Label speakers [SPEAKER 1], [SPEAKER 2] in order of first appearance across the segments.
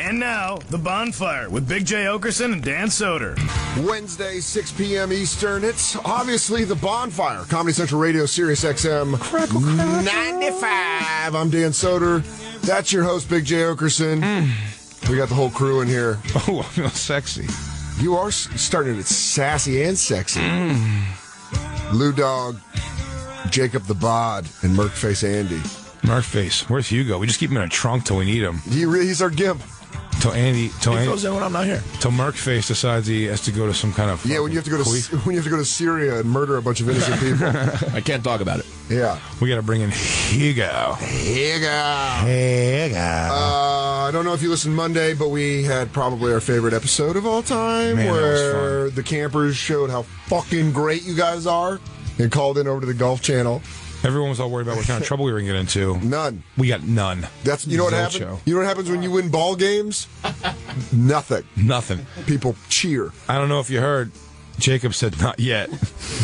[SPEAKER 1] And now, The Bonfire with Big J. Oakerson and Dan Soder.
[SPEAKER 2] Wednesday, 6 p.m. Eastern. It's obviously The Bonfire. Comedy Central Radio, Sirius XM 95. I'm Dan Soder. That's your host, Big J. Oakerson. We got the whole crew in here.
[SPEAKER 3] Oh, I feel sexy.
[SPEAKER 2] You are starting to get sassy and sexy. Lou Dog, Jacob the Bod, and Merkface Andy.
[SPEAKER 3] Merkface, where's Hugo? We just keep him in a trunk till we need him.
[SPEAKER 2] He's our gimp.
[SPEAKER 3] Till Andy
[SPEAKER 1] goes in when I'm not here.
[SPEAKER 3] Till Merkface decides he has to go to some kind of
[SPEAKER 2] when you have to go to Syria and murder a bunch of innocent people.
[SPEAKER 1] I can't talk about it.
[SPEAKER 3] Yeah, we got to bring in Hugo.
[SPEAKER 2] I don't know if you listened Monday, but we had probably our favorite episode of all time, where the campers showed how fucking great you guys are and called in over to the Golf Channel.
[SPEAKER 3] Everyone was all worried about what kind of trouble we were going to get into.
[SPEAKER 2] None.
[SPEAKER 3] We got none.
[SPEAKER 2] That's what happened. You know what happens when you win ball games? Nothing. People cheer.
[SPEAKER 3] I don't know if you heard. Jacob said, "Not yet."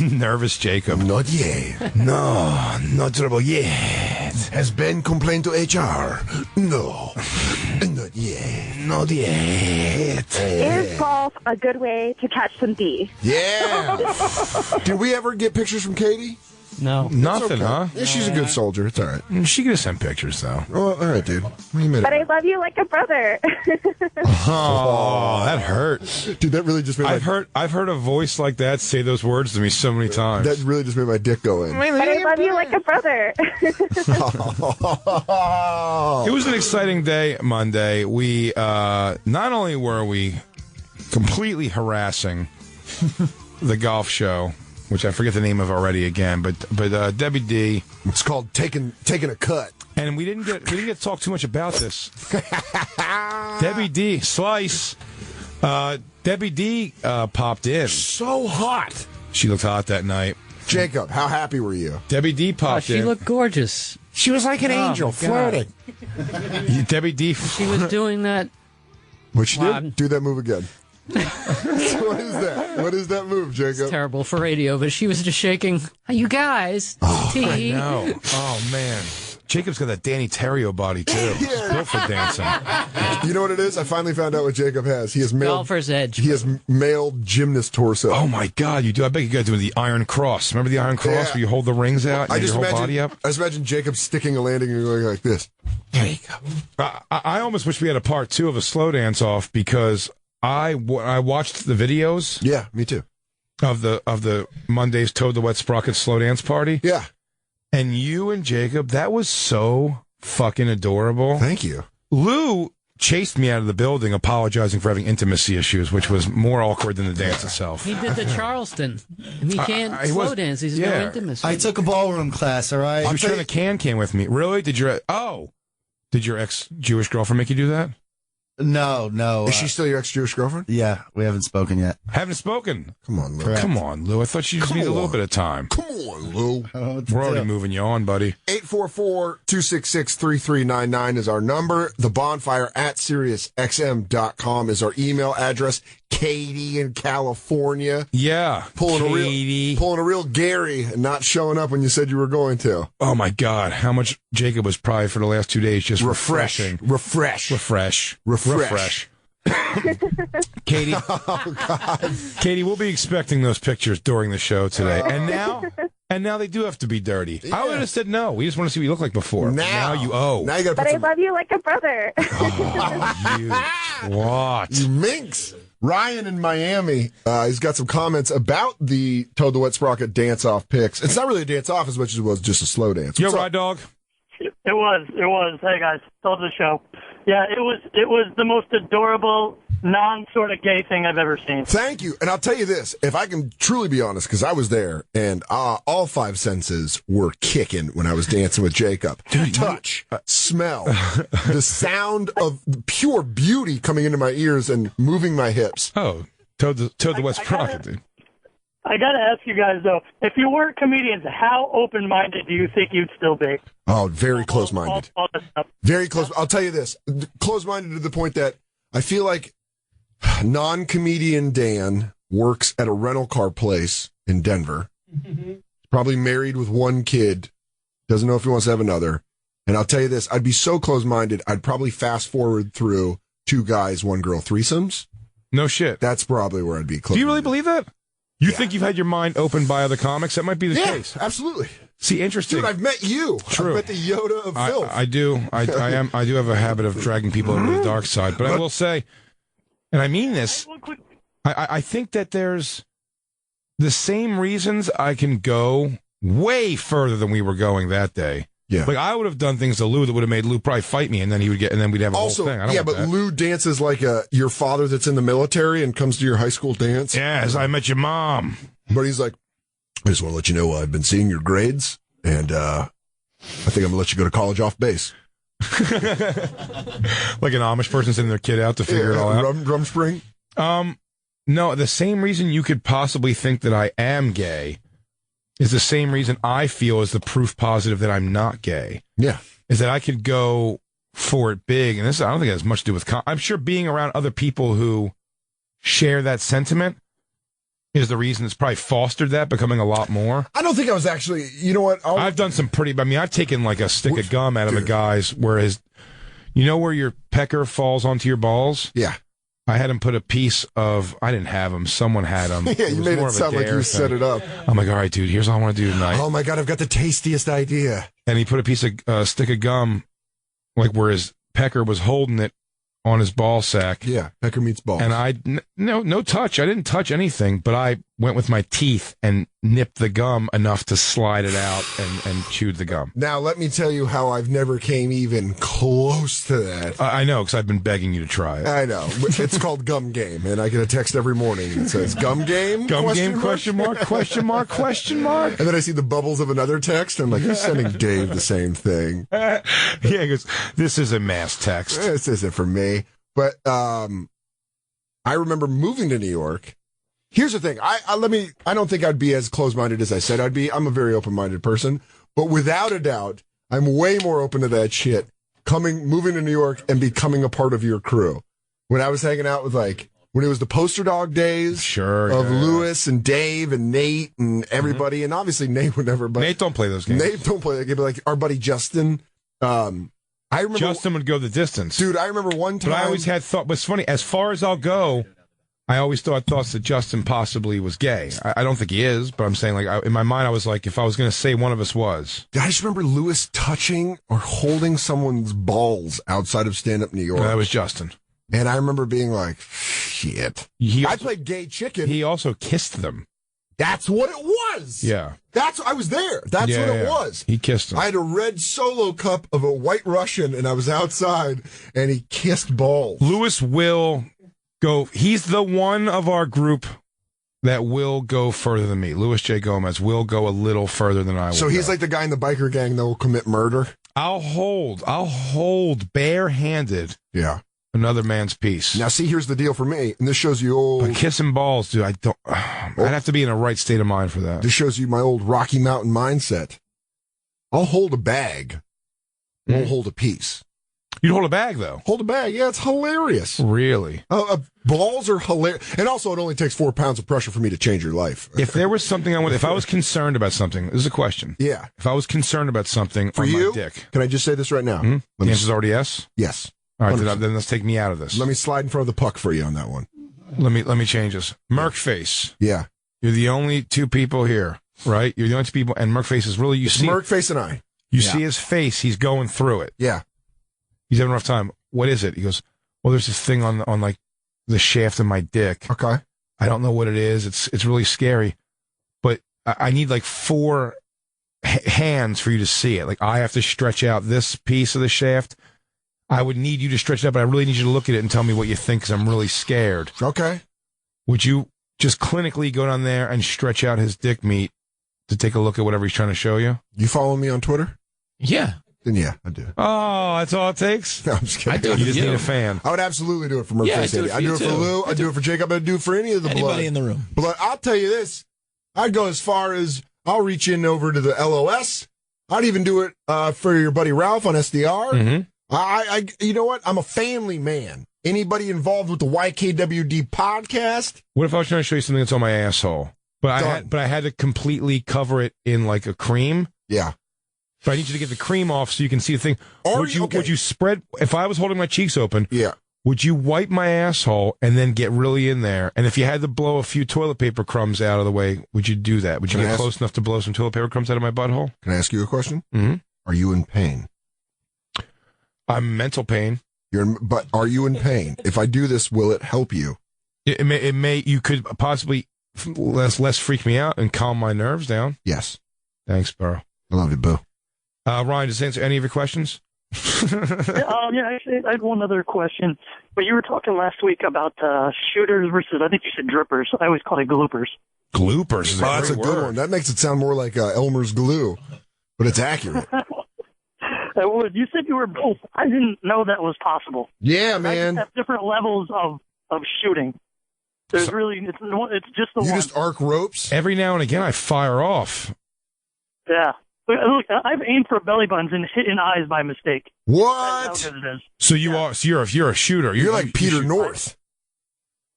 [SPEAKER 3] Nervous Jacob.
[SPEAKER 2] Not yet.
[SPEAKER 3] No, not trouble yet.
[SPEAKER 2] Has Ben complained to HR? No. Not yet.
[SPEAKER 3] Not yet.
[SPEAKER 4] Is golf a good way to catch some D?
[SPEAKER 2] Yeah. Did we ever get pictures from Katie?
[SPEAKER 5] No.
[SPEAKER 3] Nothing, huh?
[SPEAKER 2] Yeah, she's a good soldier. It's all right.
[SPEAKER 3] She could have sent pictures, though.
[SPEAKER 2] Oh, all right, dude.
[SPEAKER 4] But I love you like a brother.
[SPEAKER 3] Oh, that hurt.
[SPEAKER 2] Dude, that really just made
[SPEAKER 3] I've heard a voice like that say those words to me so many times.
[SPEAKER 2] That really just made my dick go in.
[SPEAKER 4] But I love you like a brother.
[SPEAKER 3] It was an exciting day Monday. We not only were we completely harassing the golf show, which I forget the name of already again, but Debbie D.
[SPEAKER 2] It's called taking a cut.
[SPEAKER 3] And we didn't get to talk too much about this. Debbie D. Slice. Debbie D. Popped in.
[SPEAKER 2] So hot.
[SPEAKER 3] She looked hot that night.
[SPEAKER 2] Jacob, how happy were you?
[SPEAKER 3] Debbie D. popped in.
[SPEAKER 5] She looked gorgeous.
[SPEAKER 2] She was like an angel, flirting.
[SPEAKER 3] Debbie D.
[SPEAKER 5] She was doing that.
[SPEAKER 2] What she did? Do that move again. What is that? What is that move, Jacob?
[SPEAKER 5] It's terrible for radio, but she was just shaking. Hey, you guys.
[SPEAKER 3] I know. Oh, man. Jacob's got that Danny Terrio body, too. He's built for dancing.
[SPEAKER 2] You know what it is? I finally found out what Jacob has. He has male
[SPEAKER 5] golfer's edge.
[SPEAKER 2] He has male gymnast torso.
[SPEAKER 3] Oh, my God. You do. I bet you got to do the Iron Cross. Remember the Iron Cross where you hold the rings out and your whole body up?
[SPEAKER 2] I just imagine Jacob sticking a landing and going like this. There you go.
[SPEAKER 3] I almost wish we had a part 2 of a slow dance off because I watched the videos.
[SPEAKER 2] Yeah, me too.
[SPEAKER 3] Of the Monday's Toad the Wet Sprocket slow dance party.
[SPEAKER 2] Yeah.
[SPEAKER 3] And you and Jacob, that was so fucking adorable.
[SPEAKER 2] Thank you.
[SPEAKER 3] Lou chased me out of the building apologizing for having intimacy issues, which was more awkward than the dance itself.
[SPEAKER 5] He did the Charleston. He can't slow dance. He's no intimacy.
[SPEAKER 6] I took a ballroom class, all right?
[SPEAKER 3] She was trying to can with me. Really? Did your ex-Jewish girlfriend make you do that?
[SPEAKER 6] No.
[SPEAKER 2] Is she still your ex-Jewish girlfriend?
[SPEAKER 6] Yeah, we haven't spoken yet.
[SPEAKER 3] Haven't spoken?
[SPEAKER 2] Come on, Lou.
[SPEAKER 6] Correct.
[SPEAKER 3] Come on, Lou. I thought you just needed a little bit of time.
[SPEAKER 2] Come on, Lou.
[SPEAKER 3] We're already moving you on, buddy.
[SPEAKER 2] 844-266-3399 is our number. The Bonfire at SiriusXM.com is our email address. Katie in California.
[SPEAKER 3] Yeah,
[SPEAKER 2] pulling a real Gary and not showing up when you said you were going to.
[SPEAKER 3] Oh, my God. How much Jacob was probably for the last 2 days just refreshing.
[SPEAKER 2] Refresh.
[SPEAKER 3] Katie.
[SPEAKER 2] Oh, God.
[SPEAKER 3] Katie, we'll be expecting those pictures during the show today. And now they do have to be dirty. Yeah. I would have said no. We just want to see what you look like before. Now you owe.
[SPEAKER 2] Now you got to
[SPEAKER 4] But I love you like a brother.
[SPEAKER 3] What?
[SPEAKER 2] You minx. Ryan in Miami, he's got some comments about the Toad the Wet Sprocket dance-off pics. It's not really a dance-off as much as it was just a slow dance.
[SPEAKER 3] Yo, Ride Dog.
[SPEAKER 7] It was. Hey, guys. Told the show. Yeah, it was the most adorable, non-sort of gay thing I've ever seen.
[SPEAKER 2] Thank you. And I'll tell you this, if I can truly be honest, because I was there, and all 5 senses were kicking when I was dancing with Jacob. Touch, smell, the sound of pure beauty coming into my ears and moving my hips.
[SPEAKER 3] Oh, Toad the Wet Sprocket, dude.
[SPEAKER 7] I got to ask you guys, though, if you weren't comedians, how open-minded do you think you'd still be?
[SPEAKER 2] Oh, very close-minded.
[SPEAKER 7] All this stuff.
[SPEAKER 2] Very close. I'll tell you this, close-minded to the point that I feel like non-comedian Dan works at a rental car place in Denver. Probably married with 1 kid. Doesn't know if he wants to have another. And I'll tell you this, I'd be so close-minded, I'd probably fast-forward through 2 guys, 1 girl threesomes.
[SPEAKER 3] No shit.
[SPEAKER 2] That's probably where I'd be close.
[SPEAKER 3] Do you really believe that? You think you've had your mind opened by other comics? That might be the case.
[SPEAKER 2] Absolutely.
[SPEAKER 3] See, interesting.
[SPEAKER 2] Dude, I've met you.
[SPEAKER 3] True.
[SPEAKER 2] I've met the Yoda of filth.
[SPEAKER 3] I do. I do have a habit of dragging people into the dark side. But I will say, and I mean this, I think that there's the same reasons I can go way further than we were going that day.
[SPEAKER 2] Yeah.
[SPEAKER 3] Like, I would have done things to Lou that would have made Lou probably fight me, and then we'd have a
[SPEAKER 2] also,
[SPEAKER 3] whole thing. I don't want
[SPEAKER 2] but
[SPEAKER 3] that.
[SPEAKER 2] Lou dances like your father that's in the military and comes to your high school dance.
[SPEAKER 3] Yes, I met your mom.
[SPEAKER 2] But he's like, I just want to let you know I've been seeing your grades, and I think I'm going to let you go to college off base.
[SPEAKER 3] Like an Amish person sending their kid out to figure it all out.
[SPEAKER 2] Drum spring?
[SPEAKER 3] No, the same reason you could possibly think that I am gay is the same reason I feel is the proof positive that I'm not gay.
[SPEAKER 2] Yeah.
[SPEAKER 3] Is that I could go for it big, and this I don't think it has much to do with. I'm sure being around other people who share that sentiment is the reason it's probably fostered that, becoming a lot more.
[SPEAKER 2] I don't think I was actually, you know what?
[SPEAKER 3] I've done some pretty, I mean, I've taken like a stick of gum out of a guy's where you know where your pecker falls onto your balls?
[SPEAKER 2] Yeah.
[SPEAKER 3] I had him put a piece of, I didn't have him, someone had him.
[SPEAKER 2] Yeah, you made it sound like you set it up.
[SPEAKER 3] I'm like, all right, dude, here's what I want to do tonight.
[SPEAKER 2] Oh my God, I've got the tastiest idea.
[SPEAKER 3] And he put a piece of stick of gum, like where his pecker was holding it on his ball sack.
[SPEAKER 2] Yeah, pecker meets balls.
[SPEAKER 3] And no touch. I didn't touch anything, but I went with my teeth and nipped the gum enough to slide it out and chewed the gum.
[SPEAKER 2] Now, let me tell you how I've never came even close to that.
[SPEAKER 3] I know, because I've been begging you to try it.
[SPEAKER 2] I know. It's called Gum Game, and I get a text every morning that says, Gum Game?
[SPEAKER 3] Gum Game, question mark, question mark, question mark.
[SPEAKER 2] And then I see the bubbles of another text, and I'm like, you're sending Dave the same thing.
[SPEAKER 3] Yeah, he goes, this is a mass text.
[SPEAKER 2] This isn't for me. But I remember moving to New York. Here's the thing. I don't think I'd be as close-minded as I said I'd be. I'm a very open-minded person. But without a doubt, I'm way more open to that shit. Moving to New York and becoming a part of your crew. When I was hanging out with when it was the Poster Dog days of Lewis and Dave and Nate and everybody, and obviously Nate would never. But
[SPEAKER 3] Nate don't play those games.
[SPEAKER 2] Nate don't play that game. But like our buddy Justin. I remember
[SPEAKER 3] Justin would go the distance.
[SPEAKER 2] Dude, I remember one time.
[SPEAKER 3] But I always had thought, but it's funny, as far as I'll go, I always thoughts that Justin possibly was gay. I don't think he is, but I'm saying, like, in my mind, I was like, if I was going to say one of us was.
[SPEAKER 2] I just remember Lewis touching or holding someone's balls outside of stand-up New York.
[SPEAKER 3] No, that was Justin.
[SPEAKER 2] And I remember being like, shit. I played gay chicken.
[SPEAKER 3] He also kissed them.
[SPEAKER 2] That's what it was.
[SPEAKER 3] Yeah.
[SPEAKER 2] I was there. That's what it was.
[SPEAKER 3] He kissed him.
[SPEAKER 2] I had a red Solo cup of a White Russian, and I was outside, and he kissed balls.
[SPEAKER 3] Lewis will go. He's the one of our group that will go further than me. Louis J. Gomez will go a little further than I will.
[SPEAKER 2] So he's like the guy in the biker gang that will commit murder?
[SPEAKER 3] I'll hold barehanded.
[SPEAKER 2] Yeah.
[SPEAKER 3] Another man's piece.
[SPEAKER 2] Now, see, here's the deal for me, and this shows you old...
[SPEAKER 3] But kissing balls, dude, I'd have to be in a right state of mind for that.
[SPEAKER 2] This shows you my old Rocky Mountain mindset. I'll hold a bag. Won't hold a piece.
[SPEAKER 3] You'd hold a bag, though?
[SPEAKER 2] Hold a bag, yeah, it's hilarious.
[SPEAKER 3] Really?
[SPEAKER 2] Balls are hilarious. And also, it only takes 4 pounds of pressure for me to change your life.
[SPEAKER 3] If there was something if I was concerned about something, this is a question.
[SPEAKER 2] Yeah.
[SPEAKER 3] If I was concerned about something
[SPEAKER 2] for
[SPEAKER 3] on
[SPEAKER 2] you,
[SPEAKER 3] my dick.
[SPEAKER 2] Can I just say this right now?
[SPEAKER 3] Mm-hmm. The answer's already yes?
[SPEAKER 2] Yes.
[SPEAKER 3] All right, then let's take me out of this.
[SPEAKER 2] Let me slide in front of the puck for you on that one.
[SPEAKER 3] Let me change this. Merkface.
[SPEAKER 2] Yeah.
[SPEAKER 3] You're the only 2 people here, right? You're the only 2 people, and Merkface is really, see
[SPEAKER 2] Merkface and I.
[SPEAKER 3] You see his face, he's going through it.
[SPEAKER 2] Yeah.
[SPEAKER 3] He's having a rough time. What is it? He goes, well, there's this thing on like the shaft of my dick.
[SPEAKER 2] Okay.
[SPEAKER 3] I don't know what it is. It's really scary, but I need like 4 hands for you to see it. Like I have to stretch out this piece of the shaft. I would need you to stretch it out, but I really need you to look at it and tell me what you think, because I'm really scared.
[SPEAKER 2] Okay.
[SPEAKER 3] Would you just clinically go down there and stretch out his dick meat to take a look at whatever he's trying to show you?
[SPEAKER 2] You follow me on Twitter?
[SPEAKER 5] Yeah.
[SPEAKER 2] Then yeah, I do.
[SPEAKER 3] Oh, that's all it takes?
[SPEAKER 2] No, I'm just kidding.
[SPEAKER 5] I do it
[SPEAKER 3] You
[SPEAKER 5] for
[SPEAKER 3] just need a fan.
[SPEAKER 2] I would absolutely do it for Merkface.
[SPEAKER 5] Yeah, I do it for
[SPEAKER 2] I do
[SPEAKER 5] you
[SPEAKER 2] it for
[SPEAKER 5] too.
[SPEAKER 2] Lou. I do it for Jacob. I do it for any of the
[SPEAKER 5] Anybody
[SPEAKER 2] blood.
[SPEAKER 5] in the room.
[SPEAKER 2] But I'll tell you this. I'd go as far as I'll reach in over to the LOS. I'd even do it for your buddy Ralph on SDR.
[SPEAKER 3] Mm-hmm.
[SPEAKER 2] I you know what? I'm a family man. Anybody involved with the YKWD podcast?
[SPEAKER 3] What if I was trying to show you something that's on my asshole? But I had to completely cover it in like a cream.
[SPEAKER 2] Yeah.
[SPEAKER 3] But I need you to get the cream off so you can see the thing. Would you spread, if I was holding my cheeks open,
[SPEAKER 2] yeah,
[SPEAKER 3] would you wipe my asshole and then get really in there? And if you had to blow a few toilet paper crumbs out of the way, would you do that? Would you get close enough to blow some toilet paper crumbs out of my butthole?
[SPEAKER 2] Can I ask you a question?
[SPEAKER 3] Mm-hmm.
[SPEAKER 2] Are you in pain?
[SPEAKER 3] I'm in mental pain.
[SPEAKER 2] But are you in pain? If I do this, will it help you?
[SPEAKER 3] It may. You could possibly less freak me out and calm my nerves down.
[SPEAKER 2] Yes.
[SPEAKER 3] Thanks, Burrow.
[SPEAKER 2] I love you, boo.
[SPEAKER 3] Ryan, does this answer any of your questions?
[SPEAKER 7] Yeah, actually, I had one other question. But you were talking last week about shooters versus, I think you said drippers. I always call it gloopers.
[SPEAKER 3] Gloopers is
[SPEAKER 2] that's a good one. That makes it sound more like Elmer's glue, but it's accurate.
[SPEAKER 7] You said you were both. I didn't know that was possible.
[SPEAKER 2] Yeah, man.
[SPEAKER 7] I just have different levels of shooting. There's really, it's just the one.
[SPEAKER 2] You just arc ropes?
[SPEAKER 3] Every now and again, I fire off.
[SPEAKER 7] Yeah. Look, I've aimed for belly buttons and hit in eyes by mistake.
[SPEAKER 2] What?
[SPEAKER 7] That's how good it is.
[SPEAKER 3] So you're a shooter.
[SPEAKER 2] You're like Peter North.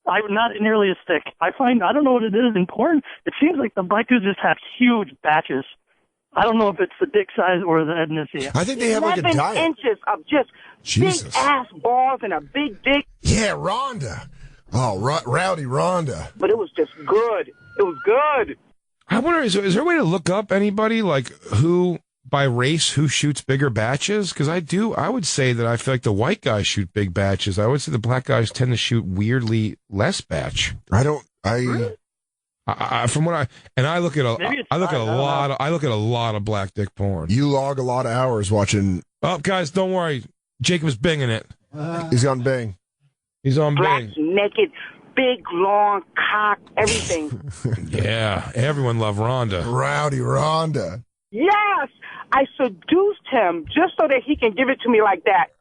[SPEAKER 7] I'm not nearly as thick. I don't know what it is in porn. It seems like the bikers just have huge batches. I don't know if it's the dick size or the ethnicity.
[SPEAKER 2] I think they have like a
[SPEAKER 8] 11
[SPEAKER 2] diet.
[SPEAKER 8] inches of just big ass balls and a big dick.
[SPEAKER 2] Yeah, Rhonda. Oh, rowdy Rhonda.
[SPEAKER 8] But it was just good. It was good.
[SPEAKER 3] I wonder, is there a way to look up anybody, like, who, by race, who shoots bigger batches? Because I would say that I feel like the white guys shoot big batches. I would say the black guys tend to shoot weirdly less batch.
[SPEAKER 2] I look at a lot of black dick porn. You log a lot of hours watching.
[SPEAKER 3] Oh, guys, don't worry. Jacob's binging it.
[SPEAKER 2] He's on Bing.
[SPEAKER 3] He's on
[SPEAKER 8] Black,
[SPEAKER 3] Bing.
[SPEAKER 8] naked, big, long, cock, everything.
[SPEAKER 3] Yeah, everyone loved Rhonda.
[SPEAKER 2] Rowdy Rhonda.
[SPEAKER 8] Yes, I seduced him just so that he can give it to me like that.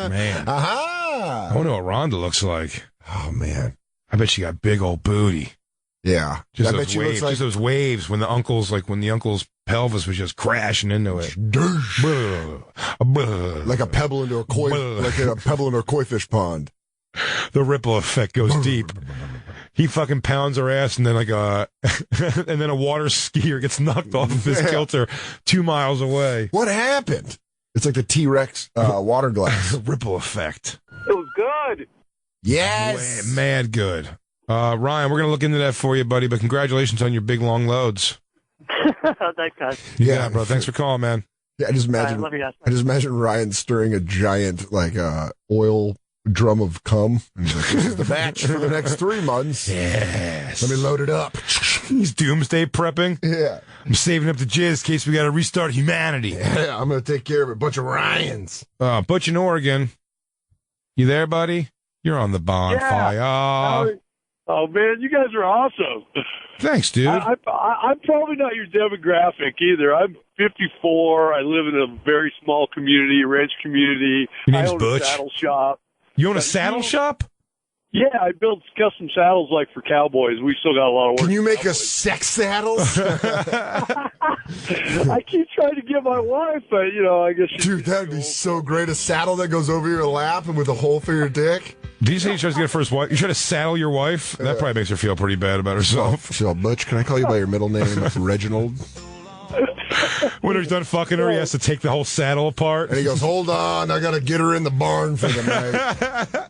[SPEAKER 3] Man.
[SPEAKER 2] Aha!
[SPEAKER 3] I wonder what Rhonda looks like.
[SPEAKER 2] Oh, man.
[SPEAKER 3] I bet she got big old booty.
[SPEAKER 2] Yeah.
[SPEAKER 3] Just
[SPEAKER 2] I
[SPEAKER 3] those
[SPEAKER 2] bet she
[SPEAKER 3] waves.
[SPEAKER 2] looks like
[SPEAKER 3] Just those waves when the uncle's pelvis was just crashing into it.
[SPEAKER 2] like a pebble into a koi fish pond.
[SPEAKER 3] The ripple effect goes deep. He fucking pounds her ass, and then and then a water skier gets knocked off of his kilter 2 miles away.
[SPEAKER 2] What happened? It's like the T-Rex water glass.
[SPEAKER 3] Ripple effect.
[SPEAKER 8] It was good.
[SPEAKER 2] Yes.
[SPEAKER 3] Mad good. Ryan, we're going to look into that for you, buddy, but congratulations on your big, long loads.
[SPEAKER 7] Thanks, guys.
[SPEAKER 3] Yeah, bro. Thanks for calling, man.
[SPEAKER 2] Yeah, I just imagine Ryan stirring a giant, oil drum of cum. And he's like, this is the batch for the next 3 months.
[SPEAKER 3] Yes.
[SPEAKER 2] Let me load it up.
[SPEAKER 3] He's doomsday prepping.
[SPEAKER 2] Yeah.
[SPEAKER 3] I'm saving up the jizz in case we got to restart humanity.
[SPEAKER 2] Yeah, I'm going to take care of a bunch of Ryans.
[SPEAKER 3] Butch in Oregon. You there, buddy? You're on the bonfire.
[SPEAKER 9] Yeah. Oh, man, you guys are awesome.
[SPEAKER 3] Thanks, dude.
[SPEAKER 9] I'm probably not your demographic either. I'm 54. I live in a very small community, ranch community.
[SPEAKER 3] Your name's
[SPEAKER 9] I own
[SPEAKER 3] Butch?
[SPEAKER 9] a saddle shop.
[SPEAKER 3] You own a saddle shop?
[SPEAKER 9] Yeah, I build custom saddles like for cowboys. We still got a lot of work.
[SPEAKER 2] Can you make us sex saddles?
[SPEAKER 9] I keep trying to get my wife, but, I guess
[SPEAKER 2] Dude, that would be so great. A saddle that goes over your lap and with a hole for your dick.
[SPEAKER 3] Did you say you tried to get a first wife? You try to saddle your wife? That probably makes her feel pretty bad about herself.
[SPEAKER 2] So, Butch, can I call you by your middle name, Reginald?
[SPEAKER 3] When he's done fucking her, he has to take the whole saddle apart.
[SPEAKER 2] And he goes, hold on, I got to get her in the barn for the night.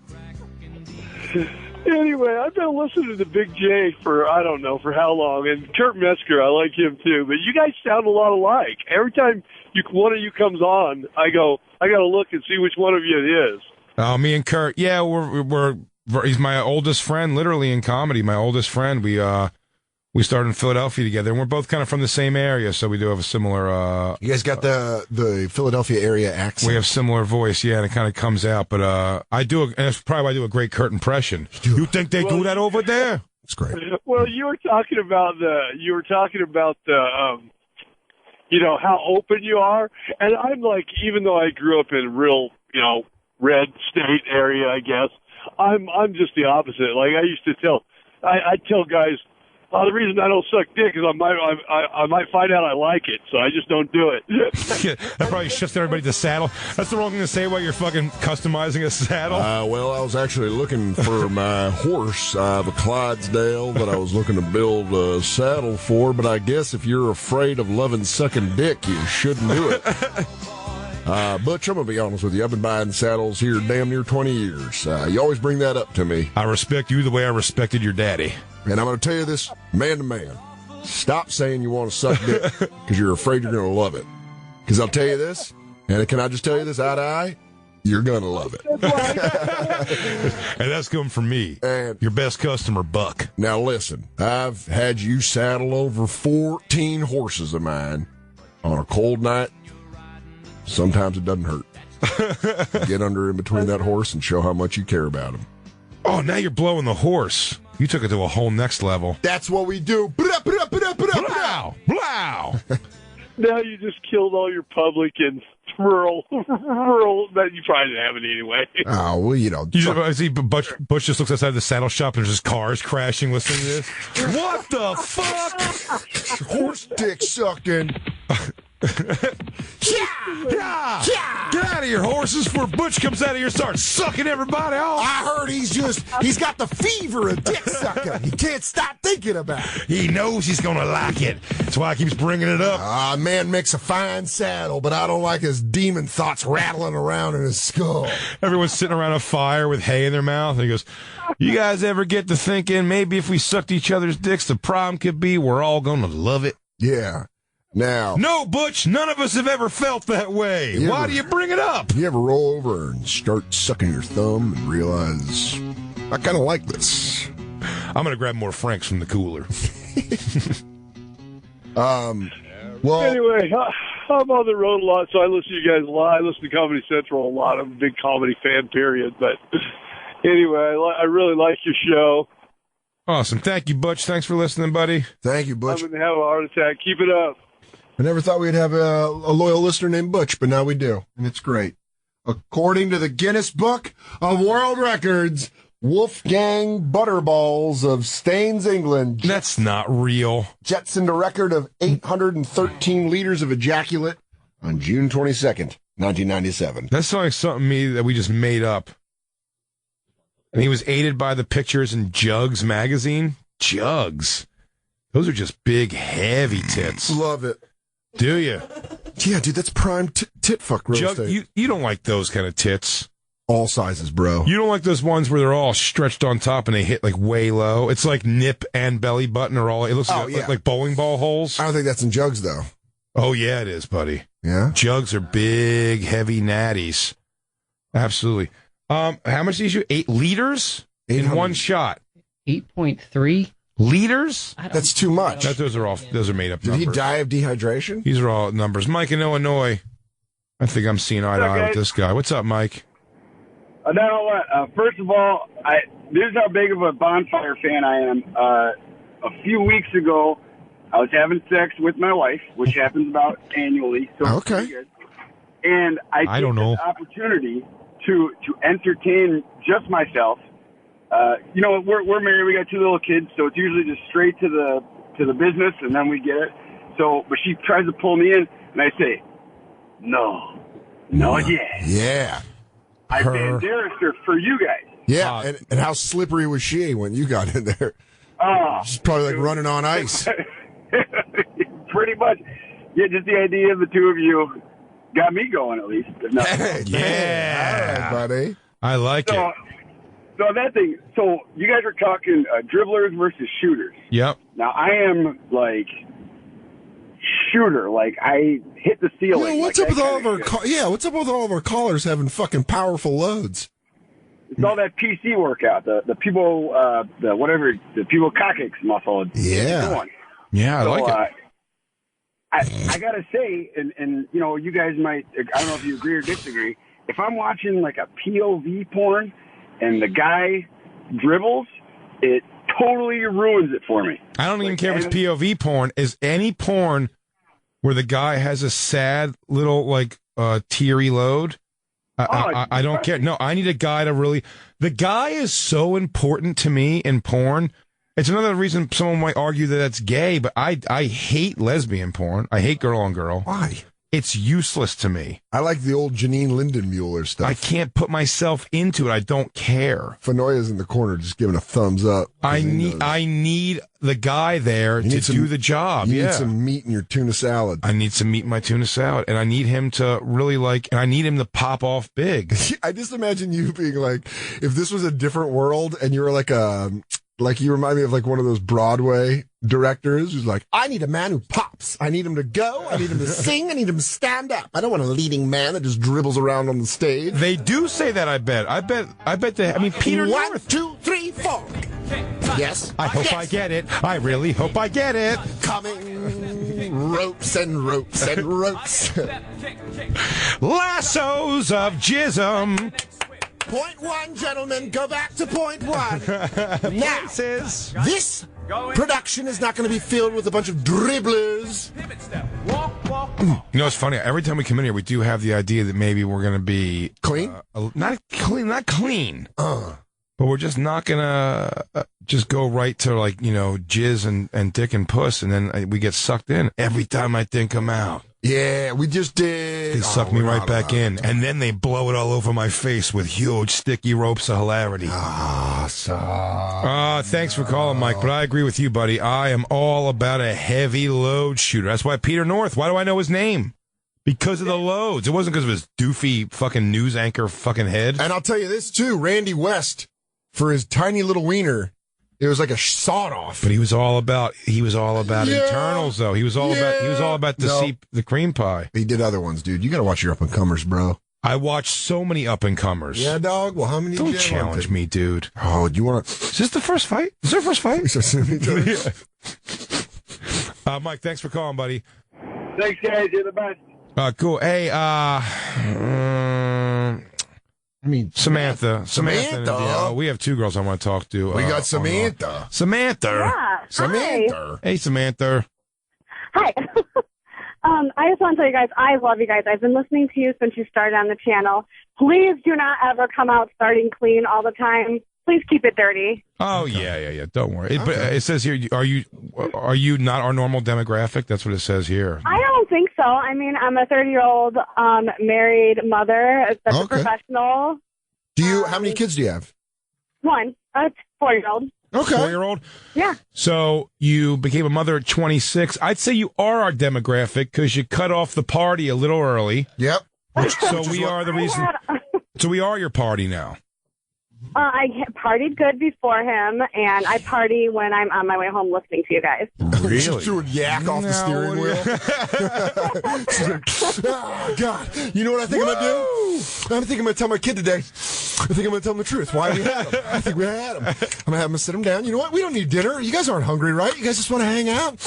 [SPEAKER 9] Anyway, I've been listening to Big J for, I don't know, for how long. And Kurt Metzger, I like him too. But you guys sound a lot alike. Every time one of you comes on, I go, I got to look and see which one of you it is.
[SPEAKER 3] Oh, me and Kurt. Yeah, he's my oldest friend, literally in comedy. My oldest friend. We started in Philadelphia together, and we're both kind of from the same area, so we do have a similar.
[SPEAKER 2] You guys got the Philadelphia area accent.
[SPEAKER 3] We have similar voice, yeah, and it kind of comes out. But and that's probably why I do a great Kurt impression. You think they do that over there?
[SPEAKER 2] It's great.
[SPEAKER 9] Well, you were talking about how open you are, and I'm like, even though I grew up in real, red state area, I guess, I'm just the opposite. Like I used to I tell guys, the reason I don't suck dick is I might find out I like it, so I just don't do it.
[SPEAKER 3] Yeah, that probably shifts everybody to saddle. That's the wrong thing to say while you're fucking customizing a saddle.
[SPEAKER 2] Well, I was actually looking for my horse. I have a Clydesdale that I was looking to build a saddle for, but I guess if you're afraid of loving sucking dick, you shouldn't do it. Butch, I'm going to be honest with you. I've been buying saddles here damn near 20 years. You always bring that up to me.
[SPEAKER 3] I respect you the way I respected your daddy.
[SPEAKER 2] And I'm going to tell you this man to man. Stop saying you want to suck dick because you're afraid you're going to love it. Because I'll tell you this, and can I just tell you this eye to eye? You're going to love it.
[SPEAKER 3] And that's coming from me,
[SPEAKER 2] and
[SPEAKER 3] your best customer, Buck.
[SPEAKER 2] Now listen, I've had you saddle over 14 horses of mine on a cold night. Sometimes it doesn't hurt. Get under in between that horse and show how much you care about him.
[SPEAKER 3] Oh, now you're blowing the horse. You took it to a whole next level.
[SPEAKER 2] That's what we do.
[SPEAKER 3] Blow! Blow!
[SPEAKER 9] Now you just killed all your public and rural that you probably didn't have it anyway.
[SPEAKER 2] Oh, well, you know.
[SPEAKER 3] I see Butch just looks outside the saddle shop and there's just cars crashing listening to this. What the fuck?
[SPEAKER 2] Horse dick sucking.
[SPEAKER 3] Yeah! Get out of here, horses, before Butch comes out of here and starts sucking everybody off.
[SPEAKER 2] I heard he's got the fever of dick sucking. He can't stop thinking about it.
[SPEAKER 3] He knows he's going to like it. That's why he keeps bringing it up.
[SPEAKER 2] Man makes a fine saddle, but I don't like his demon thoughts rattling around in his skull.
[SPEAKER 3] Everyone's sitting around a fire with hay in their mouth, and he goes, you guys ever get to thinking maybe if we sucked each other's dicks, the problem could be we're all going to love it?
[SPEAKER 2] Yeah. Now,
[SPEAKER 3] no, Butch, none of us have ever felt that way. Why do you bring it up?
[SPEAKER 2] You ever roll over and start sucking your thumb and realize, I kind of like this?
[SPEAKER 3] I'm going to grab more Franks from the cooler.
[SPEAKER 2] Well,
[SPEAKER 9] anyway, I'm on the road a lot, so I listen to you guys a lot. I listen to Comedy Central a lot. I'm a big comedy fan, period. But anyway, I really like your show.
[SPEAKER 3] Awesome. Thank you, Butch. Thanks for listening, buddy.
[SPEAKER 2] Thank you, Butch.
[SPEAKER 9] I'm going to have a heart attack. Keep it up.
[SPEAKER 2] I never thought we'd have a loyal listener named Butch, but now we do, and it's great. According to the Guinness Book of World Records, Wolfgang Butterballs of Staines, England.
[SPEAKER 3] That's not real.
[SPEAKER 2] Jettisoned a record of 813 liters of ejaculate on June 22nd, 1997.
[SPEAKER 3] That sounds like something that we just made up. And he was aided by the pictures in Jugs magazine. Jugs. Those are just big, heavy tits.
[SPEAKER 2] Love it.
[SPEAKER 3] Do you?
[SPEAKER 2] Yeah, dude, that's prime tit fuck real estate.
[SPEAKER 3] You don't like those kind of tits.
[SPEAKER 2] All sizes, bro.
[SPEAKER 3] You don't like those ones where they're all stretched on top and they hit like way low. It's like nip and belly button are all. It looks like bowling ball holes.
[SPEAKER 2] I don't think that's in Jugs though.
[SPEAKER 3] Oh yeah, it is, buddy.
[SPEAKER 2] Yeah,
[SPEAKER 3] Jugs are big, heavy natties. Absolutely. How much did you? 8 liters in one shot.
[SPEAKER 5] 8.3
[SPEAKER 3] liters.
[SPEAKER 2] That's too much.
[SPEAKER 3] Those are made up.
[SPEAKER 2] Did
[SPEAKER 3] numbers.
[SPEAKER 2] he die of dehydration?
[SPEAKER 3] These are all numbers. Mike in Illinois. I think I'm seeing eye to eye with this guy. What's up, Mike?
[SPEAKER 10] Now what? First of all, this is how big of a Bonfire fan I am. A few weeks ago, I was having sex with my wife, which happens about annually. So
[SPEAKER 2] okay.
[SPEAKER 10] And I
[SPEAKER 3] don't know.
[SPEAKER 10] This opportunity to entertain just myself. We're married. We got 2 little kids, so it's usually just straight to the business, and then we get it. So, but she tries to pull me in, and I say, no,
[SPEAKER 2] yeah.
[SPEAKER 10] I embarrassed her for you guys.
[SPEAKER 2] Yeah, and how slippery was she when you got in there? She's probably like running on ice.
[SPEAKER 10] Pretty much. Yeah, just the idea of the 2 of you got me going, at least.
[SPEAKER 3] Yeah.
[SPEAKER 2] All right, buddy.
[SPEAKER 3] I like it.
[SPEAKER 10] So that thing, you guys are talking dribblers versus shooters.
[SPEAKER 3] Yep.
[SPEAKER 10] Now, I am like shooter. Like, I hit the ceiling.
[SPEAKER 2] What's up with all of our what's up with all of our callers having fucking powerful loads?
[SPEAKER 10] It's all that PC workout, the people, the people coccyx muscle.
[SPEAKER 2] Yeah.
[SPEAKER 3] Yeah, I like it.
[SPEAKER 10] I gotta say, and you guys might, I don't know if you agree or disagree, if I'm watching like a POV porn and the guy dribbles, it totally ruins it for me.
[SPEAKER 3] I don't even care if it's POV porn. Is any porn where the guy has a sad little teary load? I don't care. No, I need a guy to really. The guy is so important to me in porn. It's another reason someone might argue that that's gay, but I hate lesbian porn. I hate girl on girl.
[SPEAKER 2] Why?
[SPEAKER 3] It's useless to me.
[SPEAKER 2] I like the old Janine Lindenmuller stuff.
[SPEAKER 3] I can't put myself into it. I don't care.
[SPEAKER 2] Fenoya's in the corner just giving a thumbs up.
[SPEAKER 3] I need the guy there to do the job.
[SPEAKER 2] You need some meat in your tuna salad.
[SPEAKER 3] I need some meat in my tuna salad, and I need him to really and I need him to pop off big.
[SPEAKER 2] I just imagine you being like, if this was a different world and you were like you remind me of like one of those Broadway directors who's like, I need a man who pops. I need him to go. I need him to sing. I need him to stand up. I don't want a leading man that just dribbles around on the stage.
[SPEAKER 3] They do say that, I bet. I mean, Peter
[SPEAKER 2] One,
[SPEAKER 3] North.
[SPEAKER 2] 2, 3, 4. Yes.
[SPEAKER 3] I hope I get it. I really hope I get it.
[SPEAKER 2] Coming ropes and ropes and ropes.
[SPEAKER 3] Lassos of jism.
[SPEAKER 2] Point one, gentlemen. Go back to point one. Now, this production is not going to be filled with a bunch of dribblers.
[SPEAKER 3] You know, it's funny. Every time we come in here, we do have the idea that maybe we're going to be
[SPEAKER 2] clean.
[SPEAKER 3] Not clean. But we're just not going to just go right to like, jizz and dick and puss, and then we get sucked in. Every time I think I'm out.
[SPEAKER 2] Yeah, we just did.
[SPEAKER 3] They suck me right back in, and then they blow it all over my face with huge sticky ropes of hilarity. Thanks for calling, Mike, but I agree with you, buddy. I am all about a heavy load shooter. That's why Peter North, why do I know his name? Because of the loads. It wasn't because of his doofy fucking news anchor fucking head.
[SPEAKER 2] And I'll tell you this, too. Randy West, for his tiny little wiener, it was like a sawed-off.
[SPEAKER 3] But he was all about internals, though. He was all about the cream pie.
[SPEAKER 2] He did other ones, dude. You got to watch your up-and-comers, bro.
[SPEAKER 3] I watched so many up-and-comers.
[SPEAKER 2] Yeah, dog. Well, how many?
[SPEAKER 3] Don't challenge me, dude.
[SPEAKER 2] Oh, do you want to?
[SPEAKER 3] Is this the first fight? Is there a first fight?
[SPEAKER 2] Yeah.
[SPEAKER 3] Mike, thanks for calling, buddy.
[SPEAKER 9] Thanks, guys. You're the best.
[SPEAKER 3] Cool. Hey, Samantha. We have two girls I want to talk to.
[SPEAKER 2] We got Samantha.
[SPEAKER 4] Yeah.
[SPEAKER 2] Samantha.
[SPEAKER 3] Hey, Samantha.
[SPEAKER 4] Hi. I just want to tell you guys, I love you guys. I've been listening to you since you started on the channel. Please do not ever come out starting clean all the time. Please keep it dirty.
[SPEAKER 3] Oh, yeah. Don't worry. But it says here, are you not our normal demographic? That's what it says here.
[SPEAKER 4] I don't think so. I mean, I'm a 30-year-old married mother, a professional.
[SPEAKER 2] How many kids do you have?
[SPEAKER 4] One, a 4-year-old.
[SPEAKER 2] Okay.
[SPEAKER 3] 4-year-old?
[SPEAKER 4] Yeah.
[SPEAKER 3] So you became a mother at 26. I'd say you are our demographic because you cut off the party a little early.
[SPEAKER 2] Yep.
[SPEAKER 3] So we are the reason. So we are your party now.
[SPEAKER 4] I partied good before him, and I party when I'm on my way home listening to you guys.
[SPEAKER 3] Really?
[SPEAKER 2] She threw a yak off the steering wheel. She's like, oh, God. You know what I think I'm going to do? I think I'm going to tell my kid today. I think I'm going to tell him the truth. Why we had him? I think we had him. I'm going to have him sit him down. You know what? We don't need dinner. You guys aren't hungry, right? You guys just want to hang out?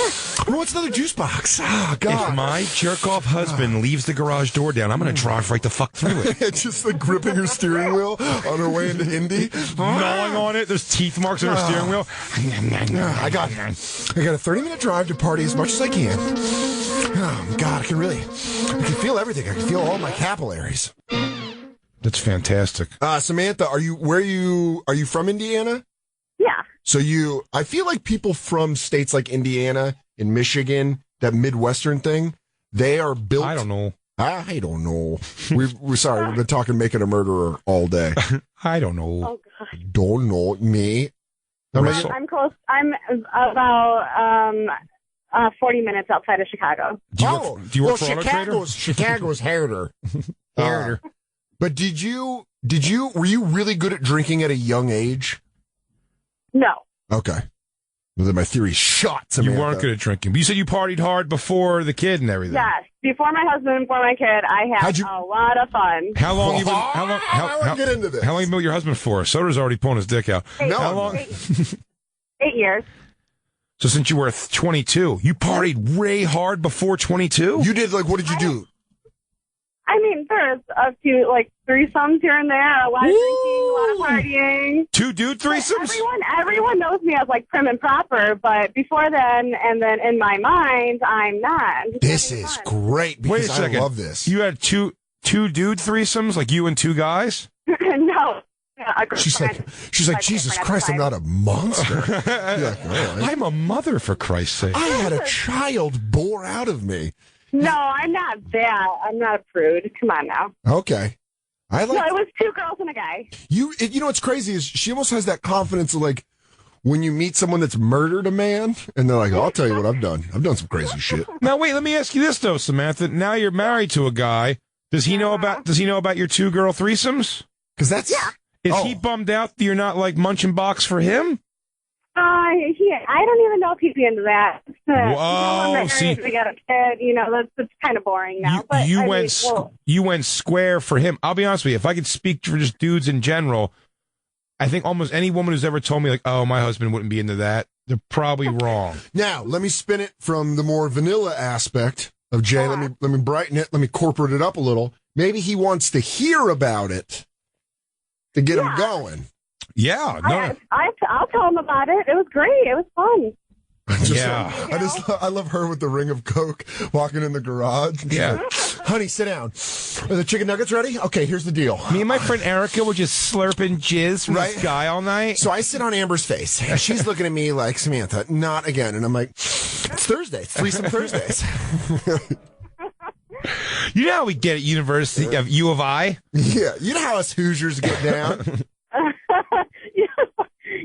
[SPEAKER 2] What's another juice box? Oh, God.
[SPEAKER 3] If my jerk-off husband leaves the garage door down, I'm going to drive right the fuck through it.
[SPEAKER 2] Just like gripping her steering wheel on her way into Indy.
[SPEAKER 3] Gnawing on it. There's teeth marks on her steering wheel.
[SPEAKER 2] I got a 30-minute drive to party as much as I can. Oh, God, I can feel everything. I can feel all my capillaries.
[SPEAKER 3] That's fantastic.
[SPEAKER 2] Samantha, are you from Indiana?
[SPEAKER 4] Yeah.
[SPEAKER 2] So I feel like people from states like Indiana and Michigan, that Midwestern thing, they are built.
[SPEAKER 3] I don't know.
[SPEAKER 2] We're sorry. We've been talking Making a Murderer all day.
[SPEAKER 3] I don't know.
[SPEAKER 4] Oh, God.
[SPEAKER 2] Don't know me.
[SPEAKER 4] I'm close. I'm about 40 minutes outside of Chicago.
[SPEAKER 3] Do you work for
[SPEAKER 2] Chicago's harder. But were you really good at drinking at a young age?
[SPEAKER 4] No.
[SPEAKER 2] Okay. Well, then my theory's shot, Samantha.
[SPEAKER 3] You weren't good at drinking. But you said you partied hard before the kid and everything.
[SPEAKER 4] Yes. Before my husband and before my kid, I had a lot of fun.
[SPEAKER 3] How long you been?
[SPEAKER 2] Get into this.
[SPEAKER 3] How long you been with your husband for? Soder's already pulling his dick out. How long?
[SPEAKER 4] 8 years.
[SPEAKER 3] So since you were 22, you partied way hard before 22?
[SPEAKER 2] You did, what did you do?
[SPEAKER 4] I mean, there's a few, threesomes here and there, a lot of drinking, a lot of partying.
[SPEAKER 3] 2 dude threesomes?
[SPEAKER 4] Everyone knows me as, prim and proper, but before then, and then in my mind, I'm not.
[SPEAKER 2] This is great, because
[SPEAKER 3] Wait a second.
[SPEAKER 2] I love this.
[SPEAKER 3] You had two dude threesomes, like you and 2 guys?
[SPEAKER 4] No.
[SPEAKER 2] She's like, Jesus Christ, I'm not a monster. You're like, all right.
[SPEAKER 3] I'm a mother, for Christ's sake.
[SPEAKER 2] I had a child bore out of me.
[SPEAKER 4] No, I'm not that. I'm not a prude. Come on now.
[SPEAKER 2] Okay.
[SPEAKER 4] No, it was 2 girls and a guy.
[SPEAKER 2] You know what's crazy is she almost has that confidence of like when you meet someone that's murdered a man and they're like, I'll tell you what I've done. I've done some crazy shit.
[SPEAKER 3] Now wait, let me ask you this though, Samantha. Now you're married to a guy. Does he know about your 2-girl threesomes?
[SPEAKER 2] Because that's
[SPEAKER 3] is he bummed out that you're not like munching box for him?
[SPEAKER 4] I don't even know if he'd be into that.
[SPEAKER 3] Whoa, see,
[SPEAKER 4] we got a kid. That's kind of boring now.
[SPEAKER 3] You went square for him. I'll be honest with you. If I could speak for just dudes in general, I think almost any woman who's ever told me like, "Oh, my husband wouldn't be into that," they're probably wrong.
[SPEAKER 2] Now, let me spin it from the more vanilla aspect of Jay. Let me brighten it. Let me corporate it up a little. Maybe he wants to hear about it to get him going.
[SPEAKER 3] Yeah, no.
[SPEAKER 4] I'll tell him about it. It was great. It was fun.
[SPEAKER 2] I love her with the ring of Coke walking in the garage.
[SPEAKER 3] Yeah.
[SPEAKER 2] Like, honey, sit down. Are the chicken nuggets ready? Okay, here's the deal.
[SPEAKER 3] Me and my friend Erica were just slurping jizz from this guy all night.
[SPEAKER 2] So I sit on Amber's face, and she's looking at me like, Samantha, not again. And I'm like, it's Thursday. It's Threesome Thursdays.
[SPEAKER 3] You know how we get at University of U of I?
[SPEAKER 2] Yeah. You know how us Hoosiers get down?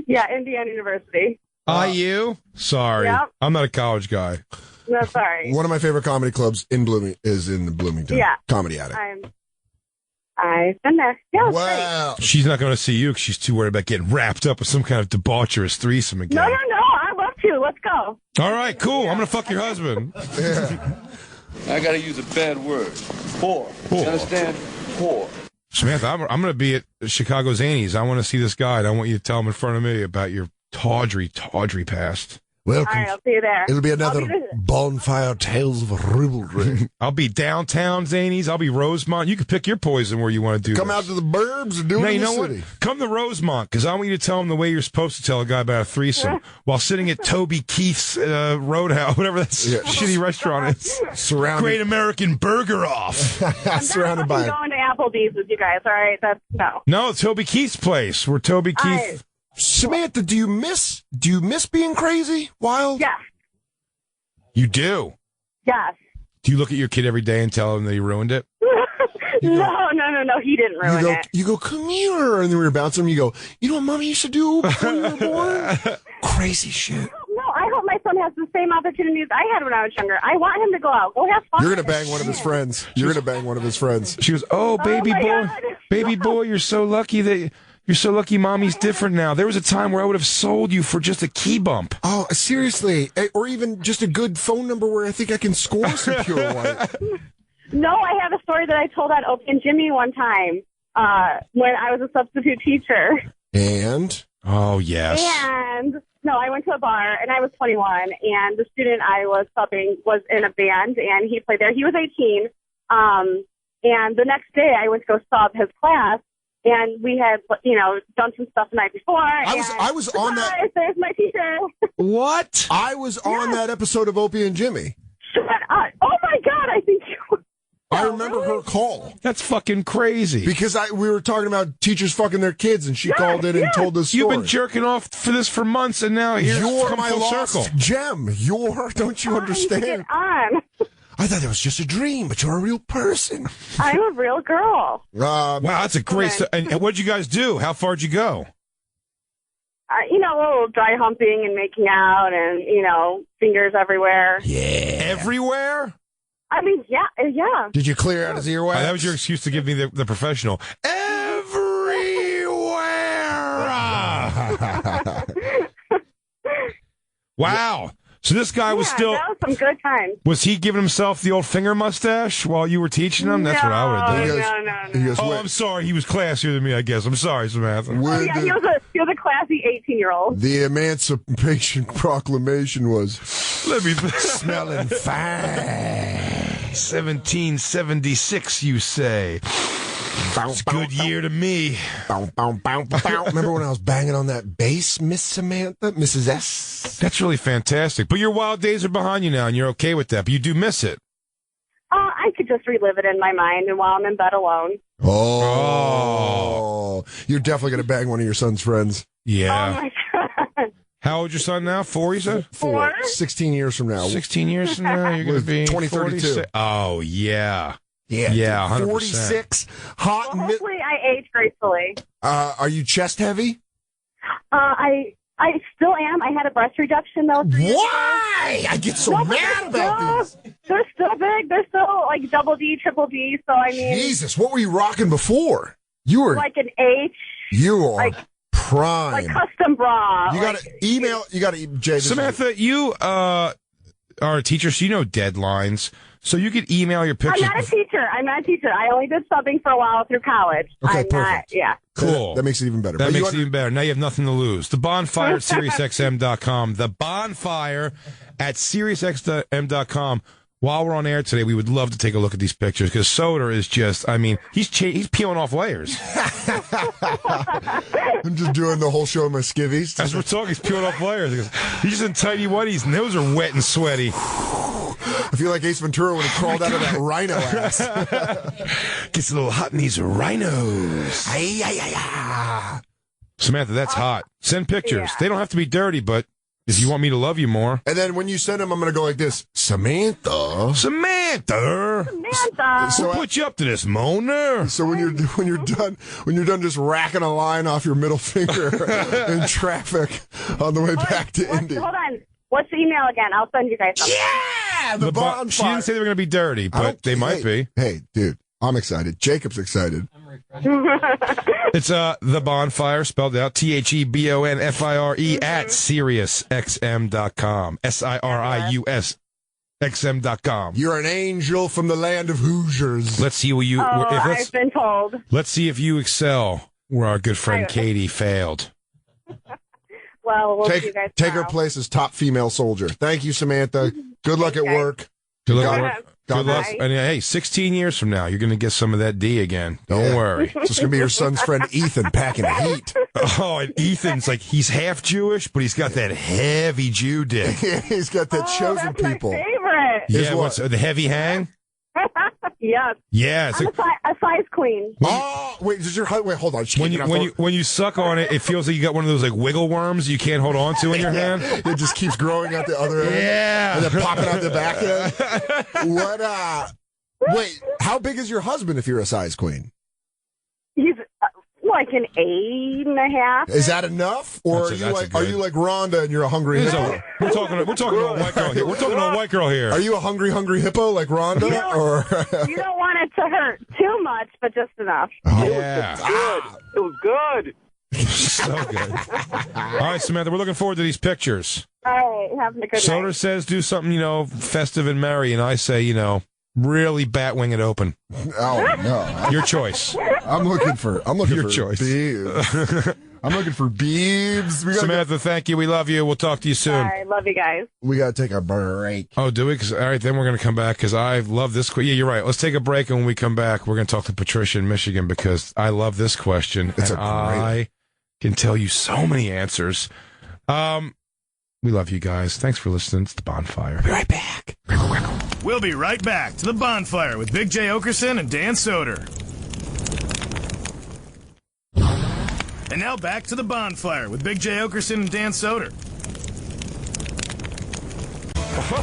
[SPEAKER 4] Yeah, Indiana University.
[SPEAKER 3] IU? Sorry.
[SPEAKER 4] Yep.
[SPEAKER 3] I'm not a college guy.
[SPEAKER 4] No, sorry.
[SPEAKER 2] One of my favorite comedy clubs in the Bloomington.
[SPEAKER 4] Yeah.
[SPEAKER 2] Comedy Attic.
[SPEAKER 4] I've been there. Yeah,
[SPEAKER 2] wow.
[SPEAKER 3] She's not going to see you because she's too worried about getting wrapped up with some kind of debaucherous threesome again.
[SPEAKER 4] No. I'd love to. Let's go.
[SPEAKER 3] All right, cool. I'm going to fuck your husband.
[SPEAKER 2] Yeah.
[SPEAKER 11] I got to use a bad word. Whore. You understand? Whore.
[SPEAKER 3] Samantha, I'm going to be at Chicago Zanies. I want to see this guy, and I want you to tell him in front of me about your tawdry past.
[SPEAKER 2] Welcome.
[SPEAKER 4] All right, I'll see you there.
[SPEAKER 2] It'll be another Bonfire Tales of Ribaldry.
[SPEAKER 3] I'll be downtown Zanies. I'll be Rosemont. You can pick your poison where you want to do
[SPEAKER 2] Come
[SPEAKER 3] this.
[SPEAKER 2] out to the burbs or do it in the city.
[SPEAKER 3] What? Come to Rosemont, because I want you to tell him the way you're supposed to tell a guy about a threesome while sitting at Toby Keith's Roadhouse, whatever that shitty restaurant is.
[SPEAKER 2] Surrounded.
[SPEAKER 3] Great American Burger Off.
[SPEAKER 2] Surrounded by.
[SPEAKER 4] I'm going to Applebee's with you guys, all right? That's no.
[SPEAKER 3] No, Toby Keith's place. Where Toby Keith.
[SPEAKER 2] Samantha, do you miss being crazy, wild?
[SPEAKER 4] Yes.
[SPEAKER 3] You do?
[SPEAKER 4] Yes.
[SPEAKER 3] Do you look at your kid every day and tell him that he ruined it?
[SPEAKER 4] No. He didn't ruin it.
[SPEAKER 2] You go, come here. And then we were bouncing him. You go, you know what Mommy used to do before you were born? Crazy shit.
[SPEAKER 4] No, I hope my son has the same opportunities I had when I was younger. I want him to go out. Go have fun.
[SPEAKER 2] You're going to bang one of his friends.
[SPEAKER 3] She goes, oh, baby boy, you're so lucky that... You're so lucky Mommy's different now. There was a time where I would have sold you for just a key bump.
[SPEAKER 2] Oh, seriously? Or even just a good phone number where I think I can score some Pure White.
[SPEAKER 4] No, I have a story that I told on Opie and Jimmy one time when I was a substitute teacher.
[SPEAKER 2] And?
[SPEAKER 3] Oh, yes.
[SPEAKER 4] And, no, I went to a bar, and I was 21, and the student I was subbing was in a band, and he played there. He was 18, and the next day I went to go sub his class, and we had, done some stuff the night before.
[SPEAKER 2] I was on that.
[SPEAKER 4] There's my teacher.
[SPEAKER 3] What?
[SPEAKER 2] I was on that episode of Opie and Jimmy.
[SPEAKER 4] Shut up. Oh, my God. I think you...
[SPEAKER 2] I remember her call.
[SPEAKER 3] That's fucking crazy.
[SPEAKER 2] Because we were talking about teachers fucking their kids, and she called in and told the story.
[SPEAKER 3] You've been jerking off for months, and now
[SPEAKER 2] you're my lost gem. Don't you understand?
[SPEAKER 4] Get on.
[SPEAKER 2] I thought it was just a dream, but you're a real person.
[SPEAKER 4] I'm a real girl.
[SPEAKER 3] Wow, that's a great story. And what'd you guys do? How far'd you go?
[SPEAKER 4] A little dry humping and making out and, fingers everywhere.
[SPEAKER 3] Yeah. Everywhere?
[SPEAKER 4] I mean, yeah.
[SPEAKER 2] Did you clear out his earwax?
[SPEAKER 3] That was your excuse to give me the professional. Everywhere! Wow. So this guy was still...
[SPEAKER 4] that was some good times.
[SPEAKER 3] Was he giving himself the old finger mustache while you were teaching him? That's what I would have done.
[SPEAKER 4] No.
[SPEAKER 3] I'm sorry. He was classier than me, I guess. I'm sorry, Samantha.
[SPEAKER 4] He was a classy 18-year-old.
[SPEAKER 2] The Emancipation Proclamation was...
[SPEAKER 3] Let me...
[SPEAKER 2] smelling fine.
[SPEAKER 3] 1776, you say. It's a good year to me.
[SPEAKER 2] Remember when I was banging on that bass, Miss Samantha, Mrs. S?
[SPEAKER 3] That's really fantastic. But your wild days are behind you now, and you're okay with that. But you do miss it.
[SPEAKER 4] I could just relive it in my mind and while I'm in bed alone.
[SPEAKER 2] Oh. You're definitely going to bang one of your son's friends.
[SPEAKER 3] Yeah.
[SPEAKER 4] Oh, my God.
[SPEAKER 3] How old is your son now? 4, you said?
[SPEAKER 2] 4. 16 years from now.
[SPEAKER 3] 16 years from now, you're going to be
[SPEAKER 2] 2032.
[SPEAKER 3] Oh, yeah.
[SPEAKER 2] Yeah,
[SPEAKER 3] 100%.
[SPEAKER 2] 46, hot.
[SPEAKER 4] Well, hopefully, I age gracefully.
[SPEAKER 2] Are you chest heavy?
[SPEAKER 4] I still am. I had a breast reduction though.
[SPEAKER 2] Why? I get so mad about these.
[SPEAKER 4] They're still big. They're still like double D, triple D. So I mean,
[SPEAKER 2] Jesus, what were you rocking before? You were
[SPEAKER 4] like an H.
[SPEAKER 2] You are
[SPEAKER 4] like,
[SPEAKER 2] prime.
[SPEAKER 4] Like custom bra.
[SPEAKER 2] You got to email. You got to Jay.
[SPEAKER 3] Samantha, you are a teacher, so you know deadlines. So you could email your pictures.
[SPEAKER 4] I'm not a teacher. I only did subbing for a while through college.
[SPEAKER 2] Okay,
[SPEAKER 4] I'm
[SPEAKER 2] perfect.
[SPEAKER 4] Yeah.
[SPEAKER 3] Cool.
[SPEAKER 2] That makes it even better.
[SPEAKER 3] That makes it even better. Now you have nothing to lose. The Bonfire at SiriusXM.com. The Bonfire at SiriusXM.com. While we're on air today, we would love to take a look at these pictures because Soder is just, I mean, he's peeling off layers.
[SPEAKER 2] I'm just doing the whole show in my skivvies.
[SPEAKER 3] As we're talking, he's peeling off layers. He's just in tighty whities, and those are wet and sweaty.
[SPEAKER 2] I feel like Ace Ventura when he crawled out of that rhino ass.
[SPEAKER 3] Gets a little hot in these rhinos. Samantha, that's hot. Send pictures.
[SPEAKER 4] Yeah.
[SPEAKER 3] They don't have to be dirty, but if you want me to love you more.
[SPEAKER 2] And then when you send them, I'm going to go like this. Samantha.
[SPEAKER 3] So put you up to this, Mona.
[SPEAKER 2] So when you're done just racking a line off your middle finger in traffic on the way back to Indy.
[SPEAKER 4] Hold on. What's the email again? I'll send you guys something.
[SPEAKER 2] Yeah, the Bonfire.
[SPEAKER 3] She didn't say they were going to be dirty, but they might be.
[SPEAKER 2] Hey, dude, I'm excited. Jacob's excited.
[SPEAKER 3] It's The Bonfire, spelled out TheBonfire at SiriusXM.com. SiriusXM.com.
[SPEAKER 2] You're an angel from the land of Hoosiers.
[SPEAKER 3] Let's see what you.
[SPEAKER 4] I've been told.
[SPEAKER 3] Let's see if you excel where our good friend Katie failed.
[SPEAKER 4] Well, we'll see you guys
[SPEAKER 2] take her
[SPEAKER 4] tomorrow.
[SPEAKER 2] place as top female soldier. Thank you, Samantha. Good luck at work.
[SPEAKER 3] Good luck at work.
[SPEAKER 2] God
[SPEAKER 3] Good luck.
[SPEAKER 2] bless.
[SPEAKER 3] And hey, 16 years from now, you're going to get some of that D again. Don't worry.
[SPEAKER 2] It's just going to be your son's friend Ethan packing heat.
[SPEAKER 3] Oh, and Ethan's like, he's half Jewish, but he's got that heavy Jew dick.
[SPEAKER 2] Yeah, he's got that chosen
[SPEAKER 4] that's
[SPEAKER 2] people.
[SPEAKER 4] My favorite.
[SPEAKER 3] Yeah, what's the heavy hang?
[SPEAKER 4] Yes.
[SPEAKER 3] Yeah, it's
[SPEAKER 4] I'm a size queen.
[SPEAKER 2] Oh, wait, hold on.
[SPEAKER 3] When you suck on it, it feels like you got one of those like wiggle worms you can't hold on to in your hand.
[SPEAKER 2] It just keeps growing out the other end.
[SPEAKER 3] Yeah.
[SPEAKER 2] And then popping out the back end. Wait, how big is your husband if you're a size queen?
[SPEAKER 4] He's like an 8.5.
[SPEAKER 2] Is that enough? Or are you like Rhonda and you're a hungry hippo?
[SPEAKER 3] We're talking to a white girl here. We're talking to a white girl here.
[SPEAKER 2] Are you a hungry hippo like Rhonda?
[SPEAKER 4] You don't want it to hurt too much, but just enough.
[SPEAKER 3] Yeah.
[SPEAKER 9] It was good.
[SPEAKER 3] So good. All right, Samantha, we're looking forward to these pictures.
[SPEAKER 4] All right, having a good
[SPEAKER 3] Soder
[SPEAKER 4] night.
[SPEAKER 3] says do something, festive and merry, and I say, really batwing it open.
[SPEAKER 2] Oh no.
[SPEAKER 3] Your choice.
[SPEAKER 2] I'm looking for
[SPEAKER 3] your choice.
[SPEAKER 2] Beebs. I'm looking for Beebs.
[SPEAKER 3] Samantha, thank you. We love you. We'll talk to you soon.
[SPEAKER 4] All right, love you guys.
[SPEAKER 2] We got to take a break.
[SPEAKER 3] Oh, do we? All right, then we're going to come back because I love this. Yeah, you're right. Let's take a break, and when we come back, we're going to talk to Patricia in Michigan because I love this question. I can tell you so many answers. We love you guys. Thanks for listening. It's The Bonfire. Be right back.
[SPEAKER 1] We'll be right back to The Bonfire with Big J. Oakerson and Dan Soder. And now back to The Bonfire with Big J. Oakerson and Dan Soder.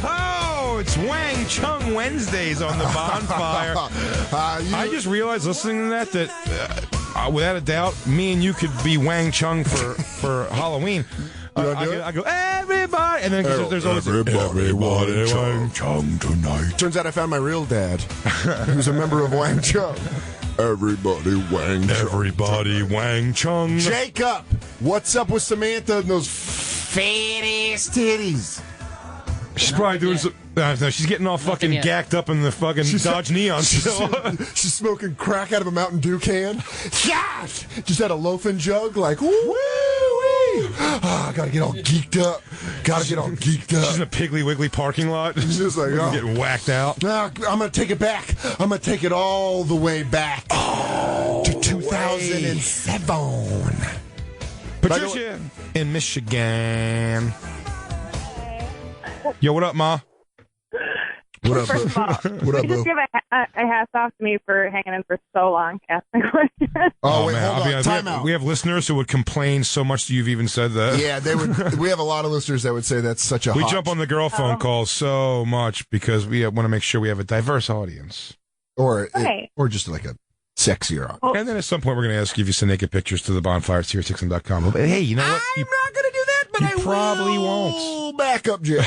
[SPEAKER 3] Oh, it's Wang Chung Wednesdays on The Bonfire. I just realized listening to that without a doubt, me and you could be Wang Chung for Halloween. I go, everybody, and then there's always
[SPEAKER 2] everybody Wang Chung tonight. Turns out I found my real dad, who's a member of Wang Chung. Everybody Wang Chung.
[SPEAKER 3] Everybody Wang Chung.
[SPEAKER 2] Jacob, what's up with Samantha and those fat ass titties?
[SPEAKER 3] She's probably doing some. No, she's getting all fucking gacked up in the fucking Dodge Neon.
[SPEAKER 2] She's smoking crack out of a Mountain Dew can. Yeah, just had a loafing jug, like woo wee. I gotta get all geeked up. She's in a Piggly Wiggly parking lot. She's just like
[SPEAKER 3] getting whacked out.
[SPEAKER 2] No, I'm gonna take it back. I'm gonna take it all the way back to 2007.
[SPEAKER 3] Patricia in Michigan. Yo, what up, Ma?
[SPEAKER 2] What up,
[SPEAKER 4] First of all,
[SPEAKER 2] what up,
[SPEAKER 4] just
[SPEAKER 2] boo?
[SPEAKER 4] give a hats off to me for hanging in for so long asking questions.
[SPEAKER 2] Oh, wait,
[SPEAKER 3] man.
[SPEAKER 2] hold
[SPEAKER 3] I'll be
[SPEAKER 2] on.
[SPEAKER 3] honest,
[SPEAKER 2] Time out.
[SPEAKER 3] we have listeners who would complain so much that you've even said that.
[SPEAKER 2] Yeah, they would. We have a lot of listeners that would say that's such a
[SPEAKER 3] We
[SPEAKER 2] hot...
[SPEAKER 3] jump on the girl phone calls so much because we want to make sure we have a diverse audience.
[SPEAKER 2] Or
[SPEAKER 4] Right.
[SPEAKER 2] or just like a sexier audience.
[SPEAKER 3] And then at some point we're going to ask you if you send naked pictures to the bonfire at SiriusXM.com. But hey, you know what?
[SPEAKER 2] I'm not going to do that, but
[SPEAKER 3] you
[SPEAKER 2] I
[SPEAKER 3] probably
[SPEAKER 2] will
[SPEAKER 3] won't.
[SPEAKER 2] back up, Jay.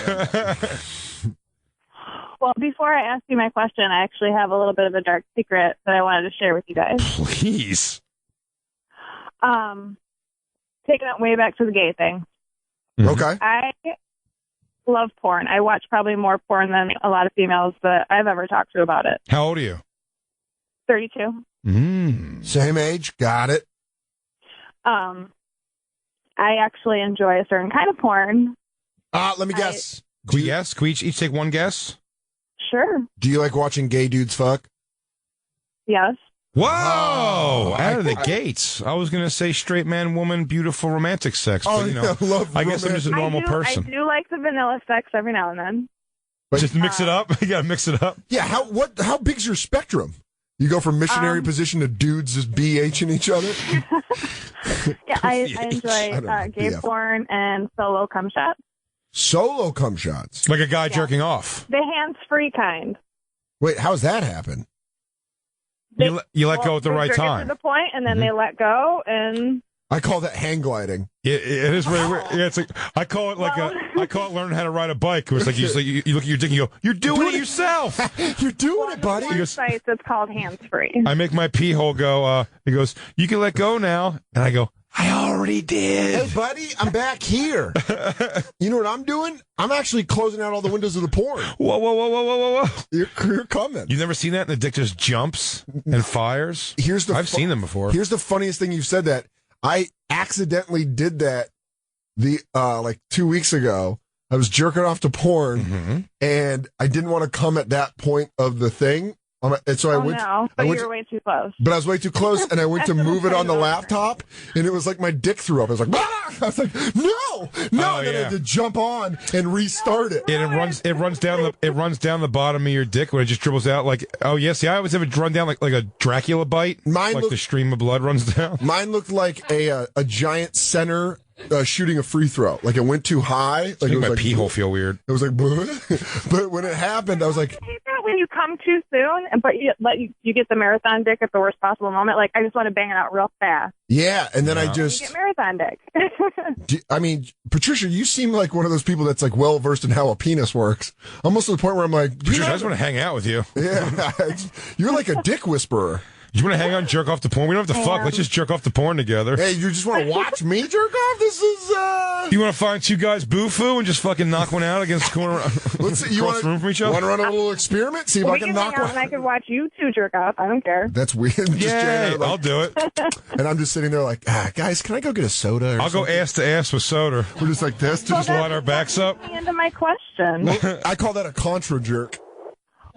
[SPEAKER 4] Well, before I ask you my question, I actually have a little bit of a dark secret that I wanted to share with you guys.
[SPEAKER 3] Please.
[SPEAKER 4] Taking it way back to the gay thing.
[SPEAKER 2] Okay.
[SPEAKER 4] I love porn. I watch probably more porn than a lot of females that I've ever talked to about it.
[SPEAKER 3] How old are you?
[SPEAKER 4] 32.
[SPEAKER 2] Same age. Got it.
[SPEAKER 4] I actually enjoy a certain kind of porn.
[SPEAKER 2] Let me guess.
[SPEAKER 3] Can we guess? Can we each take one guess?
[SPEAKER 4] Sure.
[SPEAKER 2] Do you like watching gay dudes fuck?
[SPEAKER 4] Yes.
[SPEAKER 3] Whoa! Out of the gates. I was going to say straight man, woman, beautiful, romantic sex. But, you know,
[SPEAKER 2] love
[SPEAKER 3] I guess I'm just a normal person.
[SPEAKER 4] I do like the vanilla sex every now and then.
[SPEAKER 2] But,
[SPEAKER 3] just mix it up? You got to mix it up?
[SPEAKER 2] Yeah, how big's your spectrum? You go from missionary position to dudes just BHing each other?
[SPEAKER 4] Yeah, I enjoy gay porn and solo cum shots.
[SPEAKER 2] Solo cum shots?
[SPEAKER 3] Like a guy jerking off.
[SPEAKER 4] The hands-free kind.
[SPEAKER 2] Wait, how's that happen?
[SPEAKER 3] You let go at the
[SPEAKER 4] They
[SPEAKER 3] right
[SPEAKER 4] jerk it
[SPEAKER 3] time.
[SPEAKER 4] to the point, and then they let go, and
[SPEAKER 2] I call that hang gliding.
[SPEAKER 3] It is really weird. Yeah, it's like I call it learning how to ride a bike. It's like you look at your dick and you go, "You're doing it yourself.
[SPEAKER 2] You're doing it, buddy."
[SPEAKER 4] on sites it's called hands-free.
[SPEAKER 3] I make my pee hole go. He goes, "You can let go now," and I go, "I already did."
[SPEAKER 2] Hey, buddy, I'm back here. You know what I'm doing? I'm actually closing out all the windows of the porn.
[SPEAKER 3] Whoa!
[SPEAKER 2] You're coming.
[SPEAKER 3] You've never seen that? And the dick just jumps and fires. I've seen them before.
[SPEAKER 2] Here's the funniest thing you've said that. I accidentally did that like 2 weeks ago. I was jerking off to porn, and I didn't want to come at that point of the thing. And so I went.
[SPEAKER 4] But you were way too close.
[SPEAKER 2] But I was way too close, and I went to move it on the laptop, and it was like my dick threw up. I was like, "Ah!" I was like, no, and then I had to jump on and restart it.
[SPEAKER 3] And it runs down the bottom of your dick when it just dribbles out like, oh yes, I always have it run down like a Dracula bite. The stream of blood runs down.
[SPEAKER 2] Mine looked like a giant center shooting a free throw. Like it went too high. Like
[SPEAKER 3] it was my pee hole feel weird.
[SPEAKER 2] It was like, but when it happened, I was like,
[SPEAKER 4] when you come too soon, but you get the marathon dick at the worst possible moment. Like I just want to bang it out real fast.
[SPEAKER 2] Yeah, and then I
[SPEAKER 4] You
[SPEAKER 2] just
[SPEAKER 4] get marathon dick.
[SPEAKER 2] I mean, Patricia, you seem like one of those people that's like well versed in how a penis works. Almost to the point where I'm like,
[SPEAKER 3] Patricia, I just want to hang out with you.
[SPEAKER 2] Yeah, you're like a dick whisperer.
[SPEAKER 3] You want to hang out and jerk off the porn? We don't have to fuck. Let's just jerk off the porn together.
[SPEAKER 2] Hey, you just want to watch me jerk off? This is,
[SPEAKER 3] You want to find two guys boo-foo and just fucking knock one out against the corner
[SPEAKER 2] Let's see,
[SPEAKER 3] across the room from each other?
[SPEAKER 2] Want to run a little experiment? See if I can knock
[SPEAKER 4] hang out
[SPEAKER 2] one.
[SPEAKER 4] and I could watch you two jerk off. I don't care.
[SPEAKER 2] That's weird.
[SPEAKER 3] Yeah, I'll do it.
[SPEAKER 2] And I'm just sitting there like, guys, can I go get a soda?
[SPEAKER 3] I'll go ass to ass with Soder.
[SPEAKER 2] We're just like this.
[SPEAKER 3] Just line our backs up.
[SPEAKER 4] The end of my question.
[SPEAKER 2] I call that a contra jerk.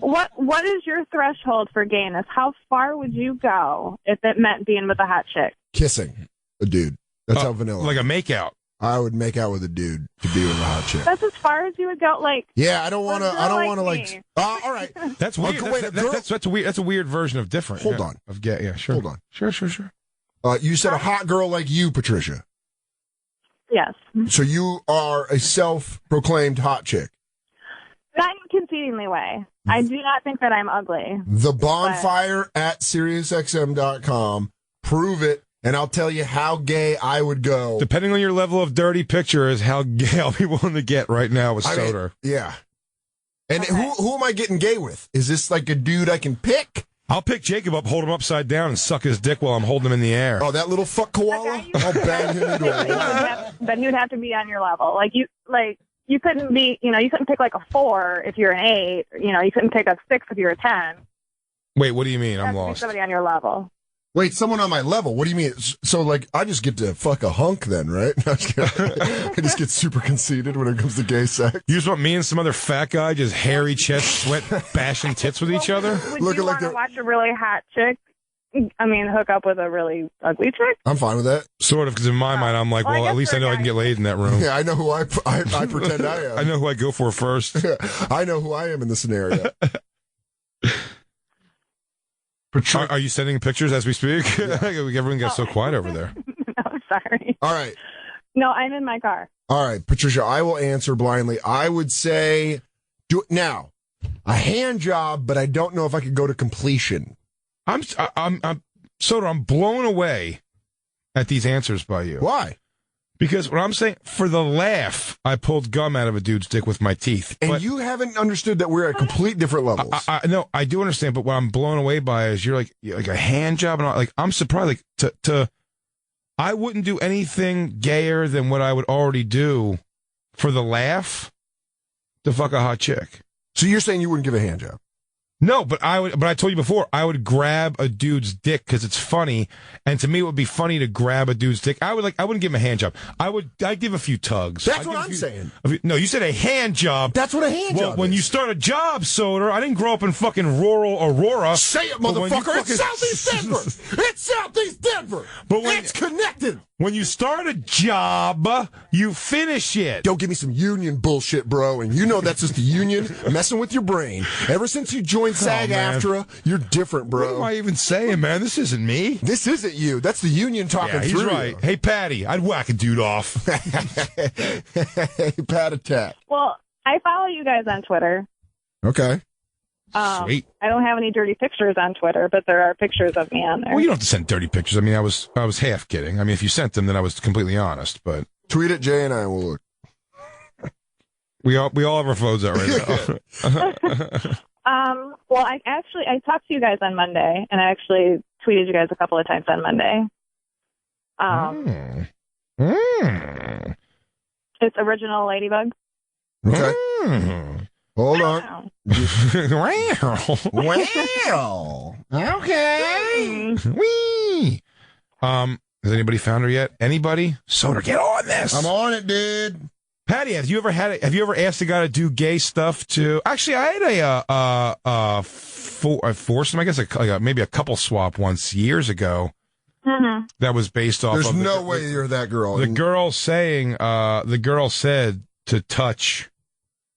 [SPEAKER 4] What is your threshold for gayness? How far would you go if it meant being with a hot chick?
[SPEAKER 2] Kissing a dude. That's how vanilla.
[SPEAKER 3] Like a makeout.
[SPEAKER 2] I would make out with a dude to be with a hot chick.
[SPEAKER 4] That's as far as you would go. Like,
[SPEAKER 2] yeah, I don't want to. I don't want to
[SPEAKER 4] me.
[SPEAKER 2] all right.
[SPEAKER 3] That's weird.
[SPEAKER 2] Wait,
[SPEAKER 3] that's weird. That's a weird version of different.
[SPEAKER 2] Hold on.
[SPEAKER 3] Of gay. Yeah, sure.
[SPEAKER 2] Hold on.
[SPEAKER 3] Sure.
[SPEAKER 2] You said a hot girl like you, Patricia.
[SPEAKER 4] Yes.
[SPEAKER 2] So you are a self-proclaimed hot chick.
[SPEAKER 4] Not in a concedingly way. I do not think that I'm ugly.
[SPEAKER 2] The Bonfire at SiriusXM.com. Prove it, and I'll tell you how gay I would go.
[SPEAKER 3] Depending on your level of dirty picture is how gay I'll be willing to get right now with Soder.
[SPEAKER 2] Yeah. And who am I getting gay with? Is this like a dude I can pick?
[SPEAKER 3] I'll pick Jacob up, hold him upside down, and suck his dick while I'm holding him in the air.
[SPEAKER 2] Oh, that little fuck koala? I'll bang him into a wall.
[SPEAKER 4] Then you'd have to be on your level. You couldn't be, you couldn't pick like a 4 if you're an 8. You couldn't pick a 6 if you're a 10.
[SPEAKER 3] Wait, what do you mean? I'm lost.
[SPEAKER 4] Somebody on your level.
[SPEAKER 2] Wait, someone on my level? What do you mean? So, I just get to fuck a hunk then, right? I just get super conceited when it comes to gay sex.
[SPEAKER 3] You just want me and some other fat guy, just hairy chest, sweat, bashing tits with each other?
[SPEAKER 4] Would you want to watch a really hot chick I mean, hook up with a really ugly chick?
[SPEAKER 2] I'm fine with that.
[SPEAKER 3] Sort of, because in my mind, I'm like,
[SPEAKER 4] Well, I
[SPEAKER 3] well, at
[SPEAKER 4] guess
[SPEAKER 3] least I know I can get laid in that room.
[SPEAKER 2] Yeah, I know who I pretend I am.
[SPEAKER 3] I know who I go for first.
[SPEAKER 2] I know who I am in the scenario.
[SPEAKER 3] Are you sending pictures as we speak? Yeah. Everyone got so quiet over there.
[SPEAKER 4] No, sorry.
[SPEAKER 2] All right.
[SPEAKER 4] No, I'm in my car.
[SPEAKER 2] All right, Patricia, I will answer blindly. I would say, do it now. A hand job, but I don't know if I could go to completion.
[SPEAKER 3] Soder, I'm blown away at these answers by you.
[SPEAKER 2] Why?
[SPEAKER 3] Because what I'm saying, for the laugh, I pulled gum out of a dude's dick with my teeth.
[SPEAKER 2] And you haven't understood that we're at complete different levels.
[SPEAKER 3] No, I do understand, but what I'm blown away by is you're like a hand job, and like I'm surprised. Like I wouldn't do anything gayer than what I would already do for the laugh to fuck a hot chick.
[SPEAKER 2] So you're saying you wouldn't give a hand job?
[SPEAKER 3] No, but I would. But I told you before, I would grab a dude's dick because it's funny, and to me, it would be funny to grab a dude's dick. I wouldn't give him a hand job. I'd give a few tugs.
[SPEAKER 2] That's what I'm saying.
[SPEAKER 3] No, you said a hand job.
[SPEAKER 2] That's what a hand job is.
[SPEAKER 3] When you start a job, Soder, I didn't grow up in fucking rural Aurora.
[SPEAKER 2] Say it, motherfucker! It's Southeast Denver. It's Southeast Denver. But it's connected.
[SPEAKER 3] When you start a job, you finish it.
[SPEAKER 2] Don't give me some union bullshit, bro. And you know that's just the union messing with your brain. Ever since you joined SAG-AFTRA, you're different, bro.
[SPEAKER 3] What am I even saying, man? This isn't me.
[SPEAKER 2] This isn't you. That's the union talking
[SPEAKER 3] he's
[SPEAKER 2] through
[SPEAKER 3] right.
[SPEAKER 2] you.
[SPEAKER 3] Hey, Patty, I'd whack a dude off.
[SPEAKER 2] Hey, Pat attack.
[SPEAKER 4] Well, I follow you guys on Twitter.
[SPEAKER 2] Okay.
[SPEAKER 3] Sweet.
[SPEAKER 4] I don't have any dirty pictures on Twitter, but there are pictures of me on there.
[SPEAKER 3] Well, you don't have to send dirty pictures. I mean, I was half kidding. I mean, if you sent them, then I was completely honest. But
[SPEAKER 2] tweet it, Jay and I will look.
[SPEAKER 3] We all have our phones out right now.
[SPEAKER 4] Well, I talked to you guys on Monday, and I actually tweeted you guys a couple of times on Monday. It's Original Ladybug.
[SPEAKER 2] Okay. Hold on.
[SPEAKER 3] Well. Okay. Wee. Has anybody found her yet? Anybody? Soder, get on this.
[SPEAKER 2] I'm on it, dude.
[SPEAKER 3] Patty, have you ever asked a guy to do gay stuff to? Actually, I had a foursome, I guess, maybe a couple swap once years ago.
[SPEAKER 4] Mm-hmm.
[SPEAKER 3] That was based off.
[SPEAKER 2] There's no way you're that girl.
[SPEAKER 3] The girl said to touch.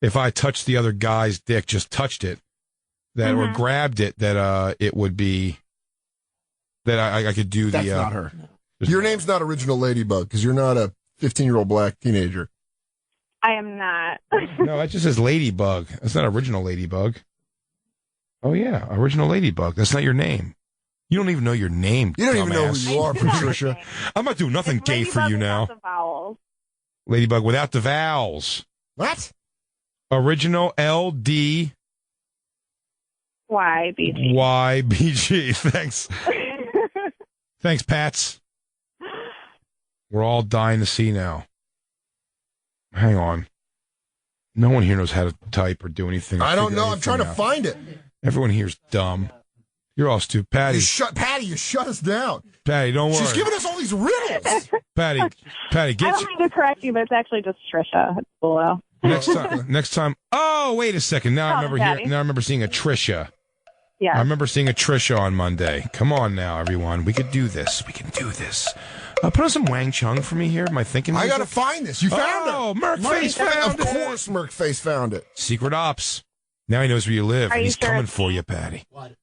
[SPEAKER 3] If I touched the other guy's dick, just touched it, that or grabbed it, that it would be that I could do
[SPEAKER 2] That's
[SPEAKER 3] the.
[SPEAKER 2] Not her. Your name's not Original Ladybug because you're not a 15-year-old black teenager.
[SPEAKER 4] I am not.
[SPEAKER 3] No, that just says Ladybug. That's not Original Ladybug. Oh yeah, Original Ladybug. That's not your name. You don't even know your name.
[SPEAKER 2] You don't even know
[SPEAKER 3] dumbass.
[SPEAKER 2] who you are, Patricia.
[SPEAKER 3] I'm not doing nothing gay for you now.
[SPEAKER 4] The vowels.
[SPEAKER 3] Ladybug without the vowels.
[SPEAKER 2] What?
[SPEAKER 3] Original LD
[SPEAKER 4] YBG.
[SPEAKER 3] YBG. Thanks. Thanks, Pats. We're all dying to see now. Hang on. No one here knows how to type or do anything.
[SPEAKER 2] I don't know. I'm trying to find it.
[SPEAKER 3] Everyone here's dumb. You're all stupid. Patty.
[SPEAKER 2] You shut us down.
[SPEAKER 3] Patty, don't worry.
[SPEAKER 2] She's giving us all these riddles.
[SPEAKER 3] Patty,
[SPEAKER 4] I don't mean to correct you, but it's actually just Trisha. It's below.
[SPEAKER 3] Next time. Oh, wait a second. Now I remember seeing a Trisha.
[SPEAKER 4] Yeah.
[SPEAKER 3] I remember seeing a Trisha on Monday. Come on now, everyone. We could do this. Put on some Wang Chung for me here. Am I thinking?
[SPEAKER 2] I gotta find this. You found it.
[SPEAKER 3] Oh, Merkface found it.
[SPEAKER 2] Of course, Merkface found it.
[SPEAKER 3] Secret Ops. Now he knows where you live. And he's coming for you, Patty.
[SPEAKER 12] What?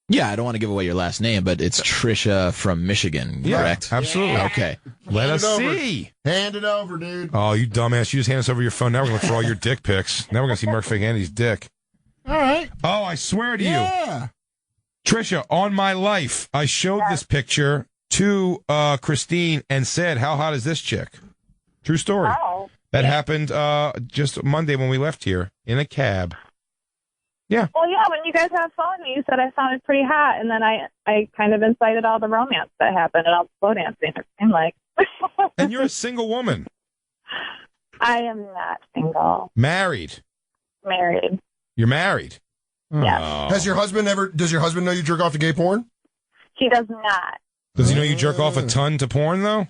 [SPEAKER 12] Yeah, I don't want to give away your last name, but it's Trisha from Michigan, correct?
[SPEAKER 3] Absolutely.
[SPEAKER 12] Yeah. Okay.
[SPEAKER 3] Let us see.
[SPEAKER 2] Hand it over, dude.
[SPEAKER 3] Oh, you dumbass. You just hand us over your phone. Now we're going to look for all your dick pics. Now we're going to see Merkface Andy's dick.
[SPEAKER 2] All right.
[SPEAKER 3] Oh, I swear to
[SPEAKER 2] you.
[SPEAKER 3] Trisha, on my life, I showed this picture to Christine and said, how hot is this chick? True story.
[SPEAKER 4] Oh.
[SPEAKER 3] That happened just Monday when we left here in a cab. Yeah.
[SPEAKER 4] Well, yeah, when you guys have phoned me, you said I sounded pretty hot, and then I kind of incited all the romance that happened and all the slow dancing. It seemed like.
[SPEAKER 3] And you're a single woman.
[SPEAKER 4] I am not single.
[SPEAKER 3] Married.
[SPEAKER 4] Married.
[SPEAKER 3] You're married.
[SPEAKER 4] Yeah.
[SPEAKER 2] Does your husband know you jerk off to gay porn?
[SPEAKER 4] He does not.
[SPEAKER 3] Does he know you jerk off a ton to porn, though?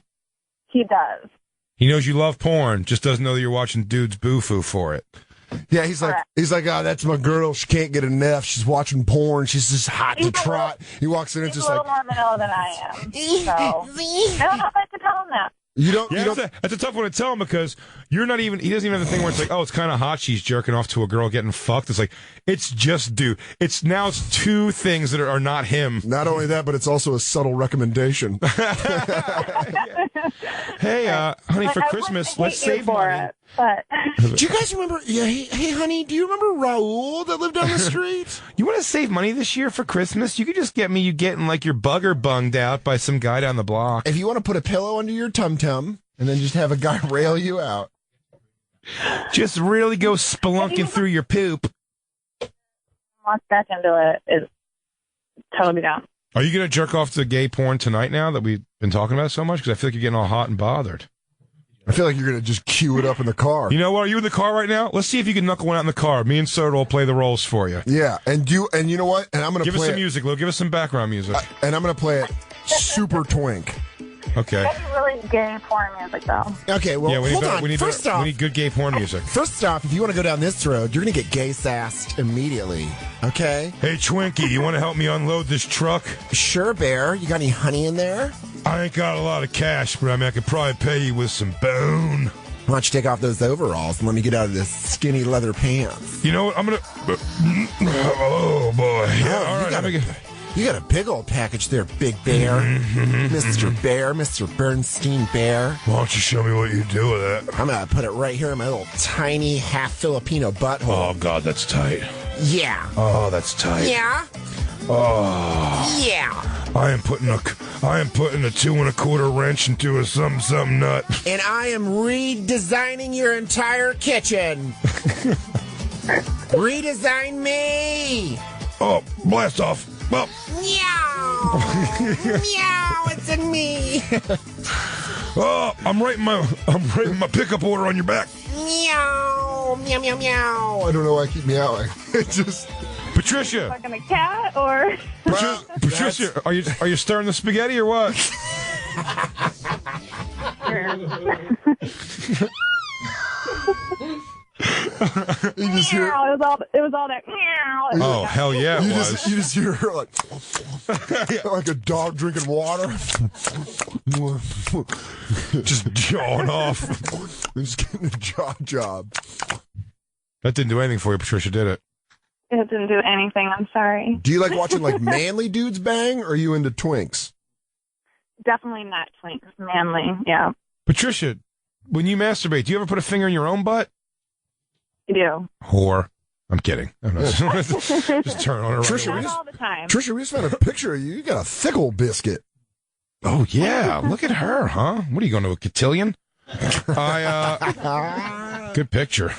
[SPEAKER 4] He does.
[SPEAKER 3] He knows you love porn, just doesn't know that you're watching dudes boo-foo for it.
[SPEAKER 2] Yeah, he's like, oh, that's my girl. She can't get enough. She's watching porn. She's just hot to trot. He walks in and just
[SPEAKER 13] a little more vanilla than I am. So I don't know if I can tell him that.
[SPEAKER 3] That's a tough one to tell him because you're not even. He doesn't even have the thing where it's like, oh, it's kind of hot. She's jerking off to a girl getting fucked. It's like, it's just dude. It's two things that are not him.
[SPEAKER 2] Not only that, but it's also a subtle recommendation.
[SPEAKER 3] Hey, honey, for Christmas, let's save money.
[SPEAKER 13] But
[SPEAKER 2] do you guys remember? Yeah, hey, honey, do you remember Raul that lived down the street?
[SPEAKER 3] You want to save money this year for Christmas? You could just get you getting like your bugger bunged out by some guy down the block.
[SPEAKER 2] If you want to put a pillow under your tum-tum and then just have a guy rail you out.
[SPEAKER 3] Just really go spelunking through your poop.
[SPEAKER 13] Walk back into it is totally down.
[SPEAKER 3] Are you going to jerk off to gay porn tonight now that we've been talking about it so much? Because I feel like you're getting all hot and bothered.
[SPEAKER 2] I feel like you're going to just cue it up in the car.
[SPEAKER 3] You know what? Are you in the car right now? Let's see if you can knuckle one out in the car. Me and Soder will play the roles for you.
[SPEAKER 2] Yeah, and you know what? And I'm going to
[SPEAKER 3] give us some music, Lou. Give us some background music.
[SPEAKER 2] And I'm going to play it super twink.
[SPEAKER 3] Okay.
[SPEAKER 13] That's really gay porn music, though.
[SPEAKER 2] Okay, well, hold on.
[SPEAKER 3] We need good gay porn music.
[SPEAKER 2] First off, if you want to go down this road, you're going to get gay sassed immediately. Okay?
[SPEAKER 3] Hey, Twinkie, you want to help me unload this truck?
[SPEAKER 2] Sure, Bear. You got any honey in there?
[SPEAKER 3] I ain't got a lot of cash, but I mean, I could probably pay you with some bone.
[SPEAKER 2] Why don't you take off those overalls and let me get out of this skinny leather pants?
[SPEAKER 3] You know what? I'm going to... Oh, boy. Yeah, all right.
[SPEAKER 2] You got a big old package there, Big Bear. Mr. Bear, Mr. Bernstein Bear.
[SPEAKER 3] Why don't you show me what you do with that?
[SPEAKER 2] I'm going to put it right here in my little tiny half Filipino butthole.
[SPEAKER 3] Oh, God, that's tight.
[SPEAKER 2] Yeah.
[SPEAKER 3] Oh, that's tight.
[SPEAKER 2] Yeah.
[SPEAKER 3] Oh.
[SPEAKER 2] Yeah.
[SPEAKER 3] I am putting a 2 1/4 wrench into a something nut.
[SPEAKER 2] And I am redesigning your entire kitchen. Redesign me.
[SPEAKER 3] Oh, blast off. Well.
[SPEAKER 2] Meow. Meow, it's in me.
[SPEAKER 3] Oh, I'm writing my pickup order on your back.
[SPEAKER 2] Meow. Meow, meow, meow. I don't know why I keep meowing. It just...
[SPEAKER 3] Patricia.
[SPEAKER 13] Fucking a cat or...
[SPEAKER 3] Patricia, are you stirring the spaghetti or what?
[SPEAKER 2] You just hear...
[SPEAKER 13] It was all that...
[SPEAKER 3] Oh, hell yeah, it was.
[SPEAKER 2] You just hear her like a dog drinking water.
[SPEAKER 3] Just jawing off.
[SPEAKER 2] Just getting a jaw job.
[SPEAKER 3] That didn't do anything for you, Patricia, did it?
[SPEAKER 13] It didn't do anything. I'm sorry.
[SPEAKER 2] Do you like watching like manly dudes bang, or are you into twinks?
[SPEAKER 13] Definitely not twinks. Manly, yeah.
[SPEAKER 3] Patricia, when you masturbate, do you ever put a finger in your own butt?
[SPEAKER 13] I do.
[SPEAKER 3] Whore. I'm kidding. Just turn on her.
[SPEAKER 2] Trisha,
[SPEAKER 13] all the time.
[SPEAKER 2] Trisha, we just found a picture of you. You got a thick old biscuit.
[SPEAKER 3] Oh, yeah. Look at her, huh? What are you going to, a cotillion? Good picture.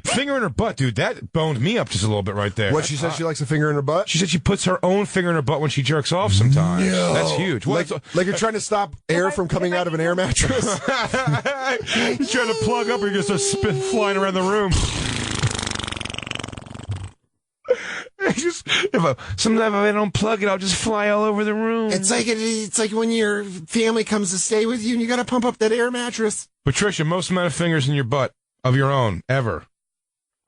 [SPEAKER 3] Finger in her butt, dude. That boned me up just a little bit right there.
[SPEAKER 2] What, she said she likes a finger in her butt?
[SPEAKER 3] She said she puts her own finger in her butt when she jerks off sometimes.
[SPEAKER 2] No.
[SPEAKER 3] That's huge.
[SPEAKER 2] Like you're trying to stop air from coming out of an air mattress?
[SPEAKER 3] You're trying to plug up or you're going to spit flying around the room. Sometimes if I don't plug it, I'll just fly all over the room.
[SPEAKER 2] It's like when your family comes to stay with you and you got to pump up that air mattress.
[SPEAKER 3] Patricia, most amount of fingers in your butt of your own ever.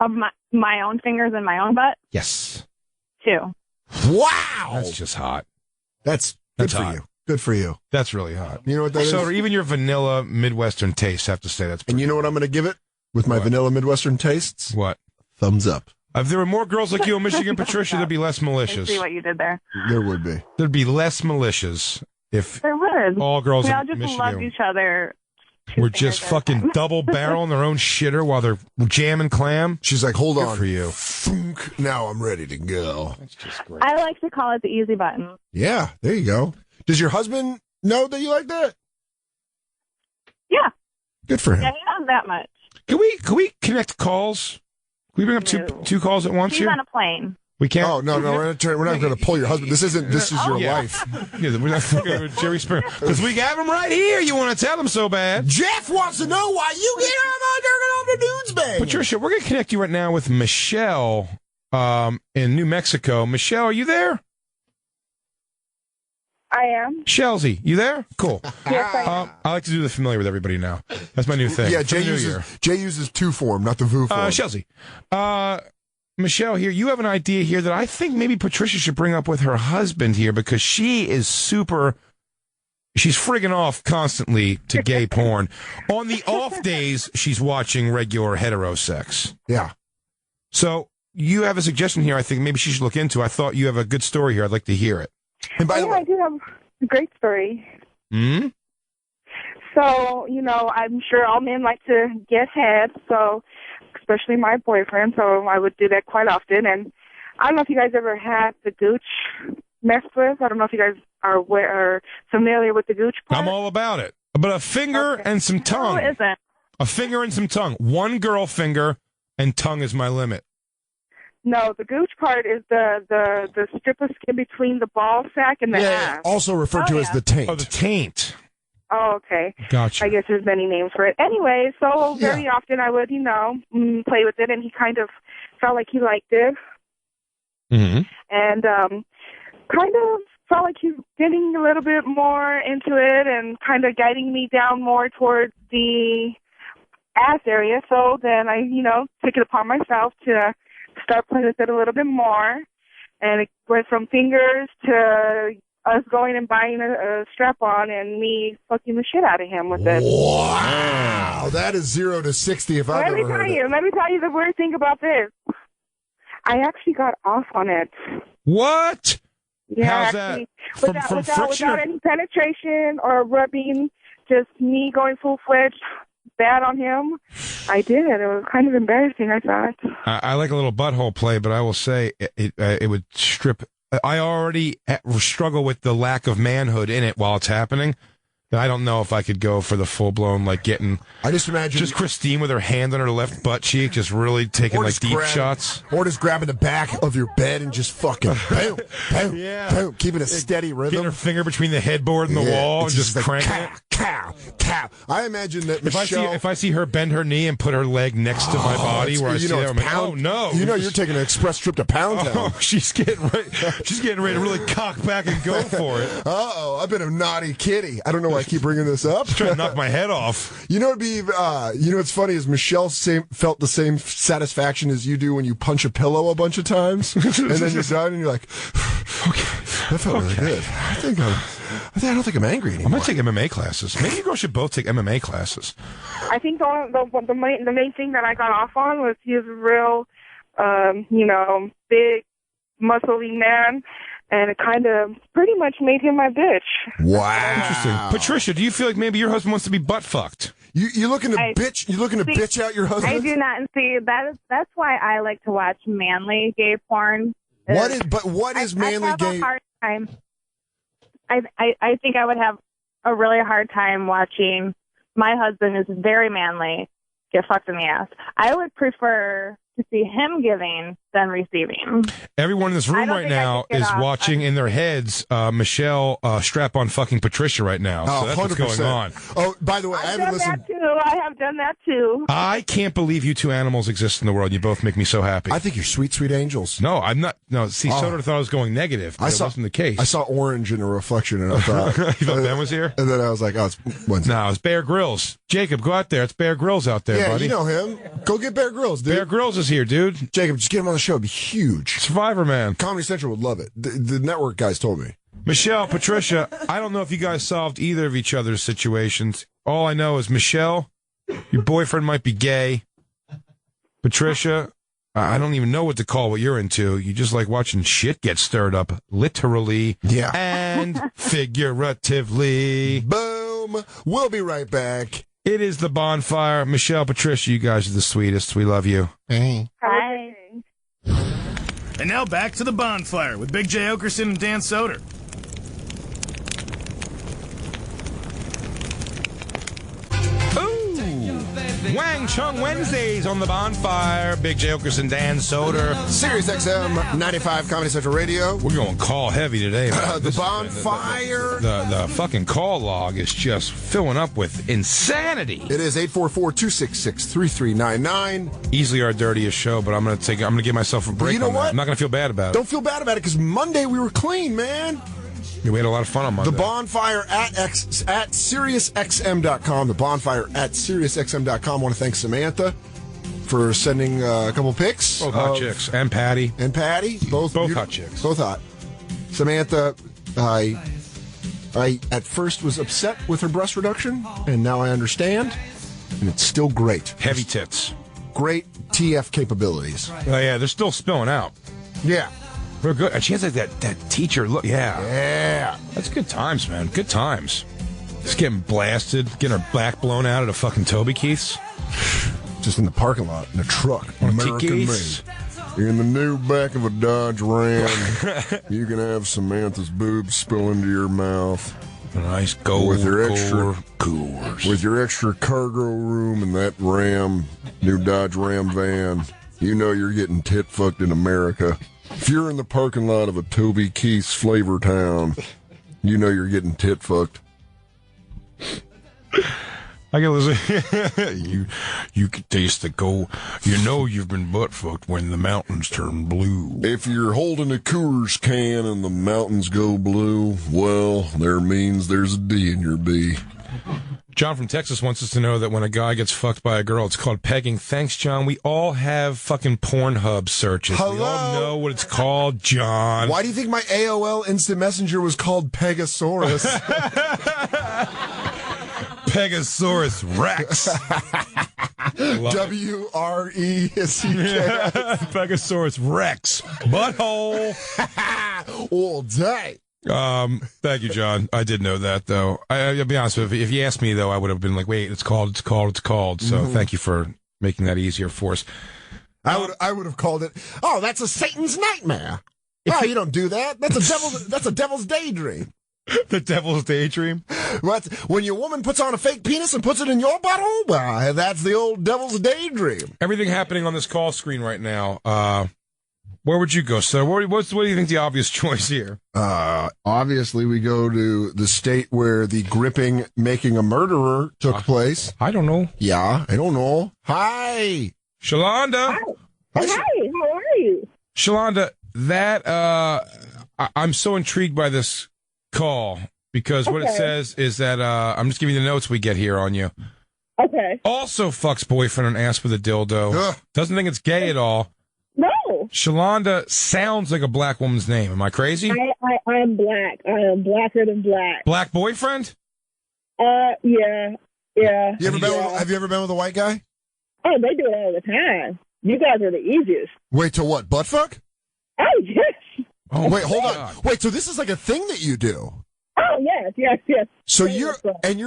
[SPEAKER 13] Of my own fingers in my own butt?
[SPEAKER 3] Yes.
[SPEAKER 13] 2.
[SPEAKER 2] Wow.
[SPEAKER 3] That's just hot.
[SPEAKER 2] That's good for
[SPEAKER 3] hot.
[SPEAKER 2] you. Good for you.
[SPEAKER 3] That's really hot.
[SPEAKER 2] You know what that is?
[SPEAKER 3] So even your vanilla Midwestern tastes have to say that's pretty.
[SPEAKER 2] And you know what I'm going to give it with my vanilla Midwestern tastes?
[SPEAKER 3] What?
[SPEAKER 2] Thumbs up.
[SPEAKER 3] If there were more girls like you in Michigan, Patricia, there'd be less militias.
[SPEAKER 13] I see what you did there.
[SPEAKER 2] There would be.
[SPEAKER 3] There'd be less militias if
[SPEAKER 13] there would.
[SPEAKER 3] all girls
[SPEAKER 13] we
[SPEAKER 3] in
[SPEAKER 13] all just
[SPEAKER 3] Michigan
[SPEAKER 13] loved each other.
[SPEAKER 3] We're just fucking double barreling their own shitter while they're jamming clam.
[SPEAKER 2] She's like, hold on.
[SPEAKER 3] For you.
[SPEAKER 2] Now I'm ready to go.
[SPEAKER 3] That's just great.
[SPEAKER 13] I like to call it the easy button.
[SPEAKER 2] Yeah, there you go. Does your husband know that you like that?
[SPEAKER 13] Yeah.
[SPEAKER 2] Good for him.
[SPEAKER 13] Yeah, he knows that much.
[SPEAKER 3] Can we connect calls? Can we bring up two calls at once
[SPEAKER 13] He's
[SPEAKER 3] here?
[SPEAKER 13] on a plane.
[SPEAKER 3] We can't.
[SPEAKER 2] Oh no, we're not going to pull your husband. This is your life.
[SPEAKER 3] Yeah, we're not going to Jerry Springer because we have him right here. You want to tell him so bad?
[SPEAKER 2] Jeff wants to know why you get him on jerking off the dudes bang.
[SPEAKER 3] Patricia, we're going to connect you right now with Michelle in New Mexico. Michelle, are you there?
[SPEAKER 13] I am.
[SPEAKER 3] Chelsea, you there? Cool.
[SPEAKER 13] Yes, I am.
[SPEAKER 3] I like to do the familiar with everybody now. That's my new thing.
[SPEAKER 2] Yeah,
[SPEAKER 3] For the new year.
[SPEAKER 2] Jay uses to form, not the VU form.
[SPEAKER 3] Chelsea. Michelle here, you have an idea here that I think maybe Patricia should bring up with her husband here because she is she's frigging off constantly to gay porn. On the off days, she's watching regular heterosex.
[SPEAKER 2] Yeah.
[SPEAKER 3] So you have a suggestion here I think maybe she should look into. I thought you have a good story here. I'd like to hear it.
[SPEAKER 2] And by the way,
[SPEAKER 13] I do have a great story.
[SPEAKER 3] Hmm?
[SPEAKER 13] So, I'm sure all men like to get head, so especially my boyfriend, so I would do that quite often. And I don't know if you guys ever had the gooch messed with. I don't know if you guys are familiar with the gooch part.
[SPEAKER 3] I'm all about it. But a finger and some tongue.
[SPEAKER 13] Who isn't?
[SPEAKER 3] A finger and some tongue. One girl finger and tongue is my limit.
[SPEAKER 13] No, the gooch part is the strip of skin between the ball sack and the ass.
[SPEAKER 2] Also referred to as the taint.
[SPEAKER 3] Oh, the taint.
[SPEAKER 13] Oh, okay.
[SPEAKER 3] Gotcha.
[SPEAKER 13] I guess there's many names for it. Anyway, so very often I would, play with it, and he kind of felt like he liked it.
[SPEAKER 3] Mm-hmm.
[SPEAKER 13] And kind of felt like he's getting a little bit more into it and kind of guiding me down more towards the ass area. So then I, took it upon myself to start playing with it a little bit more. And it went from fingers to us going and buying a strap-on and me fucking the shit out of him with it.
[SPEAKER 2] Wow. That is 0 to 60 if I've ever heard it.
[SPEAKER 13] Let me tell you the weird thing about this. I actually got off on it.
[SPEAKER 3] What?
[SPEAKER 13] Yeah,
[SPEAKER 3] how's
[SPEAKER 13] actually,
[SPEAKER 3] that? From friction?
[SPEAKER 13] without any penetration or rubbing, just me going full-fledged bad on him. I did. It was kind of embarrassing, I thought.
[SPEAKER 3] I like a little butthole play, but I will say it would strip. I already struggle with the lack of manhood in it while it's happening. I don't know if I could go for the full-blown, getting...
[SPEAKER 2] I just imagine...
[SPEAKER 3] Just Christine with her hand on her left butt cheek, just really taking, deep shots.
[SPEAKER 2] Or just grabbing the back of your bed and just fucking boom, boom, boom, keeping a steady rhythm.
[SPEAKER 3] Getting her finger between the headboard and the wall and just cranking it.
[SPEAKER 2] Cow. I imagine that Michelle...
[SPEAKER 3] If I see her bend her knee and put her leg next to my body where I see that, I'm like, oh, no.
[SPEAKER 2] You're taking an express trip to Pound Town.
[SPEAKER 3] Oh, she's getting ready to really cock back and go for it.
[SPEAKER 2] Uh-oh, I've been a naughty kitty. I don't know why I keep bringing this up.
[SPEAKER 3] Trying to knock my head off.
[SPEAKER 2] What's funny is Michelle felt the same satisfaction as you do when you punch a pillow a bunch of times, and then you're done, and you're like, okay, that felt really good. I don't think I'm angry anymore.
[SPEAKER 3] I'm going to take MMA classes. Maybe you girls should both take MMA classes.
[SPEAKER 13] I think the main thing that I got off on was he was a real, big, muscly man. And it kind of pretty much made him my bitch.
[SPEAKER 2] Wow.
[SPEAKER 3] Interesting. Patricia, do you feel like maybe your husband wants to be butt fucked?
[SPEAKER 2] You looking to bitch? You looking to bitch out your husband?
[SPEAKER 13] I do not see that. That's why I like to watch manly gay porn.
[SPEAKER 2] What is manly gay?
[SPEAKER 13] I have a hard time. I think I would have a really hard time watching my husband is very manly get fucked in the ass. I would prefer to see him giving than receiving.
[SPEAKER 3] Everyone in this room right now is watching in their heads Michelle strap on fucking Patricia right now. So that's 100%. What's going on.
[SPEAKER 2] Oh, by the way, I haven't listened.
[SPEAKER 13] I have done that too.
[SPEAKER 3] I can't believe you two animals exist in the world. You both make me so happy.
[SPEAKER 2] I think you're sweet, sweet angels.
[SPEAKER 3] No, I'm not. No, see, Soder thought I was going negative. But it wasn't the case.
[SPEAKER 2] I saw orange in a reflection, and I thought,
[SPEAKER 3] you thought Ben was here?
[SPEAKER 2] And then I was like, oh, it's Wednesday.
[SPEAKER 3] No, it's Bear Grylls. Jacob, go out there. It's Bear Grylls out there, buddy.
[SPEAKER 2] You know him. Go get Bear Grylls, dude.
[SPEAKER 3] Bear Grylls is here, dude.
[SPEAKER 2] Jacob, just get him on the show. It'd be huge.
[SPEAKER 3] Survivor Man.
[SPEAKER 2] Comedy Central would love it. The network guys told me.
[SPEAKER 3] Michelle, Patricia, I don't know if you guys solved either of each other's situations. All I know is, Michelle, your boyfriend might be gay. Patricia, I don't even know what to call what you're into. You just like watching shit get stirred up, literally and figuratively.
[SPEAKER 2] Boom. We'll be right back.
[SPEAKER 3] It is the Bonfire. Michelle, Patricia, you guys are the sweetest. We love you.
[SPEAKER 2] Hey.
[SPEAKER 13] Hi.
[SPEAKER 1] And now back to the Bonfire with Big J. Oakerson and Dan Soder.
[SPEAKER 3] Wang Chung Wednesdays on the Bonfire. Big J. Oakerson, Dan Soder.
[SPEAKER 2] Sirius XM 95 Comedy Central Radio.
[SPEAKER 3] We're going call heavy today, man.
[SPEAKER 2] The Bonfire.
[SPEAKER 3] The fucking call log is just filling up with insanity.
[SPEAKER 2] It is 844-266-3399.
[SPEAKER 3] Easily our dirtiest show, but I'm gonna give myself a break.
[SPEAKER 2] You know
[SPEAKER 3] on
[SPEAKER 2] what?
[SPEAKER 3] That. I'm not gonna feel bad about it.
[SPEAKER 2] Don't feel bad about it because Monday we were clean, man.
[SPEAKER 3] Yeah, we had a lot of fun on Monday.
[SPEAKER 2] The Bonfire at SiriusXM.com. The Bonfire at SiriusXM.com. I want to thank Samantha for sending a couple pics.
[SPEAKER 3] Both hot chicks. And Patty.
[SPEAKER 2] Both
[SPEAKER 3] hot chicks.
[SPEAKER 2] Both hot. Samantha, I at first was upset with her breast reduction, and now I understand, and it's still great.
[SPEAKER 3] Heavy tits.
[SPEAKER 2] Great TF capabilities.
[SPEAKER 3] Oh, yeah, they're still spilling out.
[SPEAKER 2] Yeah.
[SPEAKER 3] Real good. And she has like that teacher look. Yeah.
[SPEAKER 2] Yeah.
[SPEAKER 3] That's good times, man. Good times. Just getting blasted, getting her back blown out at a fucking Toby Keith's.
[SPEAKER 2] Just in the parking lot, in a truck.
[SPEAKER 3] On
[SPEAKER 2] American made. In the new back of a Dodge Ram, you can have Samantha's boobs spill into your mouth.
[SPEAKER 3] A nice gold
[SPEAKER 2] with your extra
[SPEAKER 3] Coors.
[SPEAKER 2] With your extra cargo room in that Ram, new Dodge Ram van. You know you're getting tit fucked in America. If you're in the parking lot of a Toby Keith's Flavor Town, you know you're getting tit fucked.
[SPEAKER 3] I can listen. You can taste the gold. You know you've been butt fucked when the mountains turn blue.
[SPEAKER 2] If you're holding a Coors can and the mountains go blue, well, there means there's a D in your B.
[SPEAKER 3] John from Texas wants us to know that when a guy gets fucked by a girl, it's called pegging. Thanks, John. We all have fucking Pornhub searches.
[SPEAKER 2] Hello?
[SPEAKER 3] We all know what it's called, John.
[SPEAKER 2] Why do you think my AOL Instant Messenger was called Pegasaurus?
[SPEAKER 3] Pegasaurus Rex.
[SPEAKER 2] W-R-E-C-K.
[SPEAKER 3] Pegasaurus Rex. Butthole.
[SPEAKER 2] All day.
[SPEAKER 3] Thank you, John. I did know that, though. I'll be honest with you. If you asked me, though, I would have been like, wait, it's called. So thank you for making that easier for us.
[SPEAKER 2] I would have called it, oh, that's a Satan's nightmare. Oh, you don't do that. That's a devil's daydream.
[SPEAKER 3] The devil's daydream?
[SPEAKER 2] When your woman puts on a fake penis and puts it in your butthole, well, that's the old devil's daydream.
[SPEAKER 3] Everything happening on this call screen right now. Where would you go, sir? What do you think the obvious choice here?
[SPEAKER 2] Obviously, we go to the state where the gripping making a murderer took place.
[SPEAKER 3] I don't know.
[SPEAKER 2] Yeah, I don't know. Hi.
[SPEAKER 3] Shalonda.
[SPEAKER 4] Hi, how are you?
[SPEAKER 3] Shalonda, I'm so intrigued by this call because what it says is that I'm just giving you the notes we get here on you.
[SPEAKER 4] Okay.
[SPEAKER 3] Also fucks boyfriend and ass with a dildo.
[SPEAKER 2] Ugh.
[SPEAKER 3] Doesn't think it's gay at all.
[SPEAKER 4] No.
[SPEAKER 3] Shalonda sounds like a black woman's name. Am I crazy?
[SPEAKER 4] I'm black. I am blacker than black.
[SPEAKER 3] Black boyfriend?
[SPEAKER 4] Yeah.
[SPEAKER 2] Have you ever been with a white guy?
[SPEAKER 4] Oh, they do it all the time. You guys are the easiest.
[SPEAKER 2] Wait, to what? Butt fuck?
[SPEAKER 4] Oh, yes.
[SPEAKER 3] Oh,
[SPEAKER 2] wait, hold on. Wait, so this is like a thing that you do?
[SPEAKER 4] Oh, yes.
[SPEAKER 2] So you're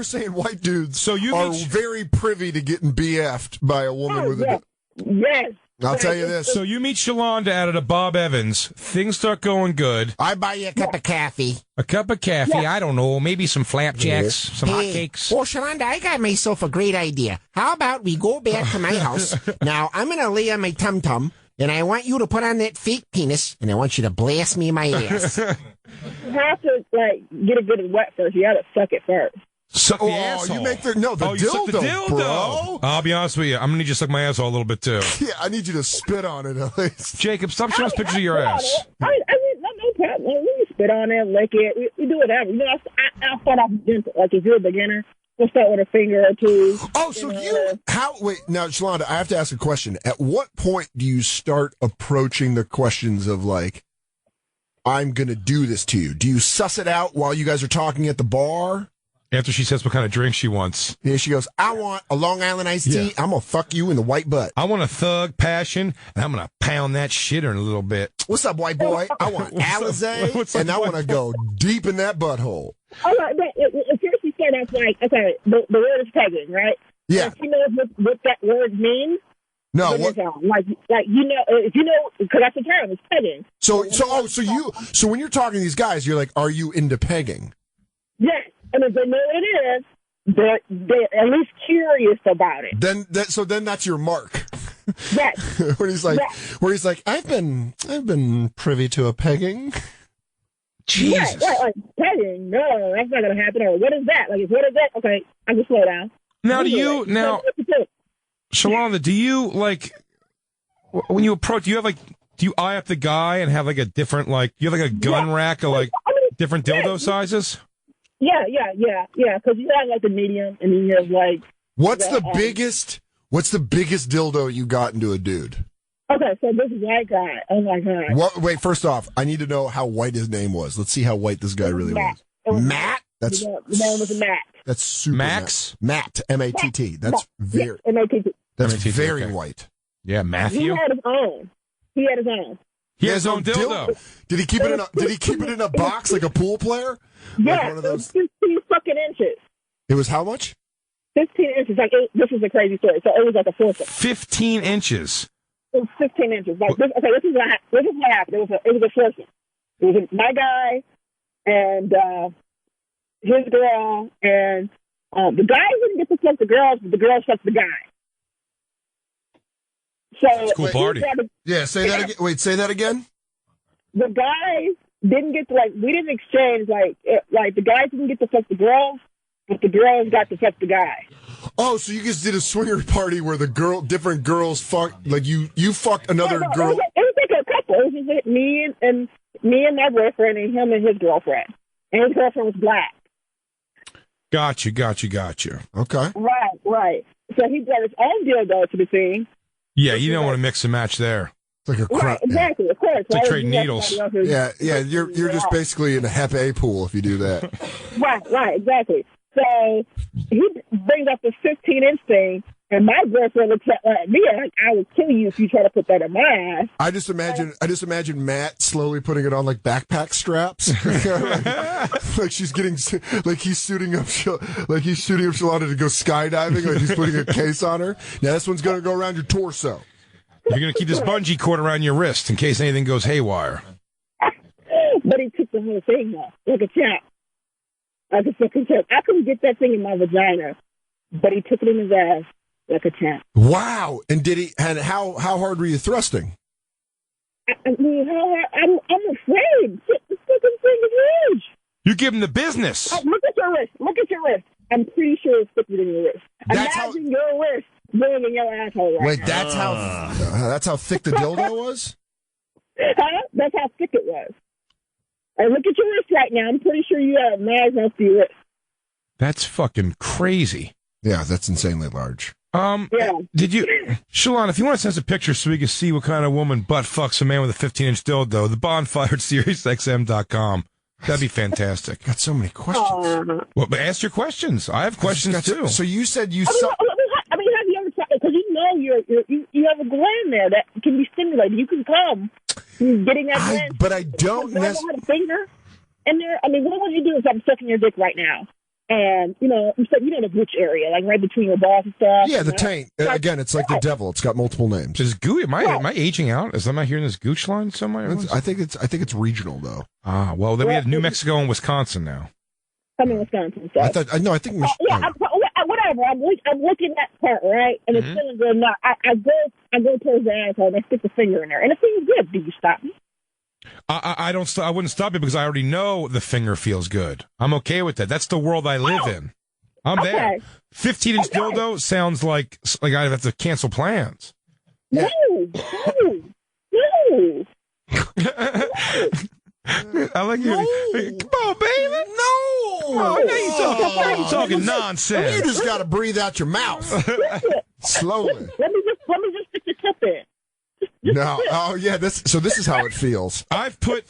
[SPEAKER 2] saying white dudes are very privy to getting BF'd by a woman with a...
[SPEAKER 4] Yes.
[SPEAKER 2] I'll tell you this.
[SPEAKER 3] So you meet Shalonda out at a Bob Evans. Things start going good.
[SPEAKER 2] I buy you a cup of coffee.
[SPEAKER 3] A cup of coffee? Yeah. I don't know. Maybe some flapjacks, some hotcakes.
[SPEAKER 14] Well, Shalonda, I got myself a great idea. How about we go back to my house? Now, I'm going to lay on my tum-tum, and I want you to put on that fake penis, and I want you to blast me in my ass.
[SPEAKER 4] You have to, get a good wet first. You got to suck it first.
[SPEAKER 3] Suck the asshole.
[SPEAKER 2] You make the dildo,
[SPEAKER 3] suck the dildo,
[SPEAKER 2] bro.
[SPEAKER 3] I'll be honest with you. I'm going to need you to suck my asshole a little bit, too.
[SPEAKER 2] Yeah, I need you to spit on it, at least.
[SPEAKER 3] Jacob, stop showing us pictures of your ass.
[SPEAKER 4] I mean, no problem. We can spit on it, lick it. We do whatever. You know, I'll start off gentle. Like, if you're a beginner, we'll start with a finger or two.
[SPEAKER 2] Oh, so wait, now, Shalonda, I have to ask a question. At what point do you start approaching the questions of, I'm going to do this to you? Do you suss it out while you guys are talking at the bar?
[SPEAKER 3] After she says what kind of drink she wants.
[SPEAKER 2] Yeah, she goes, I want a Long Island iced tea. I'm going to fuck you in the white butt.
[SPEAKER 3] I want a thug passion, and I'm going to pound that shitter in a little bit.
[SPEAKER 2] What's up, white boy? I want Alizé, and I want to go deep in that butthole.
[SPEAKER 4] All right, but first you start off okay, the word is pegging, right?
[SPEAKER 2] Yeah.
[SPEAKER 4] Like, you know what that word means?
[SPEAKER 2] No,
[SPEAKER 4] what? If you know, because that's the term, it's pegging.
[SPEAKER 2] So when you're talking to these guys, you're like, are you into pegging?
[SPEAKER 4] Yes. And if they know what it is, they're at least curious about it.
[SPEAKER 2] Then that's your mark.
[SPEAKER 4] Yes.
[SPEAKER 2] where he's like, I've been privy to a pegging.
[SPEAKER 3] Jesus.
[SPEAKER 4] Right, like pegging. No, that's not gonna happen. Or what is that? What is that? Okay, I can slow down.
[SPEAKER 3] Shalonda, do you when you approach? Do you eye up the guy and have a different you have a gun rack of Different dildo sizes?
[SPEAKER 15] Yeah. Because you have like the medium, and then you have like.
[SPEAKER 2] What's the biggest dildo you got into a dude?
[SPEAKER 15] Okay, so this white guy. Oh my god.
[SPEAKER 2] Wait, first off, I need to know how white his name was. Let's see how white this guy really was. Matt? That's
[SPEAKER 15] the name was Matt.
[SPEAKER 2] That's super.
[SPEAKER 3] Max?
[SPEAKER 2] Matt. M-A-T-T. That's very.
[SPEAKER 15] M-A-T-T.
[SPEAKER 2] That's very white.
[SPEAKER 3] Yeah, Matthew.
[SPEAKER 15] He had his own. He had his own
[SPEAKER 3] dildo.
[SPEAKER 2] Did he keep it in a box like a pool player?
[SPEAKER 15] Yeah,
[SPEAKER 2] like one of those.
[SPEAKER 15] 15 fucking inches.
[SPEAKER 2] It was how much?
[SPEAKER 15] 15 inches. Like this is a crazy story. So it was like a foursome.
[SPEAKER 3] 15 inches.
[SPEAKER 15] It was 15 inches. Like this. Okay, this is what happened. It was a foursome. It was my guy and his girl, and the guy didn't get to fuck the girls, but the girls fucked the guy. So
[SPEAKER 3] it's a cool party.
[SPEAKER 2] Yeah, say that again. Wait, say that again.
[SPEAKER 15] The guys didn't get to we didn't exchange like the guys didn't get to fuck the girls, but the girls got to fuck the guy.
[SPEAKER 2] Oh, so you guys did a swinger party where different girls fucked, like you fucked another girl.
[SPEAKER 15] It was like a couple. It was just like me and my boyfriend and him and his girlfriend, and his girlfriend was black.
[SPEAKER 3] Got you.
[SPEAKER 2] Okay.
[SPEAKER 15] Right. So he brought his own dildo to the thing.
[SPEAKER 3] Yeah, you don't want to mix and match there.
[SPEAKER 2] It's like a
[SPEAKER 15] right, exactly, of course.
[SPEAKER 3] It's like trading needles.
[SPEAKER 2] Yeah, you're just basically in a Hep A pool if you do that.
[SPEAKER 15] Right, exactly. So he brings up the 15-inch thing, and my girlfriend looks at me like, I will kill you if you try to put that in my ass.
[SPEAKER 2] I just imagine Matt slowly putting it on like backpack straps, like she's getting, like he's shooting up Shalana to go skydiving, like he's putting a case on her. Now this one's gonna go around your torso.
[SPEAKER 3] You're gonna keep this bungee cord around your wrist in case anything goes haywire.
[SPEAKER 15] But he took the whole thing off like a champ. Like a fucking champ. I couldn't get that thing in my vagina, but he took it in his ass like a champ.
[SPEAKER 2] Wow! And did he? And how hard were you thrusting?
[SPEAKER 15] I'm afraid. This fucking thing is huge.
[SPEAKER 3] You give him the business.
[SPEAKER 15] Look at your wrist. I'm pretty sure it's thicker than your wrist. Imagine your wrist going in your asshole right
[SPEAKER 2] Wait,
[SPEAKER 15] now.
[SPEAKER 2] that's how thick the dildo was?
[SPEAKER 15] Huh? That's how thick it was. And look at your wrist right now. I'm pretty sure you have a knife off your wrist.
[SPEAKER 3] That's fucking crazy.
[SPEAKER 2] Yeah, that's insanely large.
[SPEAKER 15] Yeah.
[SPEAKER 3] Did you, Shalon, if you want to send us a picture so we can see what kind of woman butt fucks a man with a 15-inch dildo, the Bonfire at SiriusXM.com. That'd be fantastic.
[SPEAKER 2] Got so many questions.
[SPEAKER 3] Well, but ask your questions. I have questions too.
[SPEAKER 2] So you said you
[SPEAKER 15] saw. I mean, have you ever tried? Because you have a gland there that can be stimulated. You can come. Getting that gland.
[SPEAKER 2] But I don't necessarily.
[SPEAKER 15] Have a finger in there. I mean, what would you do if I'm sucking your dick right now? And, the gooch area, like right between your balls and stuff.
[SPEAKER 2] Yeah, the taint. Again, it's like the devil. It's got multiple names.
[SPEAKER 3] Is gooch? Am I aging out? Am I hearing this gooch line somewhere?
[SPEAKER 2] I think it's regional though.
[SPEAKER 3] Ah, well, then we have New Mexico and Wisconsin now.
[SPEAKER 15] I'm in Wisconsin. So.
[SPEAKER 2] I think.
[SPEAKER 15] Whatever. I'm looking at that part, right? And it's feeling good. Now I go towards the asshole and I stick the finger in there, and it feels good. Do you stop me?
[SPEAKER 3] I don't. I wouldn't stop you because I already know the finger feels good. I'm okay with that. That's the world I live in. I'm there. 15-inch dildo sounds like I have to cancel plans.
[SPEAKER 15] No.
[SPEAKER 3] I like you. Come on, baby. No. Oh, you're talking nonsense.
[SPEAKER 2] You just got to breathe out your mouth slowly.
[SPEAKER 15] Let me just stick the tip in.
[SPEAKER 2] No. Oh yeah. This is how it feels.
[SPEAKER 3] I've put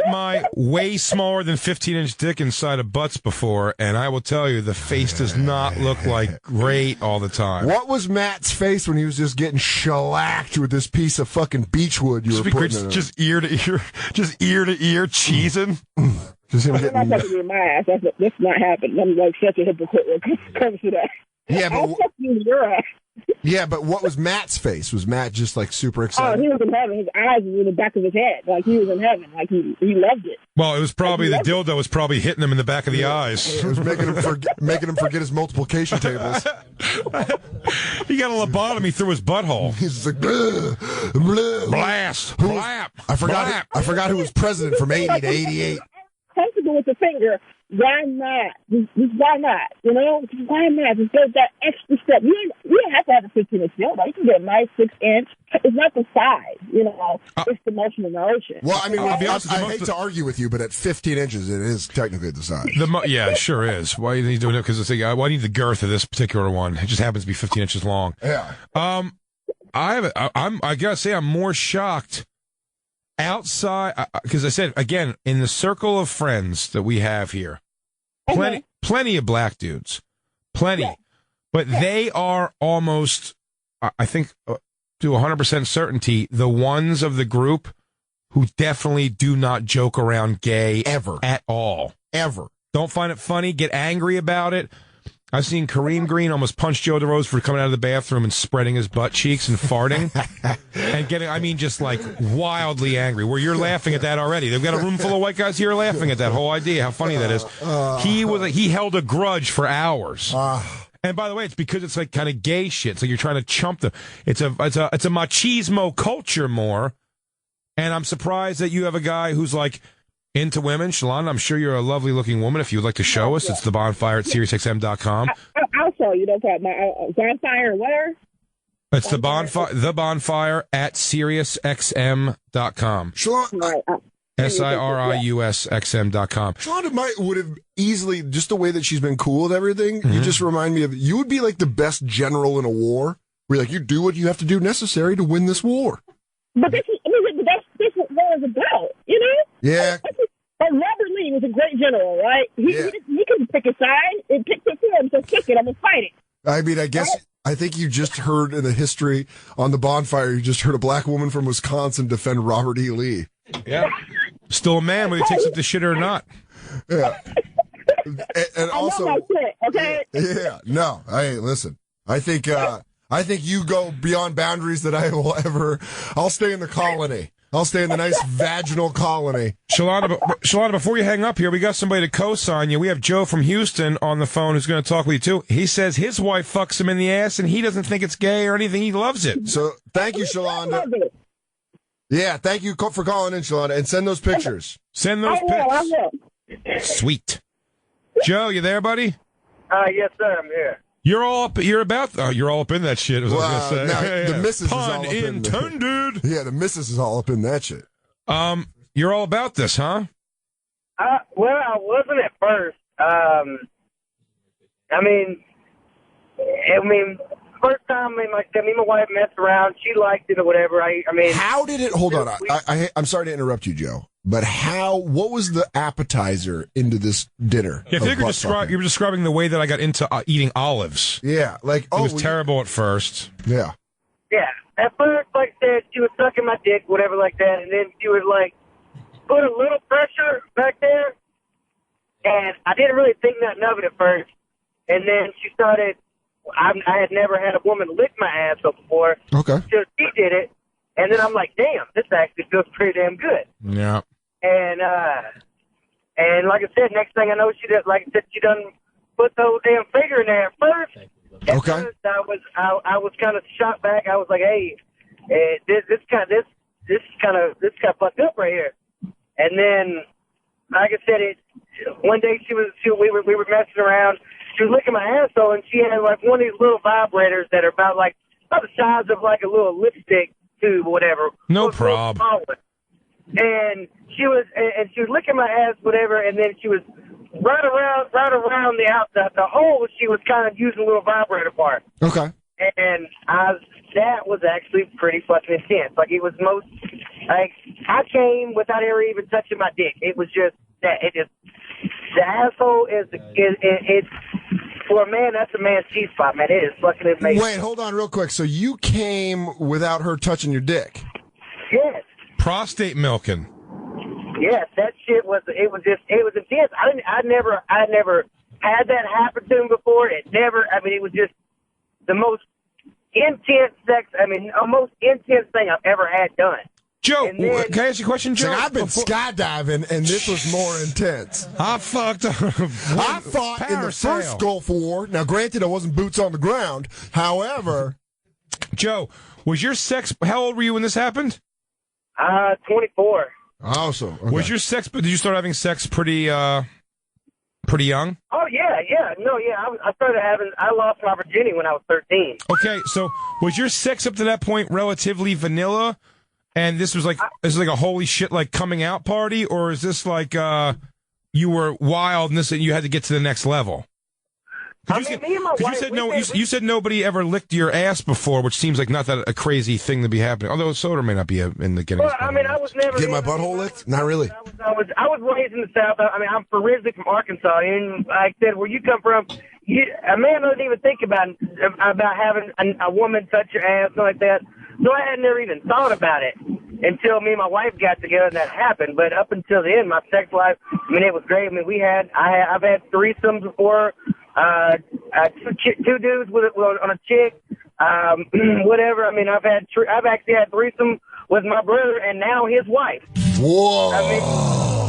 [SPEAKER 3] my way smaller than 15-inch dick inside of butts before, and I will tell you, the face does not look like great all the time.
[SPEAKER 2] What was Matt's face when he was just getting shellacked with this piece of fucking beechwood you were putting in him?
[SPEAKER 3] Just ear to ear, cheesing.
[SPEAKER 2] Just him
[SPEAKER 15] getting. I'm not fucking in my ass. That's not happening. I'm like such a hypocrite when it comes to that.
[SPEAKER 2] Yeah, but
[SPEAKER 15] I'll fuck you in your ass.
[SPEAKER 2] Yeah, but what was Matt's face? Was Matt just like super excited?
[SPEAKER 15] Oh, he was in heaven. His eyes were in the back of his head. Like he was in heaven. Like he loved it.
[SPEAKER 3] Well, it was probably the dildo was probably hitting him in the back of the eyes.
[SPEAKER 2] It was making him forget his multiplication tables.
[SPEAKER 3] He got a lobotomy through his butthole.
[SPEAKER 2] He's just like blast, blap. I forgot who was president from 80 to 88.
[SPEAKER 15] Comfortable with the finger, why not? Just why not? You know, just why not? Just go that extra step. You don't have to have a 15-inch dildo. You can get a nice 6-inch. It's not the size, you know. It's the motion in the ocean.
[SPEAKER 2] Well, I mean, I'll be honest, I hate to argue with you, but at 15 inches, it is technically the size.
[SPEAKER 3] Yeah, it sure is. Why are you doing it? Because why do you need the girth of this particular one? It just happens to be 15 inches long.
[SPEAKER 2] Yeah.
[SPEAKER 3] I gotta say, I'm more shocked outside because I said again in the circle of friends that we have here, plenty of black dudes, but they are almost, I think, to 100% certainty, the ones of the group who definitely do not joke around gay
[SPEAKER 2] ever
[SPEAKER 3] at all,
[SPEAKER 2] ever.
[SPEAKER 3] Don't find it funny, get angry about it. I've seen Kareem Green almost punch Joe DeRose for coming out of the bathroom and spreading his butt cheeks and farting and getting, I mean, just like wildly angry, where you're laughing at that already. They've got a room full of white guys here laughing at that whole idea, how funny that is. He held a grudge for hours. And by the way, it's because it's like kind of gay shit. It's like you're trying to chump them. It's a machismo culture more. And I'm surprised that you have a guy who's like, into women. Shalon, I'm sure you're a lovely looking woman. If you would like to show us, it's the Bonfire at SiriusXM.com.
[SPEAKER 15] I'll show you. No problem. Bonfire where?
[SPEAKER 3] It's the Bonfire at SiriusXM.com.
[SPEAKER 2] Shalon,
[SPEAKER 3] SiriusXM.com.
[SPEAKER 2] Shalon would have easily, just the way that she's been cool with everything, you just remind me of, you would be like the best general in a war, where like you do what you have to do necessary to win this war.
[SPEAKER 15] But that's what war is about, you know?
[SPEAKER 2] Yeah.
[SPEAKER 15] Robert Lee was a great general, right? He couldn't pick a side. It picked it for him, so kick it. I'm going to fight it.
[SPEAKER 2] I mean, I think you just heard in the history on the Bonfire, you just heard a black woman from Wisconsin defend Robert E. Lee.
[SPEAKER 3] Yeah. Still a man, whether he takes it to shit or not.
[SPEAKER 2] Yeah. And also,
[SPEAKER 15] I know my shit, okay?
[SPEAKER 2] Yeah. No, listen, I think you go beyond boundaries that I will ever. I'll stay in the colony. I'll stay in the nice vaginal colony.
[SPEAKER 3] Shalana, before you hang up here, we got somebody to co-sign you. We have Joe from Houston on the phone who's going to talk with you, too. He says his wife fucks him in the ass, and he doesn't think it's gay or anything. He loves it.
[SPEAKER 2] So thank you, Shalonda. Yeah, thank you for calling in, Shalonda, and send those pictures.
[SPEAKER 3] Send those
[SPEAKER 15] I will.
[SPEAKER 3] Sweet. Joe, you there, buddy?
[SPEAKER 16] Yes, sir, I'm here.
[SPEAKER 3] You're all up in that shit. Was what I was going to say.
[SPEAKER 2] The missus
[SPEAKER 3] Pun
[SPEAKER 2] is all up
[SPEAKER 3] intended.
[SPEAKER 2] Yeah, the missus is all up in that shit.
[SPEAKER 3] You're all about this, huh?
[SPEAKER 16] Well, I wasn't at first. I mean, first time, me and my wife messed around. She liked it or whatever.
[SPEAKER 2] How did it? Hold on. I'm sorry to interrupt you, Joe. But what was the appetizer into this dinner?
[SPEAKER 3] Yeah, I think you were describing the way that I got into eating olives.
[SPEAKER 2] Yeah,
[SPEAKER 3] it was terrible at first.
[SPEAKER 2] Yeah.
[SPEAKER 16] Yeah. At first, like I said, she was sucking my dick, whatever like that, and then she would, like, put a little pressure back there, and I didn't really think nothing of it at first. And then she started, I had never had a woman lick my ass up before.
[SPEAKER 2] Okay.
[SPEAKER 16] So she did it, and then I'm like, damn, this actually feels pretty damn good.
[SPEAKER 3] Yeah.
[SPEAKER 16] And like I said, next thing I know, she done put the whole damn finger in there at first.
[SPEAKER 2] Okay.
[SPEAKER 16] At first I was kind of shot back. I was like, hey, this kind of fucked up right here. And then, like I said, one day we were messing around. She was licking my asshole, and she had like one of these little vibrators that are about the size of like a little lipstick tube or whatever.
[SPEAKER 3] No problem.
[SPEAKER 16] And she was licking my ass, whatever, and then she was right around the hole. She was kind of using a little vibrator part.
[SPEAKER 2] Okay.
[SPEAKER 16] And that was actually pretty fucking intense. Like, it was I came without her even touching my dick. It was just that. The asshole it's for a man, that's a man's G-spot, man. It is fucking amazing.
[SPEAKER 2] Wait, hold on real quick. So you came without her touching your dick?
[SPEAKER 16] Yes.
[SPEAKER 3] Prostate milking.
[SPEAKER 16] Yes, that shit was intense. I never had that happen to him before. It was just the most intense sex, most intense thing I've ever had done.
[SPEAKER 3] Joe, can I ask you a question, Joe?
[SPEAKER 2] I've been skydiving, and this was more intense.
[SPEAKER 3] I fought
[SPEAKER 2] in the first Gulf War. Now, granted, I wasn't boots on the ground. However,
[SPEAKER 3] Joe, how old were you when this happened?
[SPEAKER 16] 24.
[SPEAKER 2] Awesome. Okay.
[SPEAKER 3] Was your sex? Did you start having sex pretty Pretty young?
[SPEAKER 16] Oh, yeah. No, yeah. I lost my virginity when I was 13.
[SPEAKER 3] Okay, so was your sex up to that point relatively vanilla? And this was like a holy shit, like coming out party? Or is this like you were wild and you had to get to the next level?
[SPEAKER 16] Me and my wife,
[SPEAKER 3] you said nobody ever licked your ass before, which seems like not that a crazy thing to be happening. Although Soder may not be in the getting.
[SPEAKER 16] Well, I mean, I was never
[SPEAKER 2] get my butthole licked. Not really.
[SPEAKER 16] I was raised in the South. I mean, I'm originally from Arkansas, and like I said, where you come from, a man doesn't even think about having a woman touch your ass, something like that. So I had never even thought about it until me and my wife got together and that happened. But up until the end, my sex life, I mean, it was great. I mean, I've had threesomes before. Two dudes on a chick, whatever. I mean, I've actually had threesome with my brother and now his wife.
[SPEAKER 2] Whoa!
[SPEAKER 16] I mean,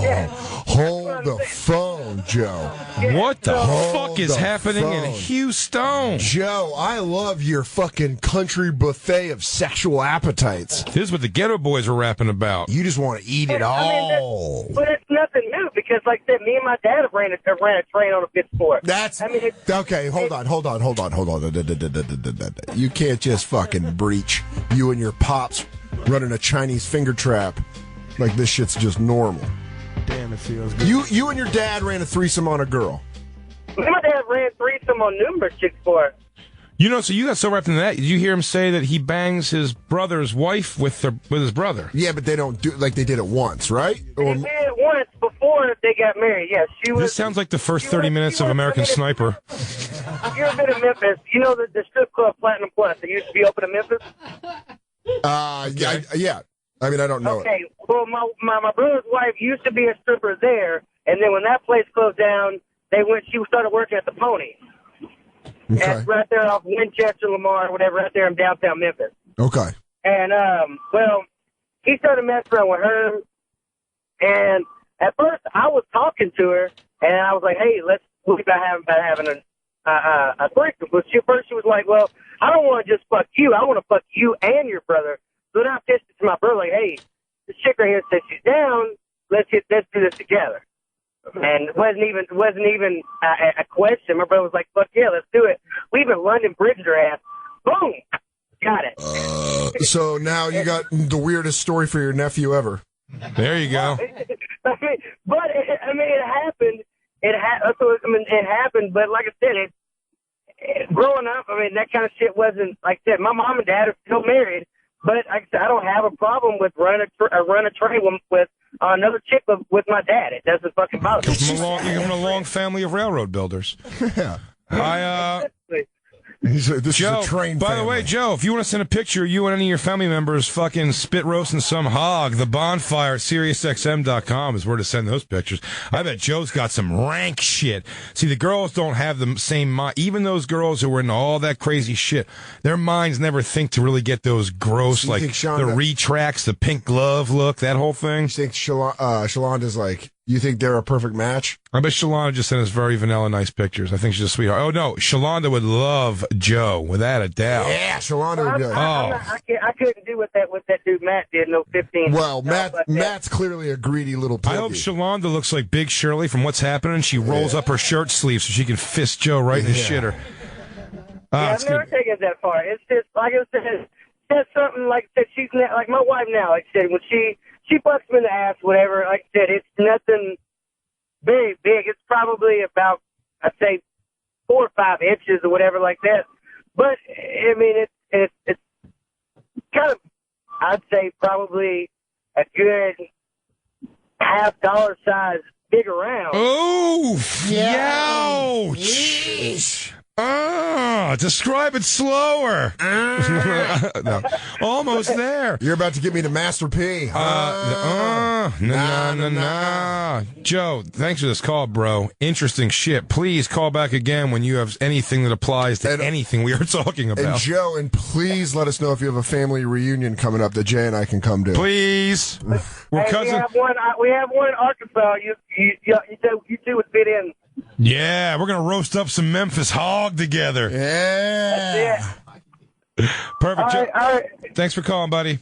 [SPEAKER 16] yeah.
[SPEAKER 2] Hold the phone, Joe.
[SPEAKER 3] What the fuck is happening in Houston?
[SPEAKER 2] Joe, I love your fucking country buffet of sexual appetites.
[SPEAKER 3] This is what the Ghetto Boys were rapping about.
[SPEAKER 2] You just want to eat it all.
[SPEAKER 16] But it's nothing new because, like I said, me and my dad have ran a train on a pit sport.
[SPEAKER 2] Okay, hold on. You can't just fucking breach. You and your pops running a Chinese finger trap like this shit's just normal.
[SPEAKER 3] Damn, it feels good.
[SPEAKER 2] You and your dad ran a threesome on a girl.
[SPEAKER 16] Me and my dad ran threesome on numerous chicks for it.
[SPEAKER 3] You know, so you got so wrapped in that. Did you hear him say that he bangs his brother's wife with his brother?
[SPEAKER 2] Yeah, but they don't do like they did it once, right?
[SPEAKER 16] They did it once before they got married. Yes,
[SPEAKER 3] This sounds like the first 30 minutes of American Sniper.
[SPEAKER 16] You've been in Memphis. You know the strip club Platinum Plus that used to be open in Memphis?
[SPEAKER 2] Yeah. I mean, I don't know.
[SPEAKER 16] Okay, well, my brother's wife used to be a stripper there, and then when that place closed down, she started working at the Pony.
[SPEAKER 2] Okay.
[SPEAKER 16] And right there off Winchester, Lamar, whatever, right there in downtown Memphis.
[SPEAKER 2] Okay.
[SPEAKER 16] And, well, he started messing around with her, and at first I was talking to her, and I was like, hey, let's look about having a threesome. But first she was like, well, I don't want to just fuck you. I want to fuck you and your brother. So then I pitched it to my brother, like, hey, this chick right here says she's down. Let's do this together. And it wasn't even a question. My brother was like, fuck yeah, let's do it. We even London bridged her ass. Boom. Got it.
[SPEAKER 2] So now you got the weirdest story for your nephew ever.
[SPEAKER 3] There you go.
[SPEAKER 16] It happened. It happened, but like I said, growing up, I mean, that kind of shit wasn't, like I said, my mom and dad are still married. But like I said, I don't have a problem with running a train with another chick with my dad. It doesn't fucking bother me.
[SPEAKER 3] You're from a long family of railroad builders.
[SPEAKER 2] Yeah. This is a train
[SPEAKER 3] by
[SPEAKER 2] family.
[SPEAKER 3] the way, Joe, if you want to send a picture, you and any of your family members fucking spit roasting some hog, the Bonfire, SiriusXM.com is where to send those pictures. I bet Joe's got some rank shit. See, the girls don't have the same mind. Even those girls who are into all that crazy shit, their minds never think to really get those gross,
[SPEAKER 2] So
[SPEAKER 3] like the retracts, the pink glove look, that whole thing.
[SPEAKER 2] You think Shalonda's like, you think they're a perfect match?
[SPEAKER 3] I bet Shalonda just sent us very vanilla nice pictures. I think she's a sweetheart. Oh, no, Shalonda would love Joe, without a doubt.
[SPEAKER 2] Yeah, Shalonda would do it.
[SPEAKER 16] I couldn't do what that dude Matt did, no 15.
[SPEAKER 2] Well, Matt's clearly a greedy little piggy.
[SPEAKER 3] I hope Shalonda looks like Big Shirley from What's Happening. She rolls up her shirt sleeve so she can fist Joe right in the shitter.
[SPEAKER 16] I've never taken it that far. It's just, like I said, it's something like I said, she's like my wife now, like I said, when she fucks me in the ass, whatever, like I said, it's nothing very big. It's probably about, I'd say, 4 or 5 inches or whatever like that. But, I mean, it's kind of, I'd say, probably a good $50 size big around.
[SPEAKER 3] Oh, ouch. Describe it slower. No, almost there.
[SPEAKER 2] You're about to get me to Master P.
[SPEAKER 3] Joe, thanks for this call, bro. Interesting shit. Please call back again when you have anything that applies to anything we are talking about.
[SPEAKER 2] And Joe, please let us know if you have a family reunion coming up that Jay and I can come to.
[SPEAKER 3] Please.
[SPEAKER 16] We have one in Arkansas. You two would fit in.
[SPEAKER 3] Yeah, we're going to roast up some Memphis hog together.
[SPEAKER 2] Yeah.
[SPEAKER 3] Perfect.
[SPEAKER 16] All right.
[SPEAKER 3] Thanks for calling, buddy.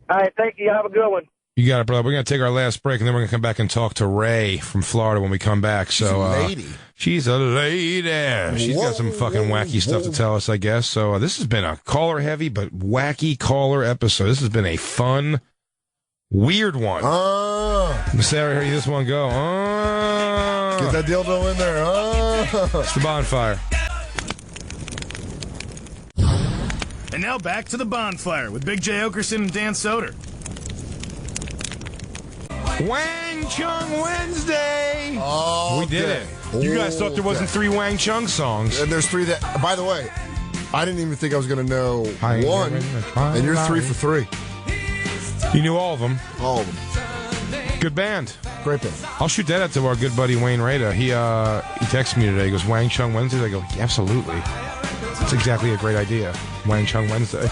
[SPEAKER 16] All right, thank you. Have a good one.
[SPEAKER 3] You got it, brother. We're going to take our last break, and then we're going to come back and talk to Ray from Florida when we come back.
[SPEAKER 2] She's a lady.
[SPEAKER 3] She's a lady. She's got some fucking wacky stuff to tell us, I guess. So this has been a caller-heavy but wacky caller episode. This has been a fun, weird one. Sarah, hear this one go.
[SPEAKER 2] Get that dildo in there.
[SPEAKER 3] It's the Bonfire.
[SPEAKER 1] And now back to the Bonfire with Big J. Oakerson and Dan Soder.
[SPEAKER 3] Wang Chung Wednesday.
[SPEAKER 2] Oh,
[SPEAKER 3] we did it. You guys thought there wasn't 3 Wang Chung songs.
[SPEAKER 2] And there's 3 that, by the way, I didn't even think I was going to know one, and you're 3 for 3.
[SPEAKER 3] You knew all of them.
[SPEAKER 2] All of them.
[SPEAKER 3] Good band.
[SPEAKER 2] Great band.
[SPEAKER 3] I'll shoot that out to our good buddy Wayne Rada. He texted me today. He goes, Wang Chung Wednesday? I go, yeah, absolutely. It's exactly a great idea. Wang Chung Wednesday.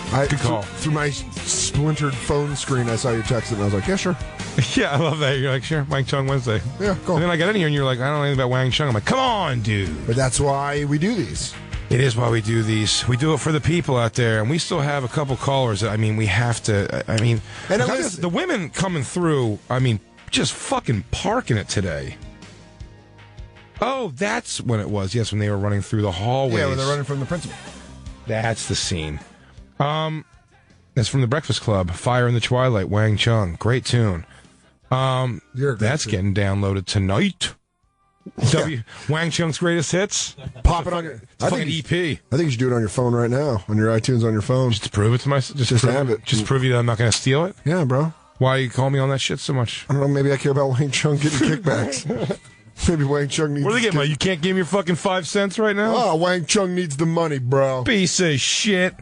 [SPEAKER 3] Good call.
[SPEAKER 2] Through my splintered phone screen, I saw your text, and I was like, yeah, sure.
[SPEAKER 3] Yeah, I love that. You're like, sure, Wang Chung Wednesday.
[SPEAKER 2] Yeah, cool.
[SPEAKER 3] And then I got in here, and you're like, I don't know anything about Wang Chung. I'm like, come on, dude.
[SPEAKER 2] But that's why we do these.
[SPEAKER 3] It is why we do these. We do it for the people out there, and we still have a couple callers. I mean, we have to. I mean, and the women coming through, I mean, just fucking parking it today. Oh, that's when it was. Yes, when they were running through the hallways.
[SPEAKER 2] Yeah, when they're running from the principal.
[SPEAKER 3] That's the scene. That's from the Breakfast Club. Fire in the Twilight, Wang Chung. Great tune. That's getting downloaded tonight. Wang Chung's greatest hits.
[SPEAKER 2] Pop it on your
[SPEAKER 3] fucking EP.
[SPEAKER 2] I think you should do it on your phone right now, on your iTunes on your phone.
[SPEAKER 3] Just to prove it to myself. Just
[SPEAKER 2] have it.
[SPEAKER 3] Just prove you that I'm not going to steal it.
[SPEAKER 2] Yeah, bro.
[SPEAKER 3] Why you call me on that shit so much?
[SPEAKER 2] I don't know. Maybe I care about Wang Chung getting kickbacks. Maybe Wang Chung needs.
[SPEAKER 3] What are they getting? You can't give me your fucking 5 cents right now.
[SPEAKER 2] Oh, Wang Chung needs the money, bro.
[SPEAKER 3] Piece of shit.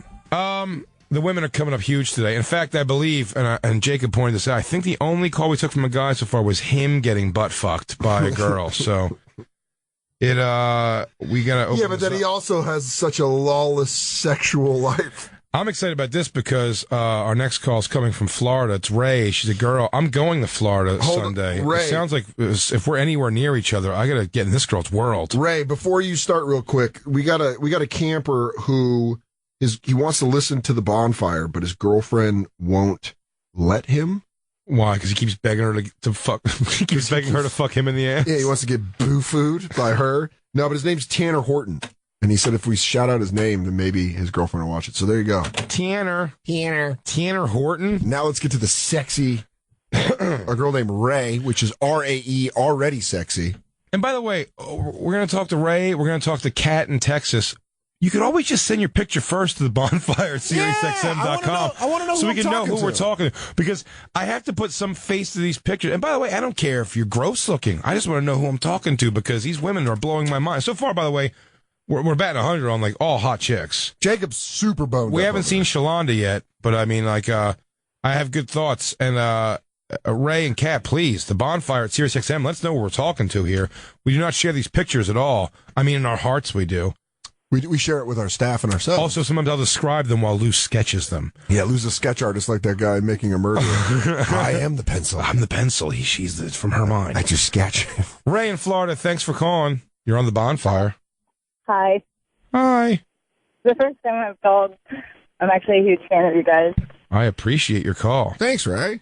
[SPEAKER 3] The women are coming up huge today. In fact, I believe, and Jacob pointed this out, I think the only call we took from a guy so far was him getting butt fucked by a girl. So we gotta open
[SPEAKER 2] but then he also has such a lawless sexual life.
[SPEAKER 3] I'm excited about this because our next call is coming from Florida. It's Ray. She's a girl. I'm going to Florida Sunday.
[SPEAKER 2] Ray.
[SPEAKER 3] It sounds like if we're anywhere near each other, I gotta get in this girl's world.
[SPEAKER 2] Ray, before you start, real quick, we got a camper who he wants to listen to the Bonfire, but his girlfriend won't let him.
[SPEAKER 3] Why? Because he keeps begging her to fuck. He keeps begging her to fuck him in the ass.
[SPEAKER 2] Yeah, he wants to get boo-fooed by her. No, but his name's Tanner Horton. And he said if we shout out his name, then maybe his girlfriend will watch it. So there you go.
[SPEAKER 3] Tanner Horton.
[SPEAKER 2] Now let's get to the sexy, a girl named Ray, which is R-A-E, already sexy.
[SPEAKER 3] And by the way, we're going to talk to Ray. We're going to talk to Kat in Texas. You could always just send your picture first to the Bonfire at SiriusXM.com.
[SPEAKER 2] I want to know
[SPEAKER 3] so we can know who we're talking to. Because I have to put some face to these pictures. And by the way, I don't care if you're gross looking. I just want to know who I'm talking to because these women are blowing my mind. So far, by the way, we're batting 100 on like all hot chicks.
[SPEAKER 2] Jacob's super boned.
[SPEAKER 3] We haven't seen Shalonda yet, but I mean, like, I have good thoughts. And Ray and Kat, please, the Bonfire at SiriusXM, let's know who we're talking to here. We do not share these pictures at all. I mean, in our hearts, we do.
[SPEAKER 2] We share it with our staff and ourselves.
[SPEAKER 3] Also, sometimes I'll describe them while Lou sketches them.
[SPEAKER 2] Yeah, Lou's a sketch artist like that guy making a murder. I am the pencil.
[SPEAKER 3] I'm the pencil. She's from her mind.
[SPEAKER 2] I just sketch.
[SPEAKER 3] Ray in Florida, thanks for calling. You're on the Bonfire.
[SPEAKER 17] Hi.
[SPEAKER 3] Hi.
[SPEAKER 17] The first time I've called, I'm actually a huge fan of you guys.
[SPEAKER 3] I appreciate your call.
[SPEAKER 2] Thanks, Ray.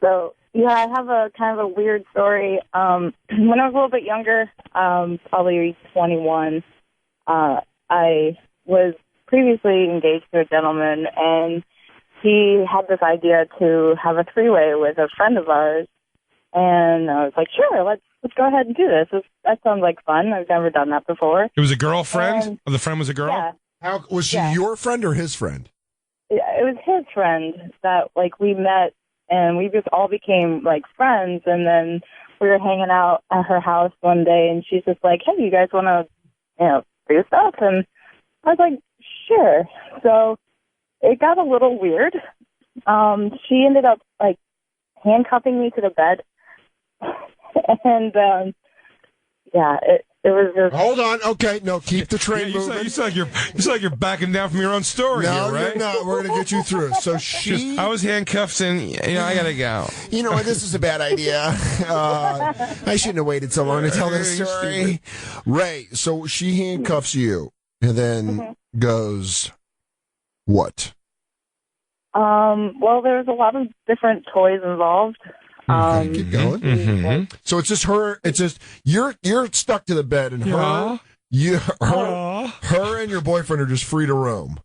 [SPEAKER 17] So, yeah, I have a kind of a weird story. When I was a little bit younger, probably 21, I was previously engaged to a gentleman, and he had this idea to have a three-way with a friend of ours. And I was like, sure, let's go ahead and do this. That sounds like fun. I've never done that before.
[SPEAKER 3] It was a girlfriend? Or the friend was a girl?
[SPEAKER 17] Yeah.
[SPEAKER 2] How was she your friend or his friend?
[SPEAKER 17] It was his friend that, like, we met, and we just all became, like, friends. And then we were hanging out at her house one day, and she's just like, hey, you guys want to, do stuff? And I was like, sure. So it got a little weird. She ended up, like, handcuffing me to the bed. And, it was just...
[SPEAKER 2] Hold on. Okay, no, keep the train moving.
[SPEAKER 3] You sound like you're backing down from your own story here, right?
[SPEAKER 2] No, you're not. We're going to get you through it. So she...
[SPEAKER 3] I was handcuffed and, I got to go.
[SPEAKER 2] You know what? This is a bad idea. I shouldn't have waited so long to tell this story. Ray, so she handcuffs you and then goes, what?
[SPEAKER 17] Well, there's a lot of different toys involved.
[SPEAKER 2] Keep going.
[SPEAKER 3] Mm-hmm.
[SPEAKER 2] So it's just her. It's just you're stuck to the bed, and her and your boyfriend are just free to roam.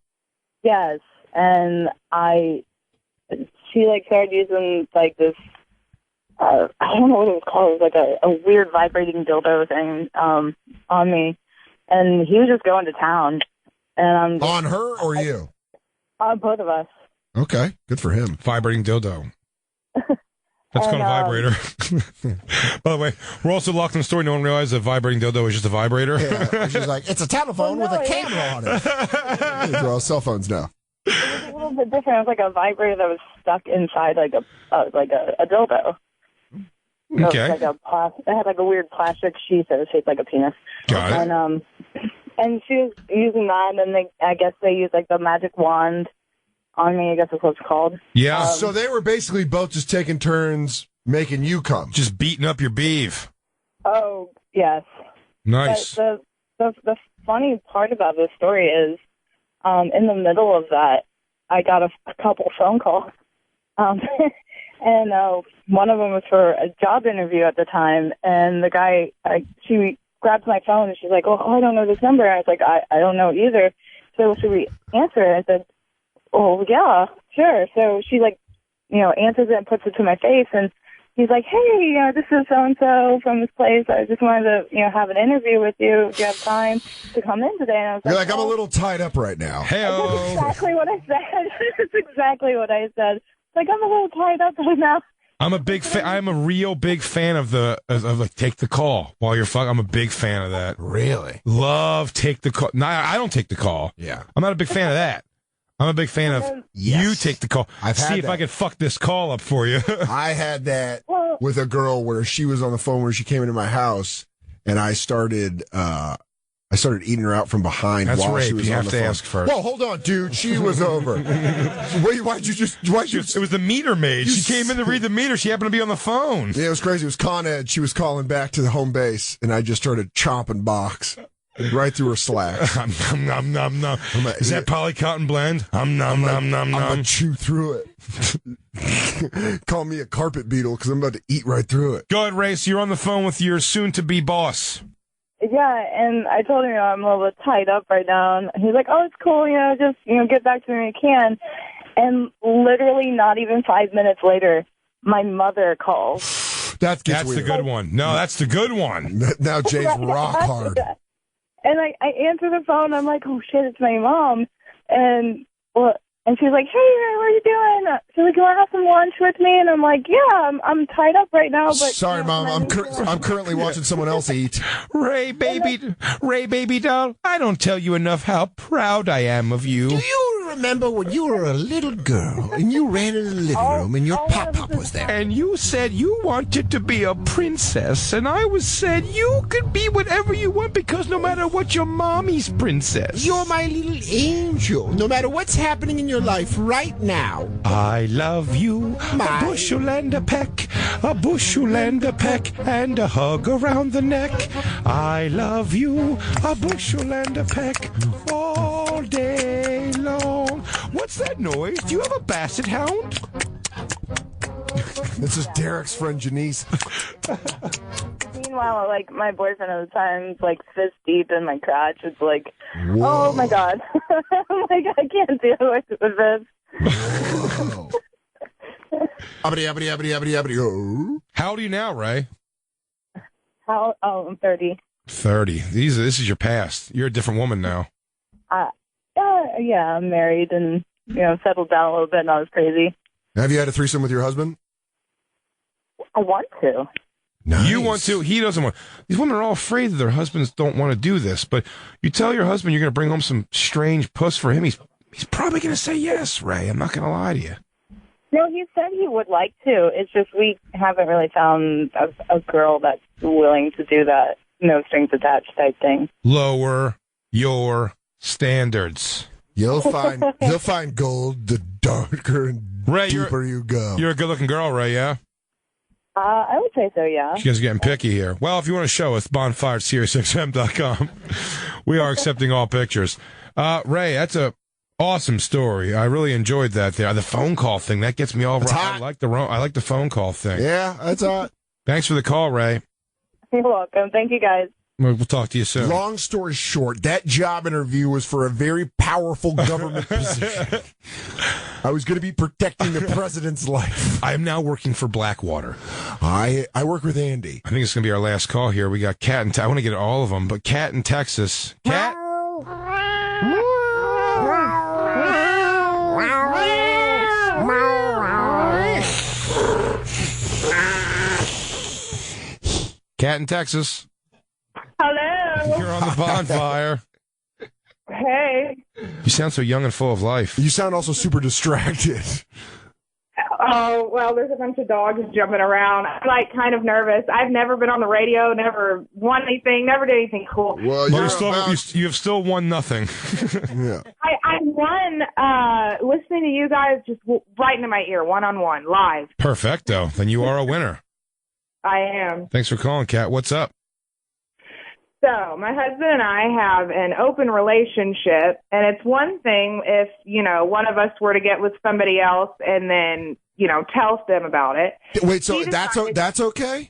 [SPEAKER 17] Yes, and she like started using like this. I don't know what it was called. It was like a weird vibrating dildo thing on me, and he was just going to town. And
[SPEAKER 2] on her or you?
[SPEAKER 17] On both of us.
[SPEAKER 2] Okay, good for him.
[SPEAKER 3] Vibrating dildo. That's called a vibrator. By the way, we're also locked in the story. No one realized a vibrating dildo is just a vibrator.
[SPEAKER 2] Yeah, she's like, it's a telephone with a camera on it. They're all cell phones now.
[SPEAKER 17] It was a little bit different. It was like a vibrator that was stuck inside like a dildo.
[SPEAKER 3] Okay.
[SPEAKER 17] It had like a weird plastic sheath that was shaped like a penis.
[SPEAKER 3] Got it.
[SPEAKER 17] And she was using that, and I guess they used like the magic wand on me, I guess that's what it's called.
[SPEAKER 3] Yeah.
[SPEAKER 2] So they were basically both just taking turns making you come.
[SPEAKER 3] Just beating up your beef.
[SPEAKER 17] Oh, yes.
[SPEAKER 3] Nice.
[SPEAKER 17] But the funny part about this story is in the middle of that, I got a couple phone calls. And one of them was for a job interview at the time, and the guy, she grabbed my phone, and she's like, oh, I don't know this number. And I was like, I don't know either. So should we answer it? I said, oh, yeah, sure. So she, answers it and puts it to my face, and he's like, hey, this is so-and-so from this place. I just wanted to, have an interview with you. Do you have time to come in today? And I was
[SPEAKER 2] You're like, I'm a little tied up right now.
[SPEAKER 17] That's exactly what I said. That's exactly what I said. Like, I'm a little tied up right now.
[SPEAKER 3] I'm a big fan. I'm a real big fan of take the call while you're fucking. I'm a big fan of that.
[SPEAKER 2] Really?
[SPEAKER 3] Love take the call. No, I don't take the call.
[SPEAKER 2] Yeah.
[SPEAKER 3] I'm not a big fan of that. I'm a big fan of you take the call. See if I can fuck this call up for you.
[SPEAKER 2] I had that with a girl where she was on the phone where she came into my house, and I started eating her out from behind.
[SPEAKER 3] That's
[SPEAKER 2] while
[SPEAKER 3] rape.
[SPEAKER 2] She was
[SPEAKER 3] You
[SPEAKER 2] on
[SPEAKER 3] have
[SPEAKER 2] the
[SPEAKER 3] to
[SPEAKER 2] phone.
[SPEAKER 3] ask first.
[SPEAKER 2] Whoa, hold on, dude. She was over. Why'd you?
[SPEAKER 3] It was the meter maid. She came in to read the meter. She happened to be on the phone.
[SPEAKER 2] Yeah, it was crazy. It was Con Ed. She was calling back to the home base, and I just started chopping box right through her slacks.
[SPEAKER 3] Nom, nom, nom. Is that poly cotton blend? Nom, nom,
[SPEAKER 2] I'm
[SPEAKER 3] nom.
[SPEAKER 2] gonna chew through it. Call me a carpet beetle because I'm about to eat right through it.
[SPEAKER 3] Go ahead, Ray. So you're on the phone with your soon-to-be boss.
[SPEAKER 17] Yeah, and I told him, I'm a little bit tied up right now. And he's like, oh, it's cool, just, get back to me when you can. And literally not even 5 minutes later, my mother calls.
[SPEAKER 2] That's
[SPEAKER 3] weird. The good one. No, that's the good one.
[SPEAKER 2] Now Jay's rock hard.
[SPEAKER 17] And I answer the phone. I'm like, oh, shit, it's my mom. And she's like, hey, what are you doing? She's like, you want to have some lunch with me? And I'm like, yeah, I'm tied up right now. But
[SPEAKER 2] sorry, Mom, I'm currently watching someone else eat.
[SPEAKER 3] Ray, baby doll, I don't tell you enough how proud I am of you.
[SPEAKER 14] Do you remember when you were a little girl and you ran in the living room and your pop-pop was there?
[SPEAKER 3] And you said you wanted to be a princess, and I said you could be whatever you want because no matter what, your mommy's princess.
[SPEAKER 14] You're my little angel, no matter what's happening in your life right now.
[SPEAKER 3] I love you, a bushel and a peck, a bushel and a peck, and a hug around the neck. I love you, a bushel and a peck, all day long. What's that noise? Do you have a basset hound?
[SPEAKER 2] This is Derek's friend Janice.
[SPEAKER 17] Meanwhile, my boyfriend at the time, fist deep in my crotch. It's like,
[SPEAKER 2] whoa.
[SPEAKER 17] Oh my god. I'm like, I can't deal with this.
[SPEAKER 3] How old are you now, Ray?
[SPEAKER 17] I'm 30.
[SPEAKER 3] 30. This is your past. You're a different woman now.
[SPEAKER 17] Yeah, I'm married and, settled down a little bit, not as crazy.
[SPEAKER 2] Have you had a threesome with your husband?
[SPEAKER 17] I want to.
[SPEAKER 2] Nice.
[SPEAKER 3] You want to. He doesn't want. These women are all afraid that their husbands don't want to do this. But you tell your husband you're going to bring home some strange puss for him. He's probably going to say yes, Ray. I'm not going to lie to you.
[SPEAKER 17] No, he said he would like to. It's just we haven't really found a girl that's willing to do that no strings attached type thing.
[SPEAKER 3] Lower your standards.
[SPEAKER 2] You'll find gold the darker and
[SPEAKER 3] Ray,
[SPEAKER 2] deeper you go.
[SPEAKER 3] You're a good-looking girl, Ray, yeah?
[SPEAKER 17] I would say so, yeah.
[SPEAKER 3] You guys are getting picky here. Well, if you want to show us, Bonfire at SiriusXM.com. We are accepting all pictures. Ray, that's a Awesome story. I really enjoyed that there. The phone call thing, that gets me all right. I like the phone call thing.
[SPEAKER 2] Yeah, that's hot.
[SPEAKER 3] Thanks for the call, Ray.
[SPEAKER 17] You're welcome. Thank you, guys.
[SPEAKER 3] We'll talk to you soon.
[SPEAKER 2] Long story short, that job interview was for a very powerful government position. I was going to be protecting the president's life.
[SPEAKER 3] I am now working for Blackwater.
[SPEAKER 2] I work with Andy.
[SPEAKER 3] I think it's going to be our last call here. We got Kat in I want to get all of them, but Kat in Texas. Kat? Kat in Texas.
[SPEAKER 13] Hello.
[SPEAKER 3] You're on the bonfire.
[SPEAKER 13] Hey.
[SPEAKER 3] You sound so young and full of life.
[SPEAKER 2] You sound also super distracted.
[SPEAKER 13] Oh, well, there's a bunch of dogs jumping around. I'm, like, kind of nervous. I've never been on the radio, never won anything, never did anything cool.
[SPEAKER 2] Well,
[SPEAKER 3] you have still won nothing.
[SPEAKER 2] Yeah.
[SPEAKER 13] I won listening to you guys just right into my ear, one-on-one, live.
[SPEAKER 3] Perfecto. Then you are a winner.
[SPEAKER 13] I am.
[SPEAKER 3] Thanks for calling, Kat. What's up?
[SPEAKER 13] So, my husband and I have an open relationship, and it's one thing if, one of us were to get with somebody else and then, tell them about it.
[SPEAKER 2] Wait, so that's okay?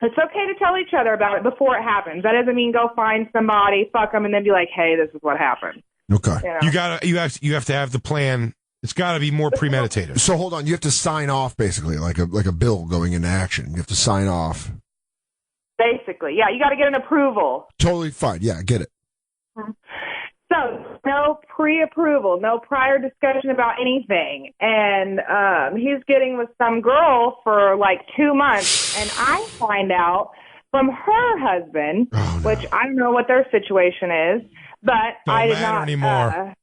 [SPEAKER 13] It's okay to tell each other about it before it happens. That doesn't mean go find somebody, fuck them, and then be like, hey, this is what happened.
[SPEAKER 2] Okay.
[SPEAKER 3] You have to have the plan. It's got to be more premeditated.
[SPEAKER 2] So hold on, you have to sign off basically, like a bill going into action. You have to sign off.
[SPEAKER 13] Basically, yeah, you got to get an approval.
[SPEAKER 2] Totally fine. Yeah, I get it.
[SPEAKER 13] So, no pre-approval, no prior discussion about anything. And he's getting with some girl for like 2 months, and I find out from her husband, which I don't know what their situation is, but I did not
[SPEAKER 3] anymore.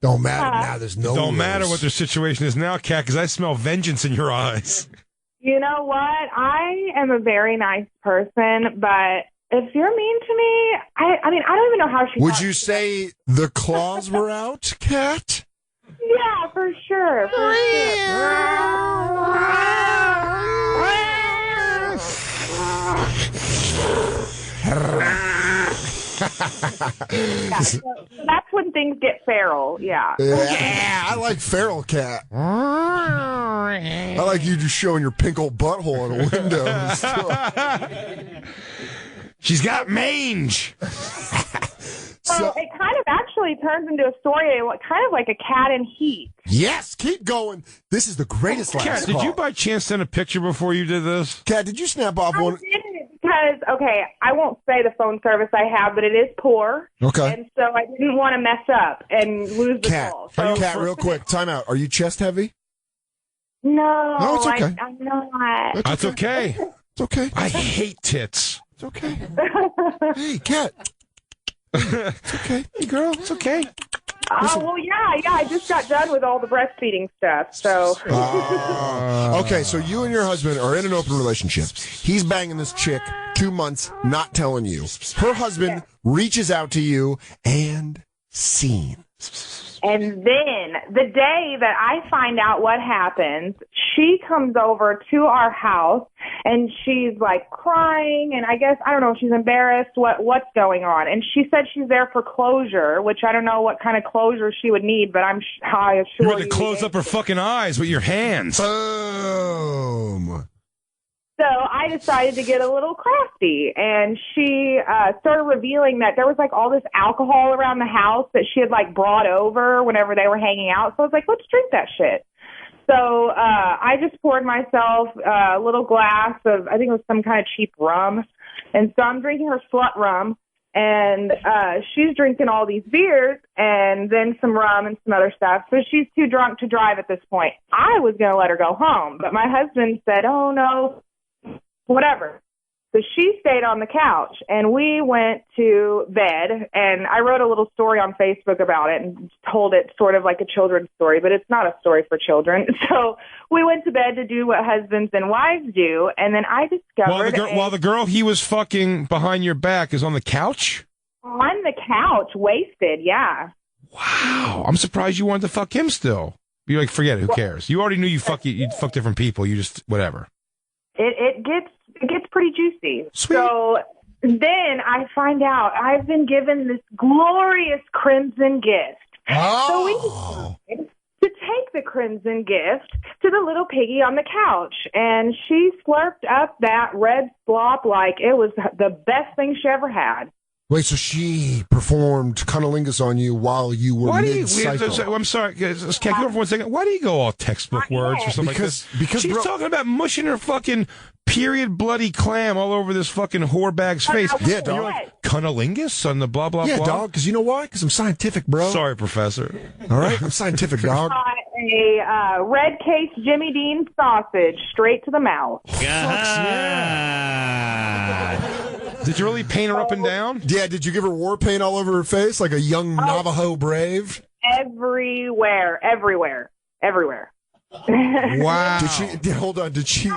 [SPEAKER 2] Don't matter now. There's no.
[SPEAKER 3] Don't matter what their situation is now, Kat, because I smell vengeance in your eyes.
[SPEAKER 13] You know what? I am a very nice person, but if you're mean to me, I mean, I don't even know how she.
[SPEAKER 2] Would you say the claws were out, Kat?
[SPEAKER 13] Yeah, for sure. Yeah, so that's when things get feral. Yeah.
[SPEAKER 2] Yeah, I like feral, Kat. I like you just showing your pink old butthole in a window and stuff.
[SPEAKER 3] She's got mange.
[SPEAKER 13] So it kind of actually turns into a story, kind of like a cat in heat.
[SPEAKER 2] Yes, keep going. This is the greatest last
[SPEAKER 3] Kat,
[SPEAKER 2] call.
[SPEAKER 3] did you by chance send a picture before you did this?
[SPEAKER 2] Kat, did you snap off one?
[SPEAKER 13] I didn't because, okay, I won't say the phone service I have, but it is poor.
[SPEAKER 2] Okay.
[SPEAKER 13] And so I didn't want to mess up and lose the call. So,
[SPEAKER 2] Kat, real quick, time out. Are you chest heavy?
[SPEAKER 13] No,
[SPEAKER 2] No, it's okay.
[SPEAKER 13] I'm not.
[SPEAKER 3] That's okay.
[SPEAKER 2] It's okay.
[SPEAKER 3] I hate tits.
[SPEAKER 2] It's okay. Hey, Kat. It's okay. Hey, girl. It's okay.
[SPEAKER 13] Oh, well, yeah. I just got done with all the breastfeeding stuff, so.
[SPEAKER 2] Okay, so you and your husband are in an open relationship. He's banging this chick 2 months, not telling you. Her husband reaches out to you and scene.
[SPEAKER 13] And then the day that I find out what happens, she comes over to our house and she's like crying, and I guess, I don't know, she's embarrassed what's going on. And she said she's there for closure, which I don't know what kind of closure she would need, but I'm sure
[SPEAKER 3] you had to close up her fucking eyes with your hands.
[SPEAKER 2] Boom.
[SPEAKER 13] So I decided to get a little crafty, and she started revealing that there was like all this alcohol around the house that she had like brought over whenever they were hanging out. So I was like, let's drink that shit. So I just poured myself a little glass of, I think it was some kind of cheap rum. And so I'm drinking her slut rum, and she's drinking all these beers and then some rum and some other stuff. So she's too drunk to drive at this point. I was going to let her go home, but my husband said, oh, no. Whatever. So she stayed on the couch, and we went to bed, and I wrote a little story on Facebook about it and told it sort of like a children's story, but it's not a story for children. So we went to bed to do what husbands and wives do, and then I discovered...
[SPEAKER 3] While the girl he was fucking behind your back is on the couch?
[SPEAKER 13] On the couch, wasted, yeah.
[SPEAKER 3] Wow. I'm surprised you wanted to fuck him still. You're like, forget it, who cares? You already knew you'd fuck different people, you just, whatever.
[SPEAKER 13] It gets pretty juicy.
[SPEAKER 3] Sweet.
[SPEAKER 13] So then I find out I've been given this glorious crimson gift So we decided to take the crimson gift to the little piggy on the couch, and she slurped up that red slop like it was the best thing she ever had.
[SPEAKER 2] Wait, so she performed cunnilingus on you while you were mid-cycle?
[SPEAKER 3] I'm sorry, can you go for 1 second? Why do you go all textbook words or something like this?
[SPEAKER 2] Because
[SPEAKER 3] she's talking about mushing her fucking period bloody clam all over this fucking whore bag's face.
[SPEAKER 2] Yeah, dog.
[SPEAKER 3] You're like, cunnilingus on the blah, blah,
[SPEAKER 2] yeah,
[SPEAKER 3] blah?
[SPEAKER 2] Yeah, dog, because you know why? Because I'm scientific, bro.
[SPEAKER 3] Sorry, Professor.
[SPEAKER 2] All right? I'm scientific, dog.
[SPEAKER 13] A red case Jimmy Dean sausage straight to the mouth.
[SPEAKER 3] Did you really paint her up and down?
[SPEAKER 2] Yeah, did you give her war paint all over her face like a young Navajo brave?
[SPEAKER 13] Everywhere.
[SPEAKER 2] Wow. Hold on. Did she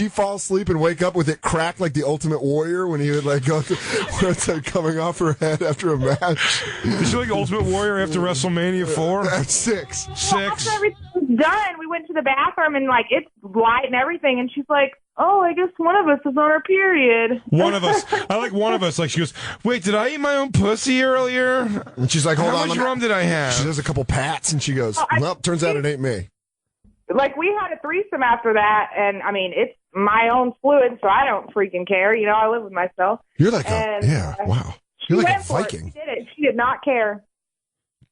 [SPEAKER 2] fall asleep and wake up with it cracked like the Ultimate Warrior when he would like go where it's like coming off her head after a match?
[SPEAKER 3] Did she like Ultimate Warrior after WrestleMania 4?
[SPEAKER 2] That's 6.
[SPEAKER 13] Well, after everything was done, we went to the bathroom and like it's light and everything, and she's like, "Oh, I guess one of us is on her period."
[SPEAKER 3] One of us. I like one of us. Like she goes, "Wait, did I eat my own pussy earlier?"
[SPEAKER 2] And she's like, "Hold on,
[SPEAKER 3] how much rum did I have?"
[SPEAKER 2] She does a couple pats and she goes, "Well, turns out it ain't me."
[SPEAKER 13] Like we had a threesome after that, and I mean it's my own fluid, so I don't freaking care. You know, I live with myself.
[SPEAKER 2] You're like
[SPEAKER 13] wow.
[SPEAKER 2] You're like a
[SPEAKER 13] went for it.
[SPEAKER 2] Viking.
[SPEAKER 13] She did it. She did not care.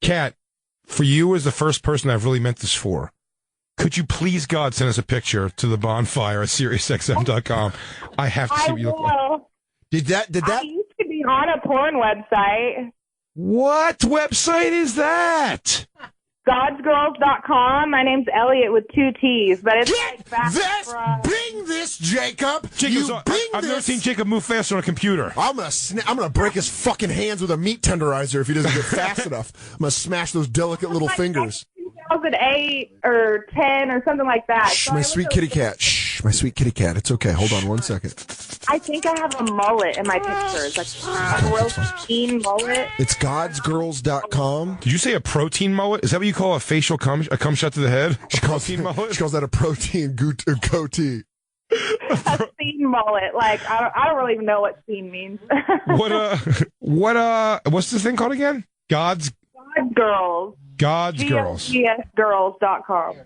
[SPEAKER 3] Kat, for you as the first person I've really meant this for, could you please, God, send us a picture to the Bonfire at SiriusXM.com? I have to see what you look like.
[SPEAKER 2] Did that?
[SPEAKER 13] I used to be on a porn website.
[SPEAKER 3] What website is that?
[SPEAKER 13] Godsgirls.com. My name's Elliot with 2 T's, but it's like back from...
[SPEAKER 2] Bring this, Jacob.
[SPEAKER 3] I've never seen Jacob move faster on a computer.
[SPEAKER 2] I'm gonna break his fucking hands with a meat tenderizer if he doesn't get fast enough. I'm gonna smash those delicate little fingers.
[SPEAKER 13] 2008 or 10 or something like that.
[SPEAKER 2] Shh, my sweet kitty cat. Shh, my sweet kitty cat. It's okay. Hold on 1 second.
[SPEAKER 13] I think I have a mullet in my pictures, like a real clean mullet.
[SPEAKER 2] It's godsgirls.com.
[SPEAKER 3] Did you say a protein mullet? Is that what you call a facial cum shot to the head? A protein mullet?
[SPEAKER 2] She calls that a protein goatee.
[SPEAKER 13] A scene mullet. Like, I don't really even know what scene means.
[SPEAKER 3] What's this thing called again? God's
[SPEAKER 13] Girls.
[SPEAKER 3] God's Girls.
[SPEAKER 13] GodsGirls.com.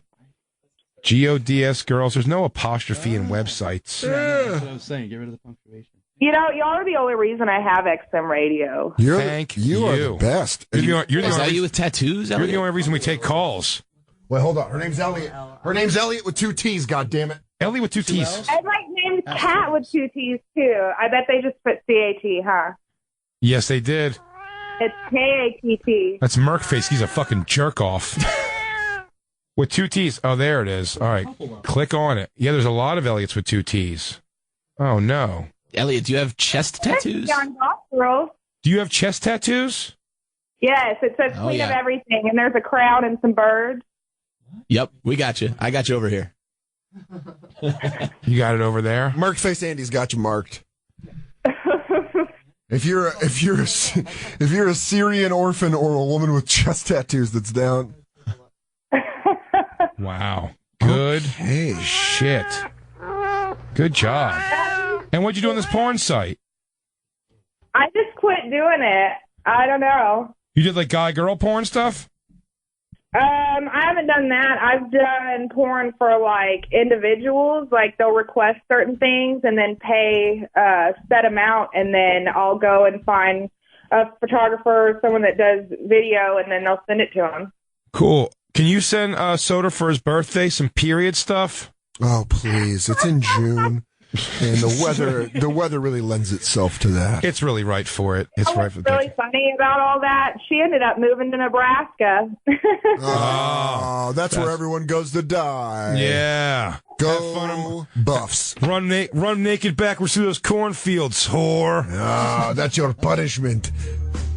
[SPEAKER 3] GODS Girls. There's no apostrophe in websites.
[SPEAKER 5] That's what I was saying. Get rid of the punctuation.
[SPEAKER 13] You know, y'all are the only reason I have XM radio.
[SPEAKER 3] Thank you.
[SPEAKER 2] You are the best.
[SPEAKER 12] Is that you with tattoos,
[SPEAKER 3] You're
[SPEAKER 12] Elliot?
[SPEAKER 3] the only reason we take calls.
[SPEAKER 2] Wait, hold on. Her name's Elliot. Her name's Elliot with 2 T's, goddammit.
[SPEAKER 3] Elliot with 2 T's.
[SPEAKER 13] I'd like named Cat with 2 T's, too. I bet they just put CAT, huh?
[SPEAKER 3] Yes, they did.
[SPEAKER 13] It's KATT.
[SPEAKER 3] That's Merkface. He's a fucking jerk off. With 2 T's. Oh, there it is. All right. Click on it. Yeah, there's a lot of Elliots with 2 T's. Oh, no.
[SPEAKER 12] Elliot, do you have chest tattoos?
[SPEAKER 3] Do you have chest tattoos?
[SPEAKER 13] Yes, it says Queen of Everything, and there's a crown and some birds.
[SPEAKER 12] Yep, we got you. I got you over here.
[SPEAKER 3] You got it over there?
[SPEAKER 2] Merkface Andy's got you marked. If you're a Syrian orphan or a woman with chest tattoos that's down.
[SPEAKER 3] Wow. Good shit. Good job. And what'd you do on this porn site?
[SPEAKER 13] I just quit doing it. I don't know.
[SPEAKER 3] You did like guy-girl porn stuff?
[SPEAKER 13] I haven't done that. I've done porn for like individuals. Like they'll request certain things and then pay a set amount, and then I'll go and find a photographer or someone that does video, and then they'll send it to them.
[SPEAKER 3] Cool. Can you send Soder for his birthday some period stuff?
[SPEAKER 2] Oh, please. It's in June. And the weather really lends itself to that.
[SPEAKER 3] It's really right for it. It's right for
[SPEAKER 13] really funny about all that. She ended up moving to Nebraska.
[SPEAKER 2] Oh, that's where everyone goes to die.
[SPEAKER 3] Yeah.
[SPEAKER 2] Go Buffs.
[SPEAKER 3] Run naked backwards through those cornfields, whore.
[SPEAKER 2] Ah, that's your punishment.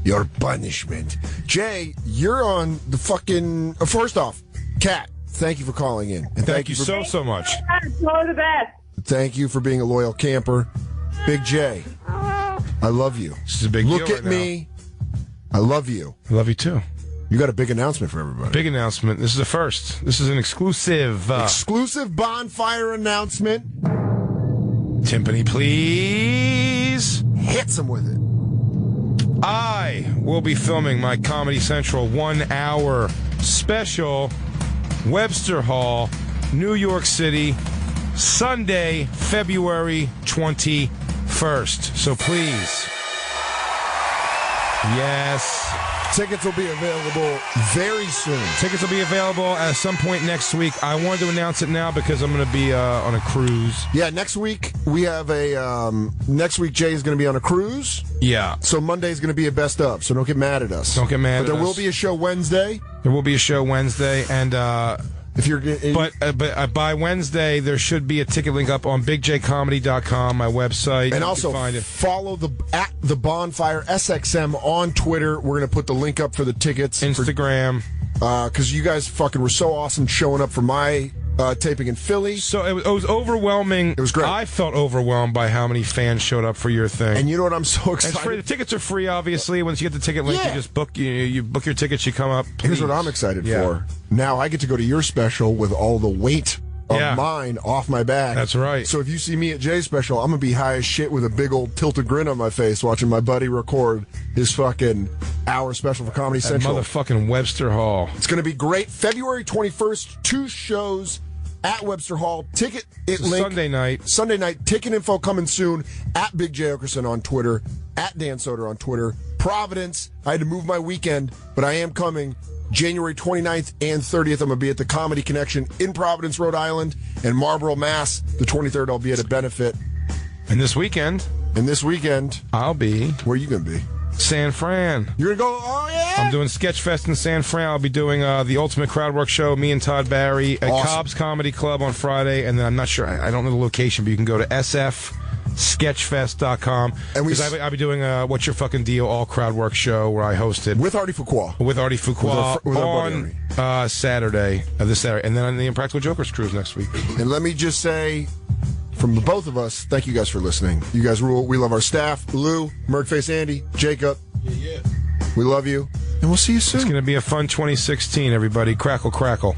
[SPEAKER 2] Your punishment. Jay, you're on the fucking... first off, Kat, thank you for calling in. And
[SPEAKER 3] thank you so much.
[SPEAKER 13] You're the best.
[SPEAKER 2] Thank you for being a loyal camper. Big J, I love you.
[SPEAKER 3] This is a big
[SPEAKER 2] Look
[SPEAKER 3] deal
[SPEAKER 2] at
[SPEAKER 3] right
[SPEAKER 2] me. I love you.
[SPEAKER 3] I love you too.
[SPEAKER 2] You got a big announcement for everybody.
[SPEAKER 3] Big announcement. This is a first. This is an exclusive.
[SPEAKER 2] Exclusive Bonfire announcement.
[SPEAKER 3] Timpani, please.
[SPEAKER 2] Hits him with it.
[SPEAKER 3] I will be filming my Comedy Central 1 hour special, Webster Hall, New York City, Sunday, February 21st. So please. Yes.
[SPEAKER 2] Tickets will be available very soon.
[SPEAKER 3] Tickets will be available at some point next week. I wanted to announce it now because I'm going to be on a cruise.
[SPEAKER 2] Yeah, next week we have next week Jay is going to be on a cruise.
[SPEAKER 3] Yeah.
[SPEAKER 2] So Monday's going to be a best of, so don't get mad at us.
[SPEAKER 3] Don't get mad at us.
[SPEAKER 2] But there will be a show Wednesday.
[SPEAKER 3] There will be a show Wednesday, and
[SPEAKER 2] if you're,
[SPEAKER 3] but by Wednesday there should be a ticket link up on BigJComedy.com, my website,
[SPEAKER 2] and also follow at the Bonfire SXM on Twitter. We're going to put the link up for the tickets,
[SPEAKER 3] Instagram,
[SPEAKER 2] because you guys fucking were so awesome showing up for my taping in Philly.
[SPEAKER 3] So it was overwhelming. It
[SPEAKER 2] was great.
[SPEAKER 3] I felt overwhelmed by how many fans showed up for your thing.
[SPEAKER 2] And you know what? I'm so excited.
[SPEAKER 3] It's free. The tickets are free, obviously. Once you get the ticket link, you just book. You book your tickets. You come up. Please.
[SPEAKER 2] Here's what I'm excited for. Now I get to go to your special with all the weight of mine off my back.
[SPEAKER 3] That's right.
[SPEAKER 2] So if you see me at Jay's special, I'm gonna be high as shit with a big old tilted grin on my face, watching my buddy record his fucking hour special for Comedy Central.
[SPEAKER 3] Motherfucking Webster Hall.
[SPEAKER 2] It's gonna be great. February 21st, 2 shows at Webster Hall. Ticket link Sunday night. Ticket info coming soon at Big J Oakerson on Twitter, at Dan Soder on Twitter. Providence. I had to move my weekend, but I am coming. January 29th and 30th, I'm going to be at the Comedy Connection in Providence, Rhode Island, and Marlboro, Mass. The 23rd, I'll be at a benefit.
[SPEAKER 3] And this weekend,
[SPEAKER 2] I'll be. Where are you going to be?
[SPEAKER 3] San Fran.
[SPEAKER 2] You're going to go, oh, yeah?
[SPEAKER 3] I'm doing Sketchfest in San Fran. I'll be doing the Ultimate Crowd Work Show, me and Todd Barry, at Cobb's Comedy Club on Friday. And then I'm not sure, I don't know the location, but you can go to sfsketchfest.com. And I'll be doing What's Your Fucking Deal, all crowd work show where I hosted.
[SPEAKER 2] With Artie Fuqua.
[SPEAKER 3] On Saturday, this Saturday. And then on the Impractical Jokers cruise next week.
[SPEAKER 2] And let me just say, from the both of us, thank you guys for listening. You guys rule. We love our staff. Lou, Merkface Andy, Jacob. Yeah. We love you. And we'll see you soon.
[SPEAKER 3] It's going to be a fun 2016, everybody. Crackle, crackle.